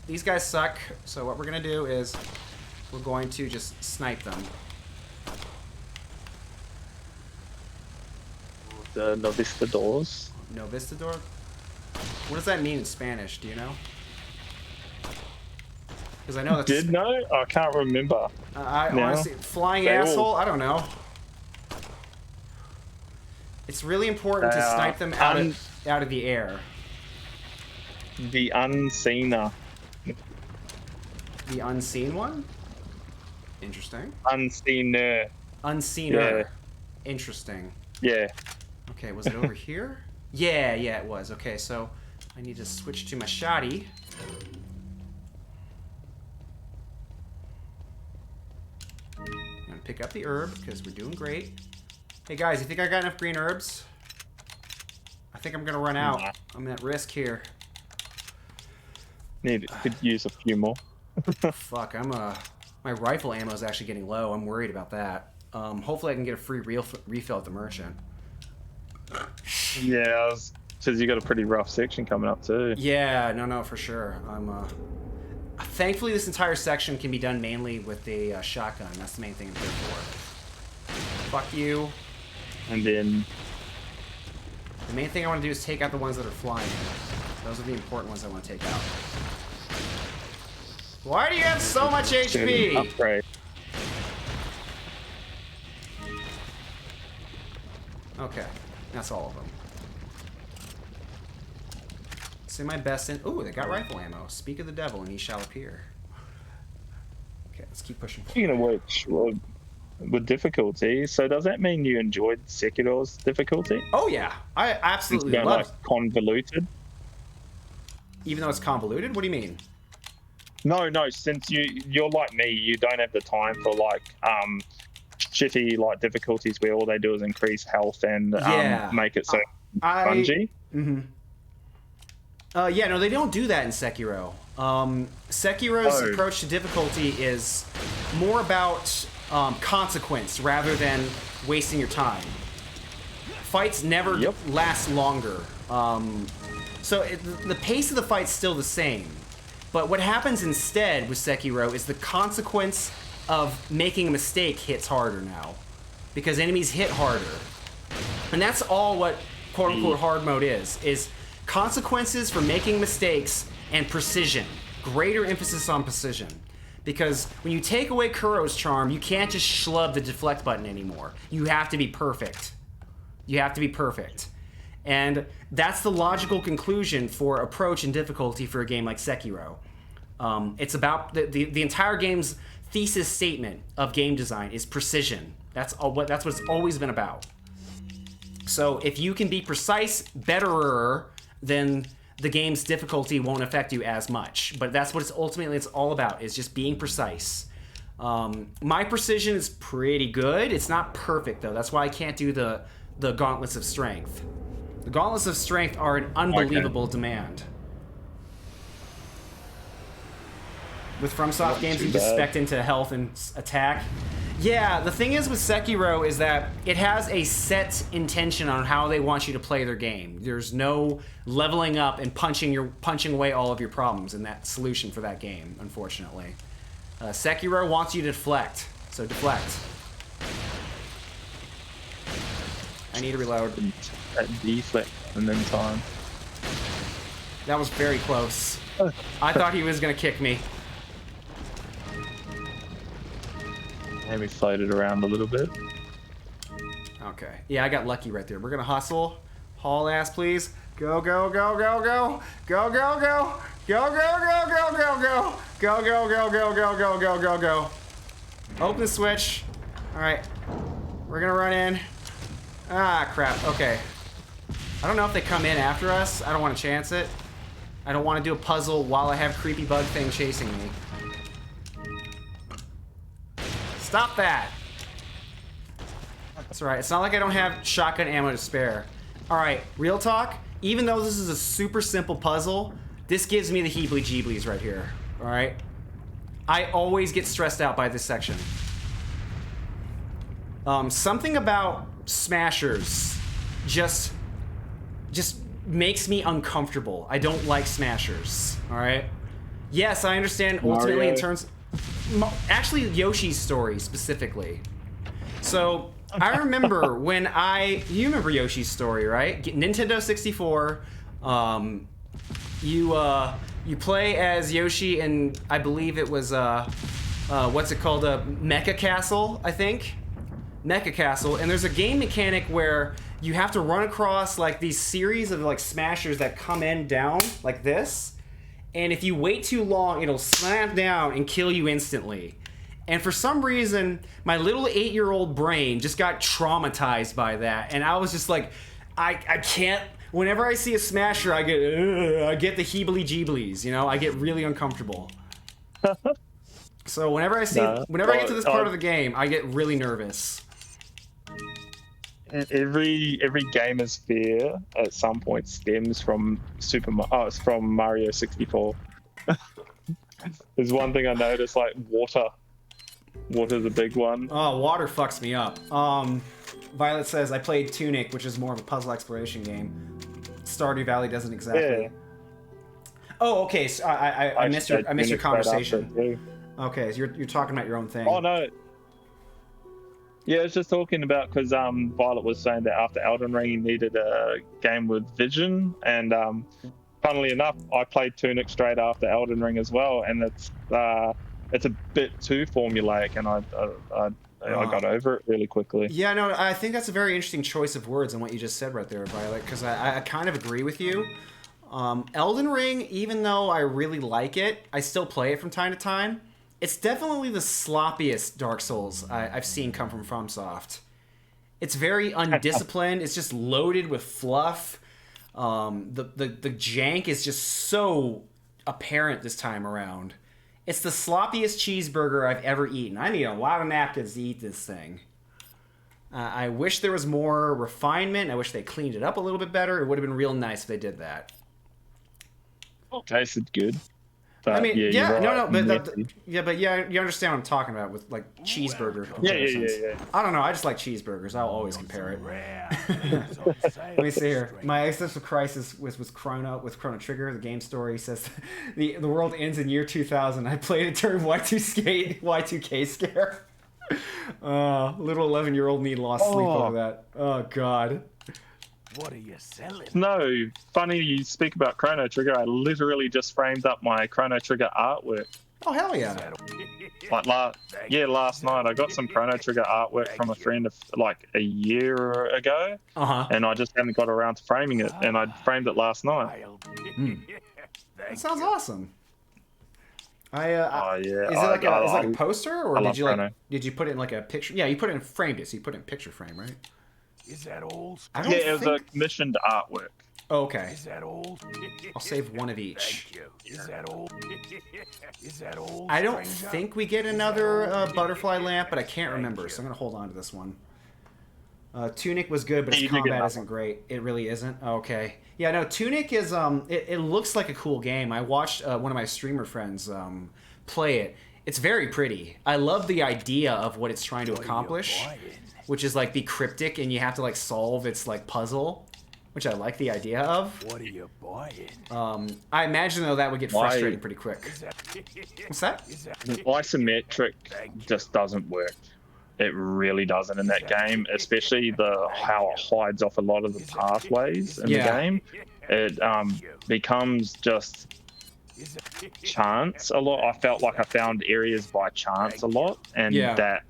These guys suck, so what we're going to do is we're going to just snipe them. The Novistadors. Novistador? What does that mean in Spanish? Do you know? Because I know that's... Did know? I can't remember. Honestly, flying asshole? I don't know. It's really important to snipe them out of the air. The Unseener. The unseen one? Interesting. Unseener. Unseener. Yeah. Interesting. Yeah. Okay, was it over here? Yeah, it was. Okay, so I need to switch to my shotty. I'm gonna pick up the herb because we're doing great. Hey guys, you think I got enough green herbs? I think I'm gonna run out. Nah. I'm at risk here. Could use a few more. Fuck, my rifle ammo is actually getting low. I'm worried about that. Hopefully I can get a free refill at the merchant. Yeah, because you got a pretty rough section coming up too. Yeah, no, for sure. Thankfully, this entire section can be done mainly with a shotgun. That's the main thing I'm here for. Fuck you. And then the main thing I want to do is take out the ones that are flying. Those are the important ones I want to take out. Why do you have so much HP? Upgrade. Okay, that's all of them. Say my best in. Ooh, they got rifle ammo. Speak of the devil, and he shall appear. Okay, let's keep pushing. Speaking of which, with difficulty, so does that mean you enjoyed Sekiro's difficulty? Oh yeah, I absolutely It's love. like convoluted. Even though it's convoluted, what do you mean? No, since you're like me, you don't have the time for like shitty like difficulties where all they do is increase health and make it so spongy. Yeah, no, they don't do that in Sekiro. Sekiro's approach to difficulty is more about consequence rather than wasting your time. Fights never last longer. So the pace of the fight's still the same. But what happens instead with Sekiro is the consequence of making a mistake hits harder now. Because enemies hit harder. And that's all what quote-unquote hard mode is consequences for making mistakes and precision. Greater emphasis on precision. Because when you take away Kuro's charm, you can't just shlub the deflect button anymore. You have to be perfect. You have to be perfect. And that's the logical conclusion for approach and difficulty for a game like Sekiro. It's about the entire game's thesis statement of game design is precision. That's what it's always been about. So if you can be precise, betterer, then the game's difficulty won't affect you as much. But that's what it's ultimately all about, is just being precise. My precision is pretty good. It's not perfect though. That's why I can't do the Gauntlets of Strength. The Gauntlets of Strength are an unbelievable demand. With FromSoft games, you just spec into health and attack. Yeah, the thing is with Sekiro is that it has a set intention on how they want you to play their game. There's no leveling up and punching away all of your problems in that solution for that game, unfortunately. Sekiro wants you to deflect, so deflect. I need to reload. Deflect and then time. That was very close. I thought he was gonna kick me. Maybe floated around a little bit. Okay. Yeah, I got lucky right there. We're gonna hustle. Haul ass, please. Go, go, go, go, go. Go, go, go. Go, go, go, go, go, go. Go, go, go, go, go, go, go, go, go. Open the switch. Alright. We're gonna run in. Ah, crap. Okay. I don't know if they come in after us. I don't want to chance it. I don't want to do a puzzle while I have creepy bug thing chasing me. Stop that! That's right. It's not like I don't have shotgun ammo to spare. Alright, real talk. Even though this is a super simple puzzle, this gives me the heebly-jeeblies right here. Alright? I always get stressed out by this section. Something about smashers just makes me uncomfortable. I don't like smashers. Alright? Yes, I understand ultimately in terms... Actually, Yoshi's story specifically. So, I remember when you remember Yoshi's story, right? Nintendo 64, you play as Yoshi and I believe it was, what's it called? Mecha Castle, I think? Mecha Castle, and there's a game mechanic where you have to run across like these series of like smashers that come in down like this. And if you wait too long, it'll slam down and kill you instantly. And for some reason, my little 8-year-old brain just got traumatized by that. And I was just like, I can't. Whenever I see a smasher, I get the heebly-jeeblies. You know, I get really uncomfortable. So whenever I get to this part of the game, I get really nervous. Every gamer's fear at some point stems from it's from Mario 64. There's one thing I noticed, like water. Water's a big one. Oh, water fucks me up. Violet says I played Tunic, which is more of a puzzle exploration game. Stardew Valley doesn't exactly. Yeah. Oh, okay. So I missed your conversation. Okay, so you're talking about your own thing. Oh no. Yeah, I was just talking about because Violet was saying that after Elden Ring, he needed a game with vision, and funnily enough, I played Tunic straight after Elden Ring as well, and it's a bit too formulaic, and I got over it really quickly. Yeah, no, I think that's a very interesting choice of words in what you just said right there, Violet, because I kind of agree with you. Elden Ring, even though I really like it, I still play it from time to time. It's definitely the sloppiest Dark Souls I've seen come from FromSoft. It's very undisciplined. It's just loaded with fluff. The jank is just so apparent this time around. It's the sloppiest cheeseburger I've ever eaten. I need a lot of napkins to eat this thing. I wish there was more refinement. I wish they cleaned it up a little bit better. It would have been real nice if they did that. Tasted good. But, I mean, yeah, right. no, but you understand what I'm talking about with like cheeseburger comparisons. Yeah. I don't know. I just like cheeseburgers. I'll always compare it. Let me see here. My existential crisis was with Chrono Trigger. The game story says the world ends in year 2000. I played it during Y2K scare. Little 11-year-old me lost sleep over that. Oh God. What are you selling? No, funny you speak about Chrono Trigger. I literally just framed up my Chrono Trigger artwork. Oh hell yeah! Like last night I got some Chrono Trigger artwork from a friend like a year ago, and I just hadn't got around to framing it, and I framed it last night. That sounds awesome. Is it I like a poster, or did you put it in like a picture? Yeah, you put it in framed it, so you put it in picture frame, right? Is that all? Yeah, it was a commissioned artwork. Okay. Is that all? I'll save one of each. Thank you. Is that all? Is that all? I don't think we get another butterfly lamp, but I can't remember, so I'm gonna hold on to this one. Tunic was good, but its combat isn't great. It really isn't? Okay. Yeah, no, Tunic is, it looks like a cool game. I watched one of my streamer friends play it. It's very pretty. I love the idea of what it's trying to accomplish, which is like be cryptic and you have to like solve its like puzzle, which I like the idea of. What are you buying? I imagine though that would get frustrating pretty quick. What's that? Isometric just doesn't work. It really doesn't in that game, especially how it hides off a lot of the pathways in the game. It becomes just chance a lot. I felt like I found areas by chance a lot, and that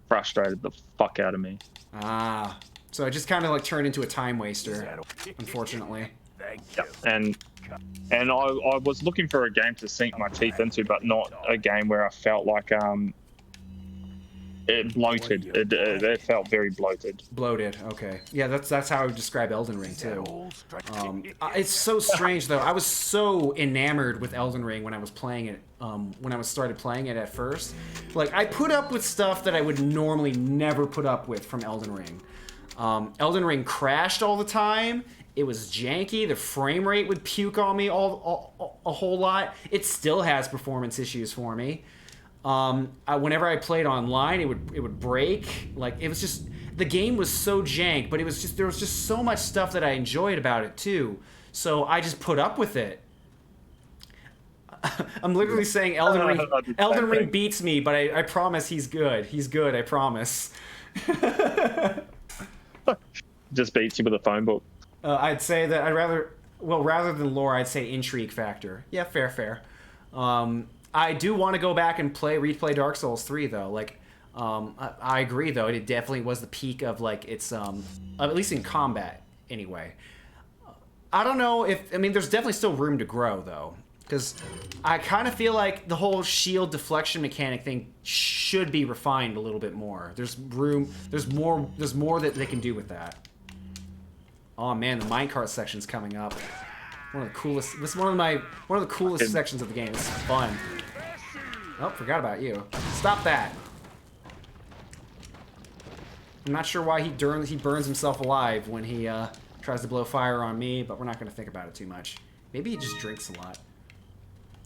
frustrated the fuck out of me. So it just kind of like turned into a time waster, unfortunately. Yeah, and I was looking for a game to sink my teeth into, but not a game where I felt like it bloated. It felt very bloated. Bloated. Okay. Yeah, that's how I would describe Elden Ring too. It's so strange though. I was so enamored with Elden Ring when I was playing it. When I started playing it at first, like I put up with stuff that I would normally never put up with from Elden Ring. Elden Ring crashed all the time. It was janky. The frame rate would puke on me a whole lot. It still has performance issues for me. Whenever I played online, it would break. Like it was just the game was so jank, but there was just so much stuff that I enjoyed about it too. So I just put up with it. I'm literally saying Elden Ring beats me, but I promise he's good. He's good. I promise. Just beats you with a phone book. I'd say that rather than lore, I'd say intrigue factor. Yeah, fair. I do want to go back and replay Dark Souls 3 though. Like, I agree though. It definitely was the peak of like its at least in combat anyway. I don't know there's definitely still room to grow though, because I kind of feel like the whole shield deflection mechanic thing should be refined a little bit more. There's room. There's more that they can do with that. Oh man, the minecart section's coming up. One of the coolest. This is one of the coolest sections of the game. This is fun. Oh, forgot about you. Stop that. I'm not sure why he burns himself alive when he tries to blow fire on me, but we're not going to think about it too much. Maybe he just drinks a lot.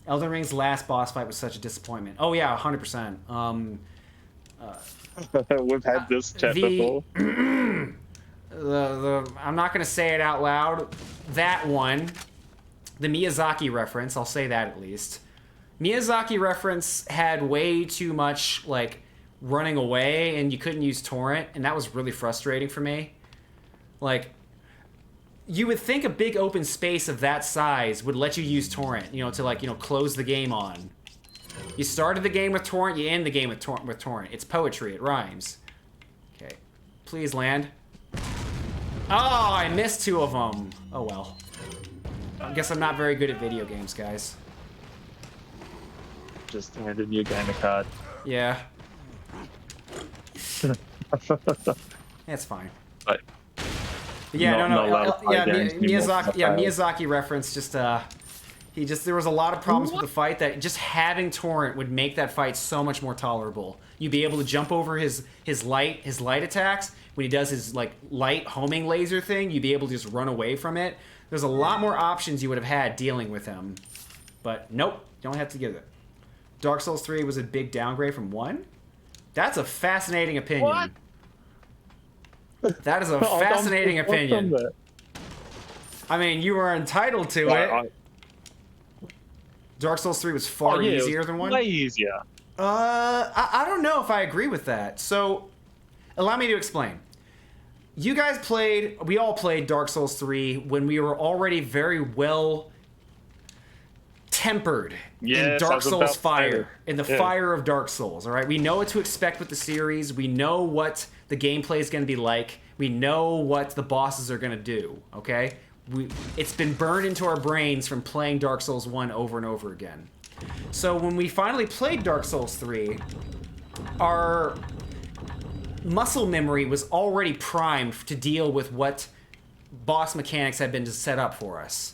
Elden Ring's last boss fight was such a disappointment. Oh yeah, 100%. We've had this chat before. I'm not going to say it out loud. That one. The Miyazaki reference, I'll say that at least. Miyazaki reference had way too much, like, running away, and you couldn't use torrent, and that was really frustrating for me. Like, you would think a big open space of that size would let you use torrent, to like, close the game on. You started the game with torrent, you end the game with torrent. It's poetry, it rhymes. Okay, please land. Oh, I missed 2 of them. Oh well. I guess I'm not very good at video games, guys. Just handed you a gamer card. Yeah. That's fine. But yeah, Miyazaki. Miyazaki reference. There was a lot of problems with the fight that just having torrent would make that fight so much more tolerable. You'd be able to jump over his light attacks when he does his like light homing laser thing. You'd be able to just run away from it. There's a lot more options you would have had dealing with him, but nope, you don't have to give it. Dark Souls 3 was a big downgrade from 1. That's a fascinating opinion. What? That is a fascinating opinion. I mean, you are entitled to it. Dark Souls 3 was far easier than 1. Way easier. I don't know if I agree with that. So, allow me to explain. We all played Dark Souls 3 when we were already very well tempered in Dark Souls fire, in the fire of Dark Souls, all right? We know what to expect with the series. We know what the gameplay is going to be like. We know what the bosses are going to do, okay? It's been burned into our brains from playing Dark Souls 1 over and over again. So when we finally played Dark Souls 3, our muscle memory was already primed to deal with what boss mechanics had been set up for us.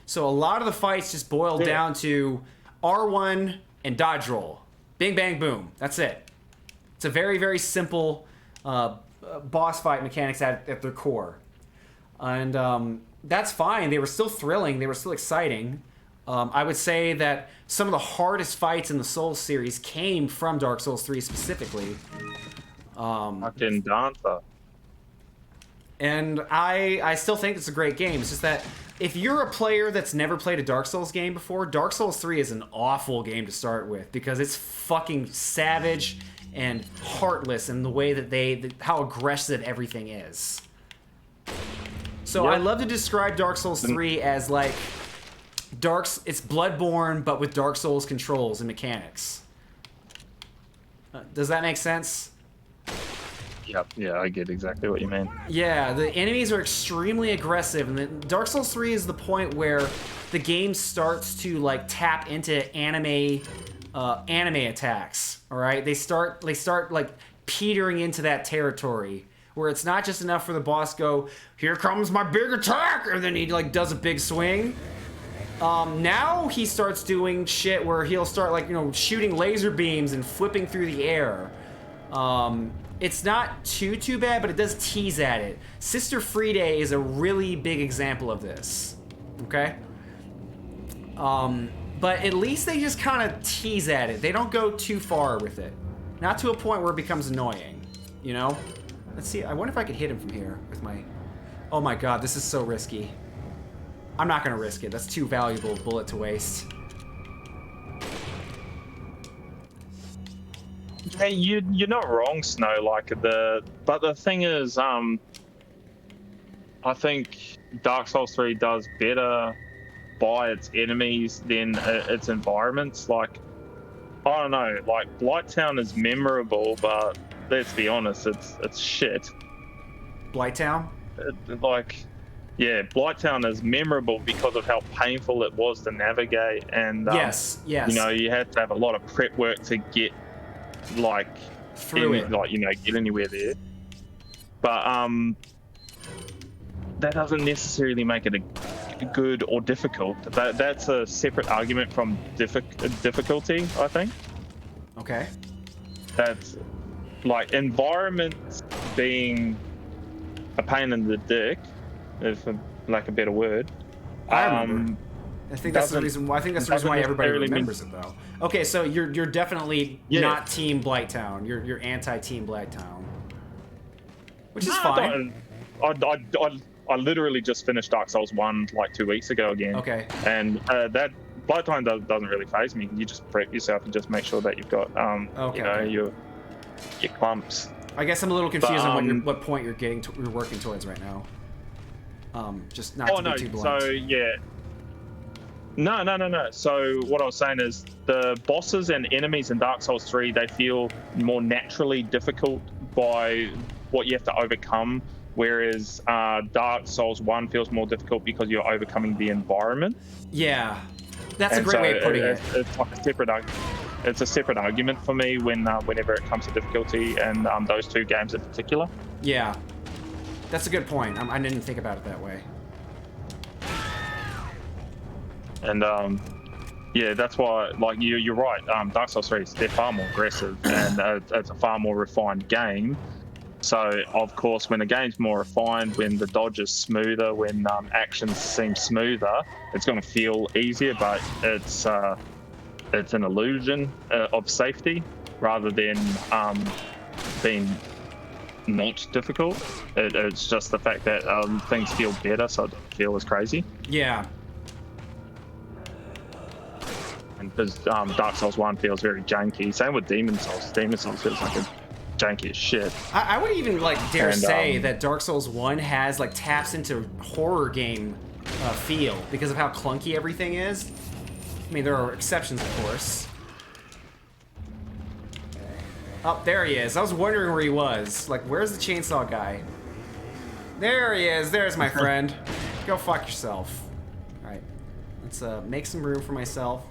So a lot of the fights just boiled down to R1 and dodge roll. Bing, bang, boom. That's it. It's a very, very simple boss fight mechanics at their core. And that's fine. They were still thrilling. They were still exciting. I would say that some of the hardest fights in the Souls series came from Dark Souls 3 specifically. Fucking Dancer. And I still think it's a great game. It's just that if you're a player that's never played a Dark Souls game before, Dark Souls 3 is an awful game to start with because it's fucking savage and heartless in the way that how aggressive everything is. So I love to describe Dark Souls 3 as like it's Bloodborne but with Dark Souls controls and mechanics. Does that make sense? Yeah, I get exactly what you mean. Yeah, the enemies are extremely aggressive, and Dark Souls 3 is the point where the game starts to like tap into anime attacks. All right, they start like petering into that territory where it's not just enough for the boss go, here comes my big attack, and then he like does a big swing. Now he starts doing shit where he'll start like shooting laser beams and flipping through the air. It's not too bad, but it does tease at it. Sister Friday is a really big example of this. Okay? But at least they just kind of tease at it. They don't go too far with it. Not to a point where it becomes annoying. Let's see. I wonder if I could hit him from here with my... Oh my god, this is so risky. I'm not going to risk it. That's too valuable a bullet to waste. Hey, you're not wrong, Snow. But the thing is, I think Dark Souls 3 does better by its enemies than its environments. Like, I don't know. Like, Blighttown is memorable, but let's be honest, it's shit. Blighttown? Blighttown is memorable because of how painful it was to navigate, and yes. You had to have a lot of prep work to get get anywhere there. But that doesn't necessarily make it a good or difficult. That's a separate argument from difficulty, I think. Okay. That's like environments being a pain in the dick, if like a better word. I remember. I think that's the reason why. I think that's the reason why everybody remembers it, though. Okay, so you're definitely not Team Blighttown. You're anti-Team Blighttown, which is fine. I literally just finished Dark Souls 1 like 2 weeks ago again. Okay. And that Blighttown doesn't really faze me. You just prep yourself and just make sure that you've got your clumps. I guess I'm a little confused on what point you're working towards right now. Just not to be too blunt. So yeah. No. So what I was saying is the bosses and enemies in Dark Souls 3, they feel more naturally difficult by what you have to overcome, whereas Dark Souls 1 feels more difficult because you're overcoming the environment. Yeah, that's a great way of putting it. It's like a separate argument for me whenever it comes to difficulty, and those two games in particular. Yeah, that's a good point. I didn't think about it that way. And yeah, that's why, like, you're right. Dark Souls 3, they're far more aggressive, and it's a far more refined game. So, of course, when the game's more refined, when the dodge is smoother, when actions seem smoother, it's going to feel easier, but it's an illusion of safety rather than being not difficult. It's just the fact that things feel better, so it doesn't feel as crazy. Yeah. Because Dark Souls 1 feels very janky. Same with Demon Souls. Demon Souls feels like a janky as shit. I would even dare say that Dark Souls 1 has taps into horror game feel because of how clunky everything is. I mean, there are exceptions, of course. Oh, there he is. I was wondering where he was. Where's the chainsaw guy? There he is. There's my friend. Go fuck yourself. All right. Let's make some room for myself.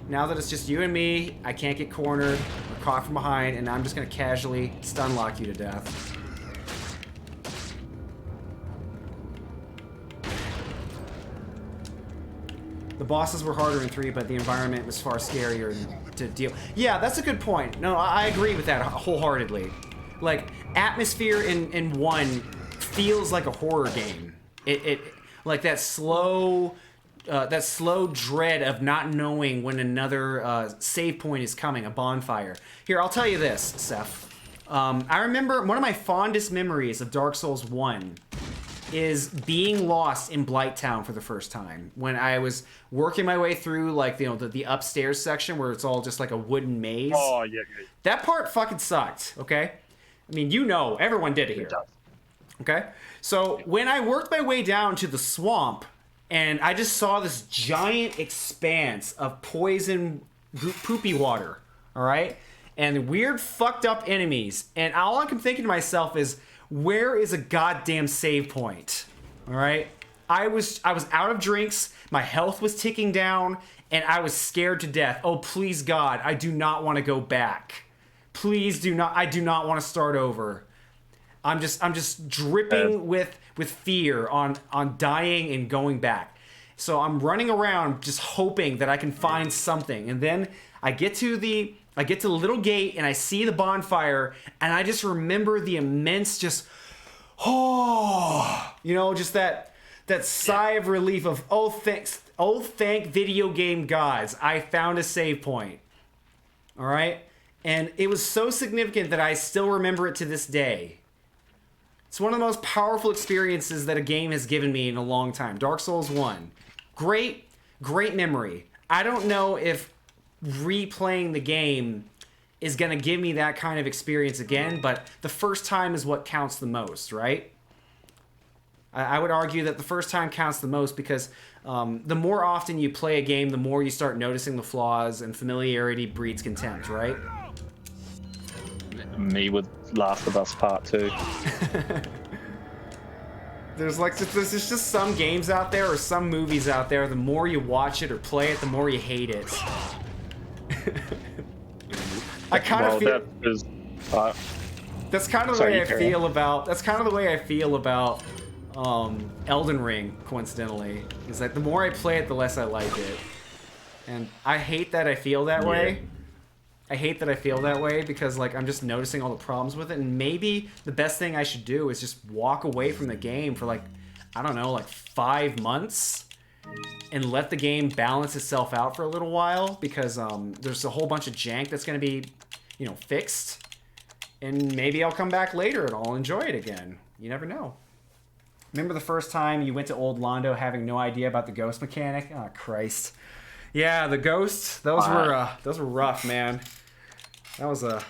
Now that it's just you and me, I can't get cornered or caught from behind, and I'm just gonna casually stun lock you to death. The bosses were harder in 3, but the environment was far scarier to deal. Yeah, that's a good point. No, I agree with that wholeheartedly. Atmosphere in 1 feels like a horror game. It that slow dread of not knowing when another save point is coming, a bonfire. Here, I'll tell you this, Seph. I remember one of my fondest memories of Dark Souls 1 is being lost in Blighttown for the first time. When I was working my way through, the upstairs section where it's all just like a wooden maze. Oh, yeah. That part fucking sucked, okay? I mean, everyone did it here. Okay? So, when I worked my way down to the swamp, and I just saw this giant expanse of poison poopy water, all right? And weird fucked up enemies. And all I'm thinking to myself is, where is a goddamn save point? All right? I was out of drinks, my health was ticking down, and I was scared to death. Oh, please God, I do not want to go back. Please do not, I do not want to start over. I'm just dripping with fear on dying and going back. So I'm running around just hoping that I can find something. And then I get to the little gate and I see the bonfire and I just remember the immense just just that sigh of relief of thank video game gods, I found a save point. All right? And it was so significant that I still remember it to this day. It's one of the most powerful experiences that a game has given me in a long time. Dark Souls 1. Great memory. I don't know if replaying the game is going to give me that kind of experience again, but the first time is what counts the most, right? I would argue that the first time counts the most because the more often you play a game, the more you start noticing the flaws, and familiarity breeds contempt, right? Me with Last of Us Part 2. There's just some games out there or some movies out there, the more you watch it or play it, the more you hate it. I kind of feel that's kind of the way I feel about Elden Ring, coincidentally. It's the more I play it, the less I like it. And I hate that I feel that way. I hate that I feel that way because I'm just noticing all the problems with it, and maybe the best thing I should do is just walk away from the game for 5 months and let the game balance itself out for a little while because there's a whole bunch of jank that's going to be, fixed, and maybe I'll come back later and I'll enjoy it again. You never know. Remember the first time you went to Old Londo having no idea about the ghost mechanic? Oh, Christ. Yeah, the ghosts, those were rough, man. That was I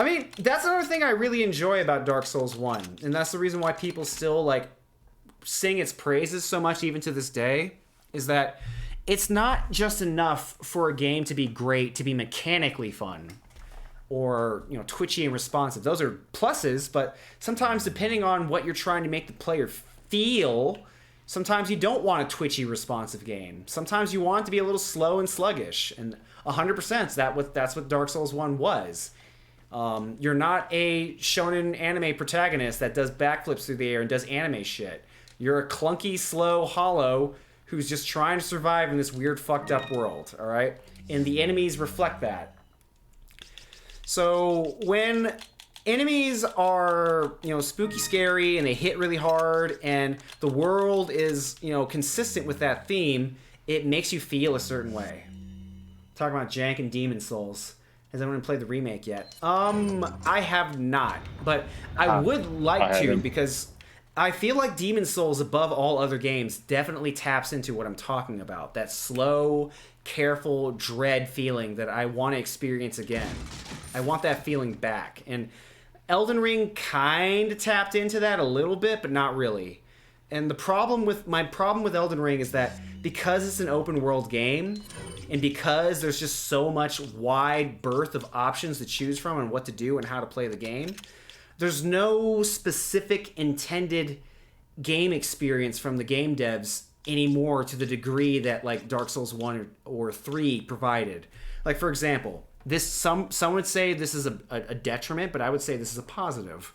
mean, that's another thing I really enjoy about Dark Souls 1, and that's the reason why people still sing its praises so much even to this day is that it's not just enough for a game to be great, to be mechanically fun or, you know, twitchy and responsive. Those are pluses, but sometimes depending on what you're trying to make the player feel, sometimes you don't want a twitchy, responsive game. Sometimes you want it to be a little slow and sluggish. And 100% that's what Dark Souls 1 was. You're not a shonen anime protagonist that does backflips through the air and does anime shit. You're a clunky, slow, hollow who's just trying to survive in this weird, fucked up world, all right? And the enemies reflect that. So when enemies are, you know, spooky, scary, and they hit really hard, and the world is, you know, consistent with that theme, it makes you feel a certain way. Talking about jank and Demon Souls. Has anyone played the remake yet? I have not, but I would like to because I feel like Demon Souls, above all other games, definitely taps into what I'm talking about. That slow, careful, dread feeling that I want to experience again. I want that feeling back. And Elden Ring kind of tapped into that a little bit, but not really. And my problem with Elden Ring is that because it's an open world game, and because there's just so much wide berth of options to choose from and what to do and how to play the game, there's no specific intended game experience from the game devs anymore to the degree that like Dark Souls 1 or 3 provided. Like, for example, some would say this is a detriment, but I would say this is a positive.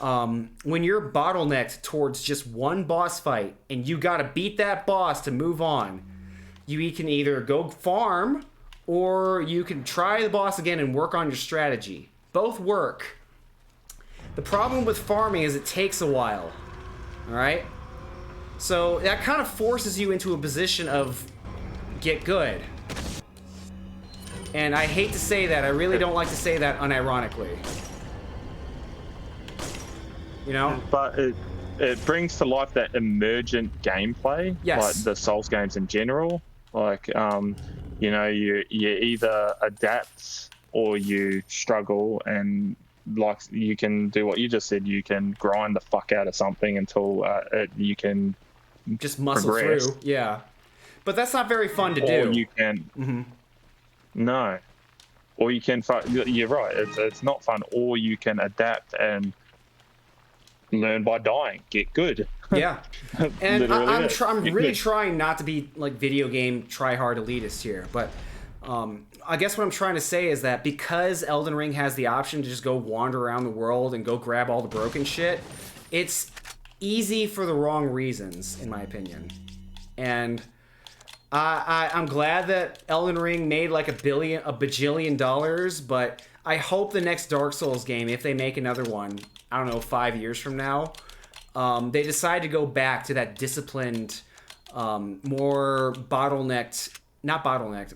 When you're bottlenecked towards just one boss fight and you gotta beat that boss to move on, you can either go farm or you can try the boss again and work on your strategy. Both work. The problem with farming is it takes a while, all right? So that kind of forces you into a position of get good. And I hate to say that. I really don't like to say that unironically. You know? But it brings to life that emergent gameplay, yes, like the Souls games in general. Like, you know, you either adapt or you struggle, and like you can do what you just said. You can grind the fuck out of something until you can just muscle progress through. Yeah, but that's not very fun to do. Or you can. No. Or you can. You're right. It's not fun. Or you can adapt and learn by dying. Get good. Yeah, and I'm really trying not to be like video game try-hard elitist here, but I guess what I'm trying to say is that because Elden Ring has the option to just go wander around the world and go grab all the broken shit, it's easy for the wrong reasons, in my opinion. And I'm glad that Elden Ring made like a bajillion dollars, but I hope the next Dark Souls game, if they make another one, I don't know, 5 years from now, they decide to go back to that disciplined, more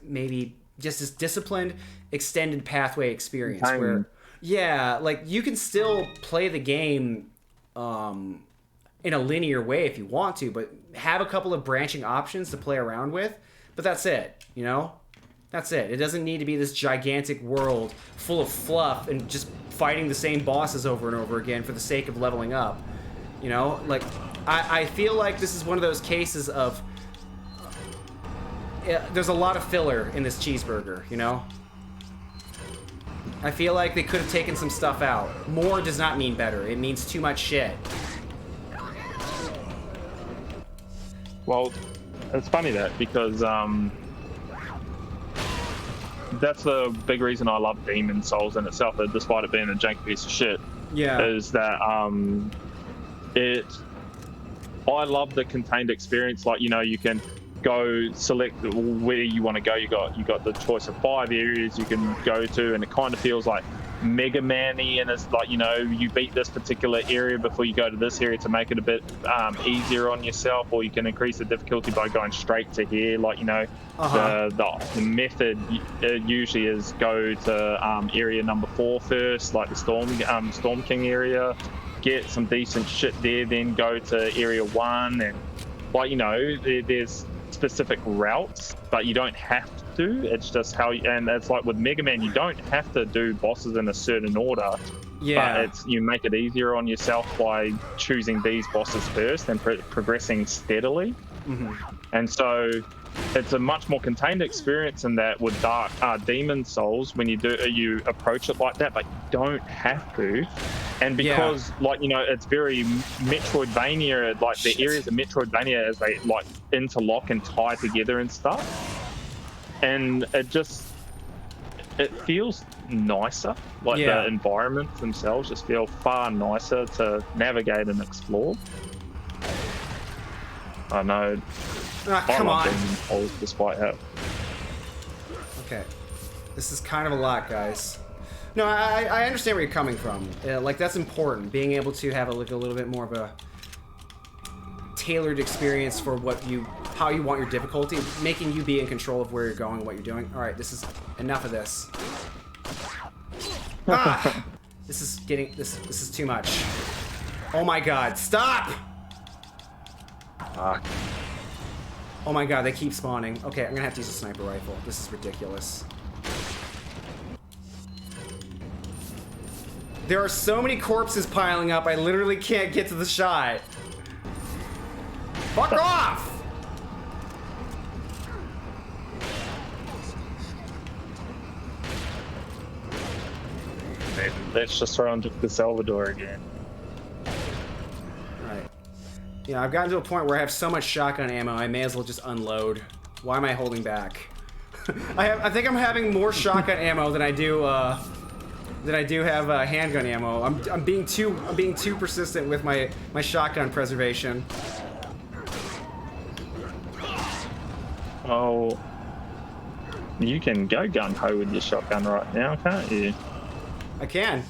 maybe just this disciplined, extended pathway experience where, yeah, like you can still play the game in a linear way if you want to, but have a couple of branching options to play around with, but that's it, you know? That's it. It doesn't need to be this gigantic world full of fluff and just fighting the same bosses over and over again for the sake of leveling up. You know, like, I feel like this is one of those cases of there's a lot of filler in this cheeseburger, you know? I feel like they could have taken some stuff out. More does not mean better. It means too much shit. Well, it's funny that, because that's the big reason I love Demon Souls in itself, that despite it being a janky piece of shit, is that I love the contained experience. Like, you know, you can go select where you want to go. You got the choice of 5 areas you can go to, and it kind of feels like Mega Man-y, and it's like, you know, you beat this particular area before you go to this area to make it a bit easier on yourself, or you can increase the difficulty by going straight to here. Like, you know, the method usually is go to area number 4 first, like the Storm King area, get some decent shit there, then go to area 1, and like, you know, there's specific routes, but you don't have to. It's just how and it's like with Mega Man, you don't have to do bosses in a certain order. But you make it easier on yourself by choosing these bosses first and progressing steadily. And so it's a much more contained experience in that with Demon Souls, when you approach it like that, but you don't have to. And because it's very Metroidvania, like the areas of Metroidvania as they like interlock and tie together and stuff, and it feels nicer. Like the environments themselves just feel far nicer to navigate and explore. I know. Come on. Despite how. Okay, this is kind of a lot, guys. No, I understand where you're coming from. Like, that's important. Being able to have a little bit more of a tailored experience for how you want your difficulty, making you be in control of where you're going and what you're doing. All right, this is enough of this. This is too much. Oh my God! Stop! Oh my God! They keep spawning. Okay, I'm gonna have to use a sniper rifle. This is ridiculous. There are so many corpses piling up, I literally can't get to the shot. Fuck off! Let's just throw into the Salvador again. Alright. Yeah, I've gotten to a point where I have so much shotgun ammo, I may as well just unload. Why am I holding back? I think I'm having more shotgun ammo than I do have handgun ammo. I'm being too persistent with my shotgun preservation. Oh, you can go gung ho with your shotgun right now, can't you? I can.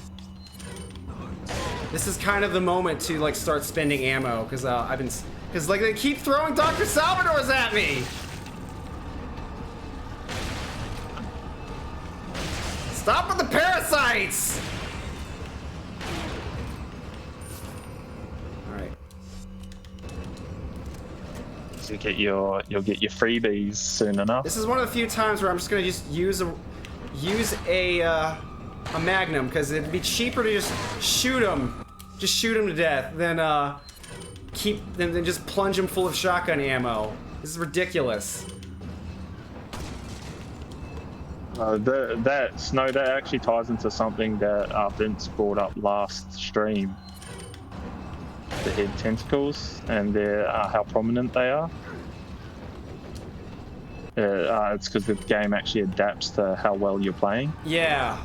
This is kind of the moment to like start spending ammo because like they keep throwing Dr. Salvador's at me. Stop with the parasites! Alright. So you'll get your freebies soon enough. This is one of the few times where I'm just gonna use a Magnum because it'd be cheaper to just shoot him to death than than just plunge him full of shotgun ammo. This is ridiculous. That actually ties into something that Vince brought up last stream. The head tentacles and how prominent they are. It's because the game actually adapts to how well you're playing. Yeah,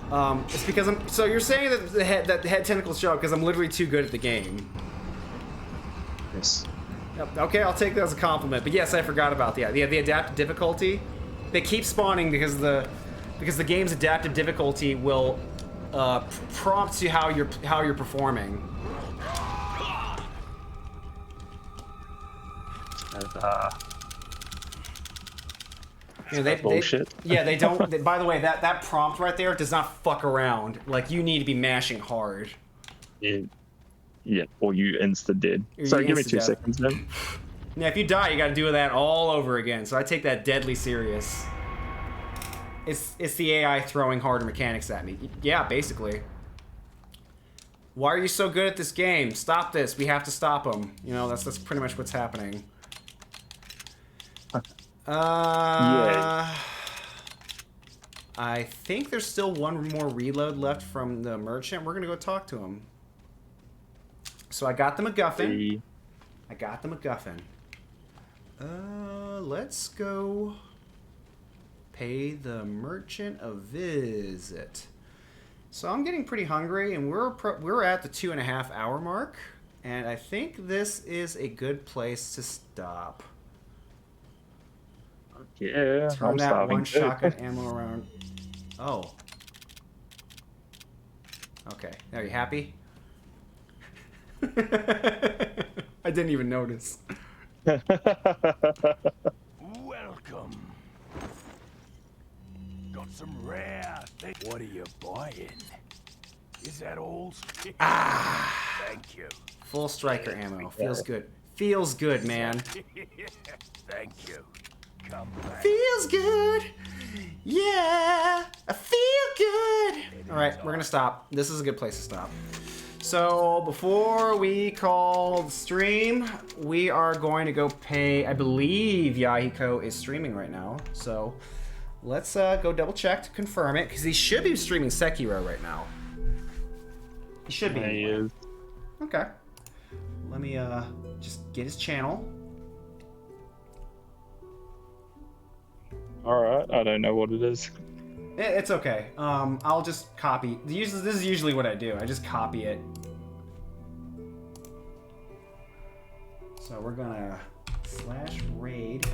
it's because so you're saying that the head tentacles show up because I'm literally too good at the game. Yes. Yep, okay, I'll take that as a compliment. But yes, I forgot about the adaptive difficulty. They keep spawning because the game's adaptive difficulty will prompt you how you're performing. Bullshit. They don't. By the way, that prompt right there does not fuck around. Like, you need to be mashing hard. Yeah, or you insta-dead. So give me 2 seconds then. Yeah, if you die, you gotta do that all over again. So I take that deadly serious. It's the AI throwing harder mechanics at me. Yeah, basically. Why are you so good at this game? Stop this. We have to stop him. You know, that's pretty much what's happening. Yeah. I think there's still one more reload left from the merchant. We're gonna go talk to him. So I got the MacGuffin. Let's go pay the merchant a visit. So I'm getting pretty hungry, and we're at the 2.5 hour mark, and I think this is a good place to stop. Yeah, Turn that one shotgun ammo around. Oh. Okay. Are you happy? I didn't even notice. Welcome. Got some rare things. What are you buying? Is that all? Thank you. Full striker ammo. Feels good. Feels good, man. Thank you. come back. Feels good. Yeah, I feel good. All right, we're gonna stop. This is a good place to stop. So before we call the stream, we are going to go pay. I believe Yahiko is streaming right now, so let's go double check to confirm it because he should be streaming Sekiro right now. He should be. He is. Okay. Let me just get his channel. Alright, I don't know what it is. It's okay. I'll just copy. This is usually what I do. I just copy it. So we're gonna /raid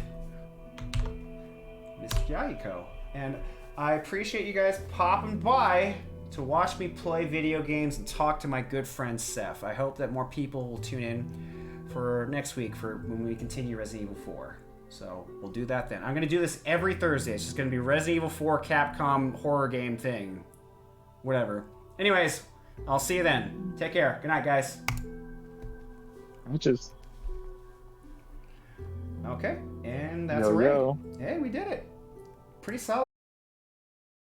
Miss Yahiko. And I appreciate you guys popping by to watch me play video games and talk to my good friend Seph. I hope that more people will tune in for next week for when we continue Resident Evil 4. So we'll do that then. I'm going to do this every Thursday. It's just going to be Resident Evil 4 Capcom horror game thing. Whatever. Anyways, I'll see you then. Take care. Good night, guys. Okay, and that's a raid. Hey, we did it. Pretty solid.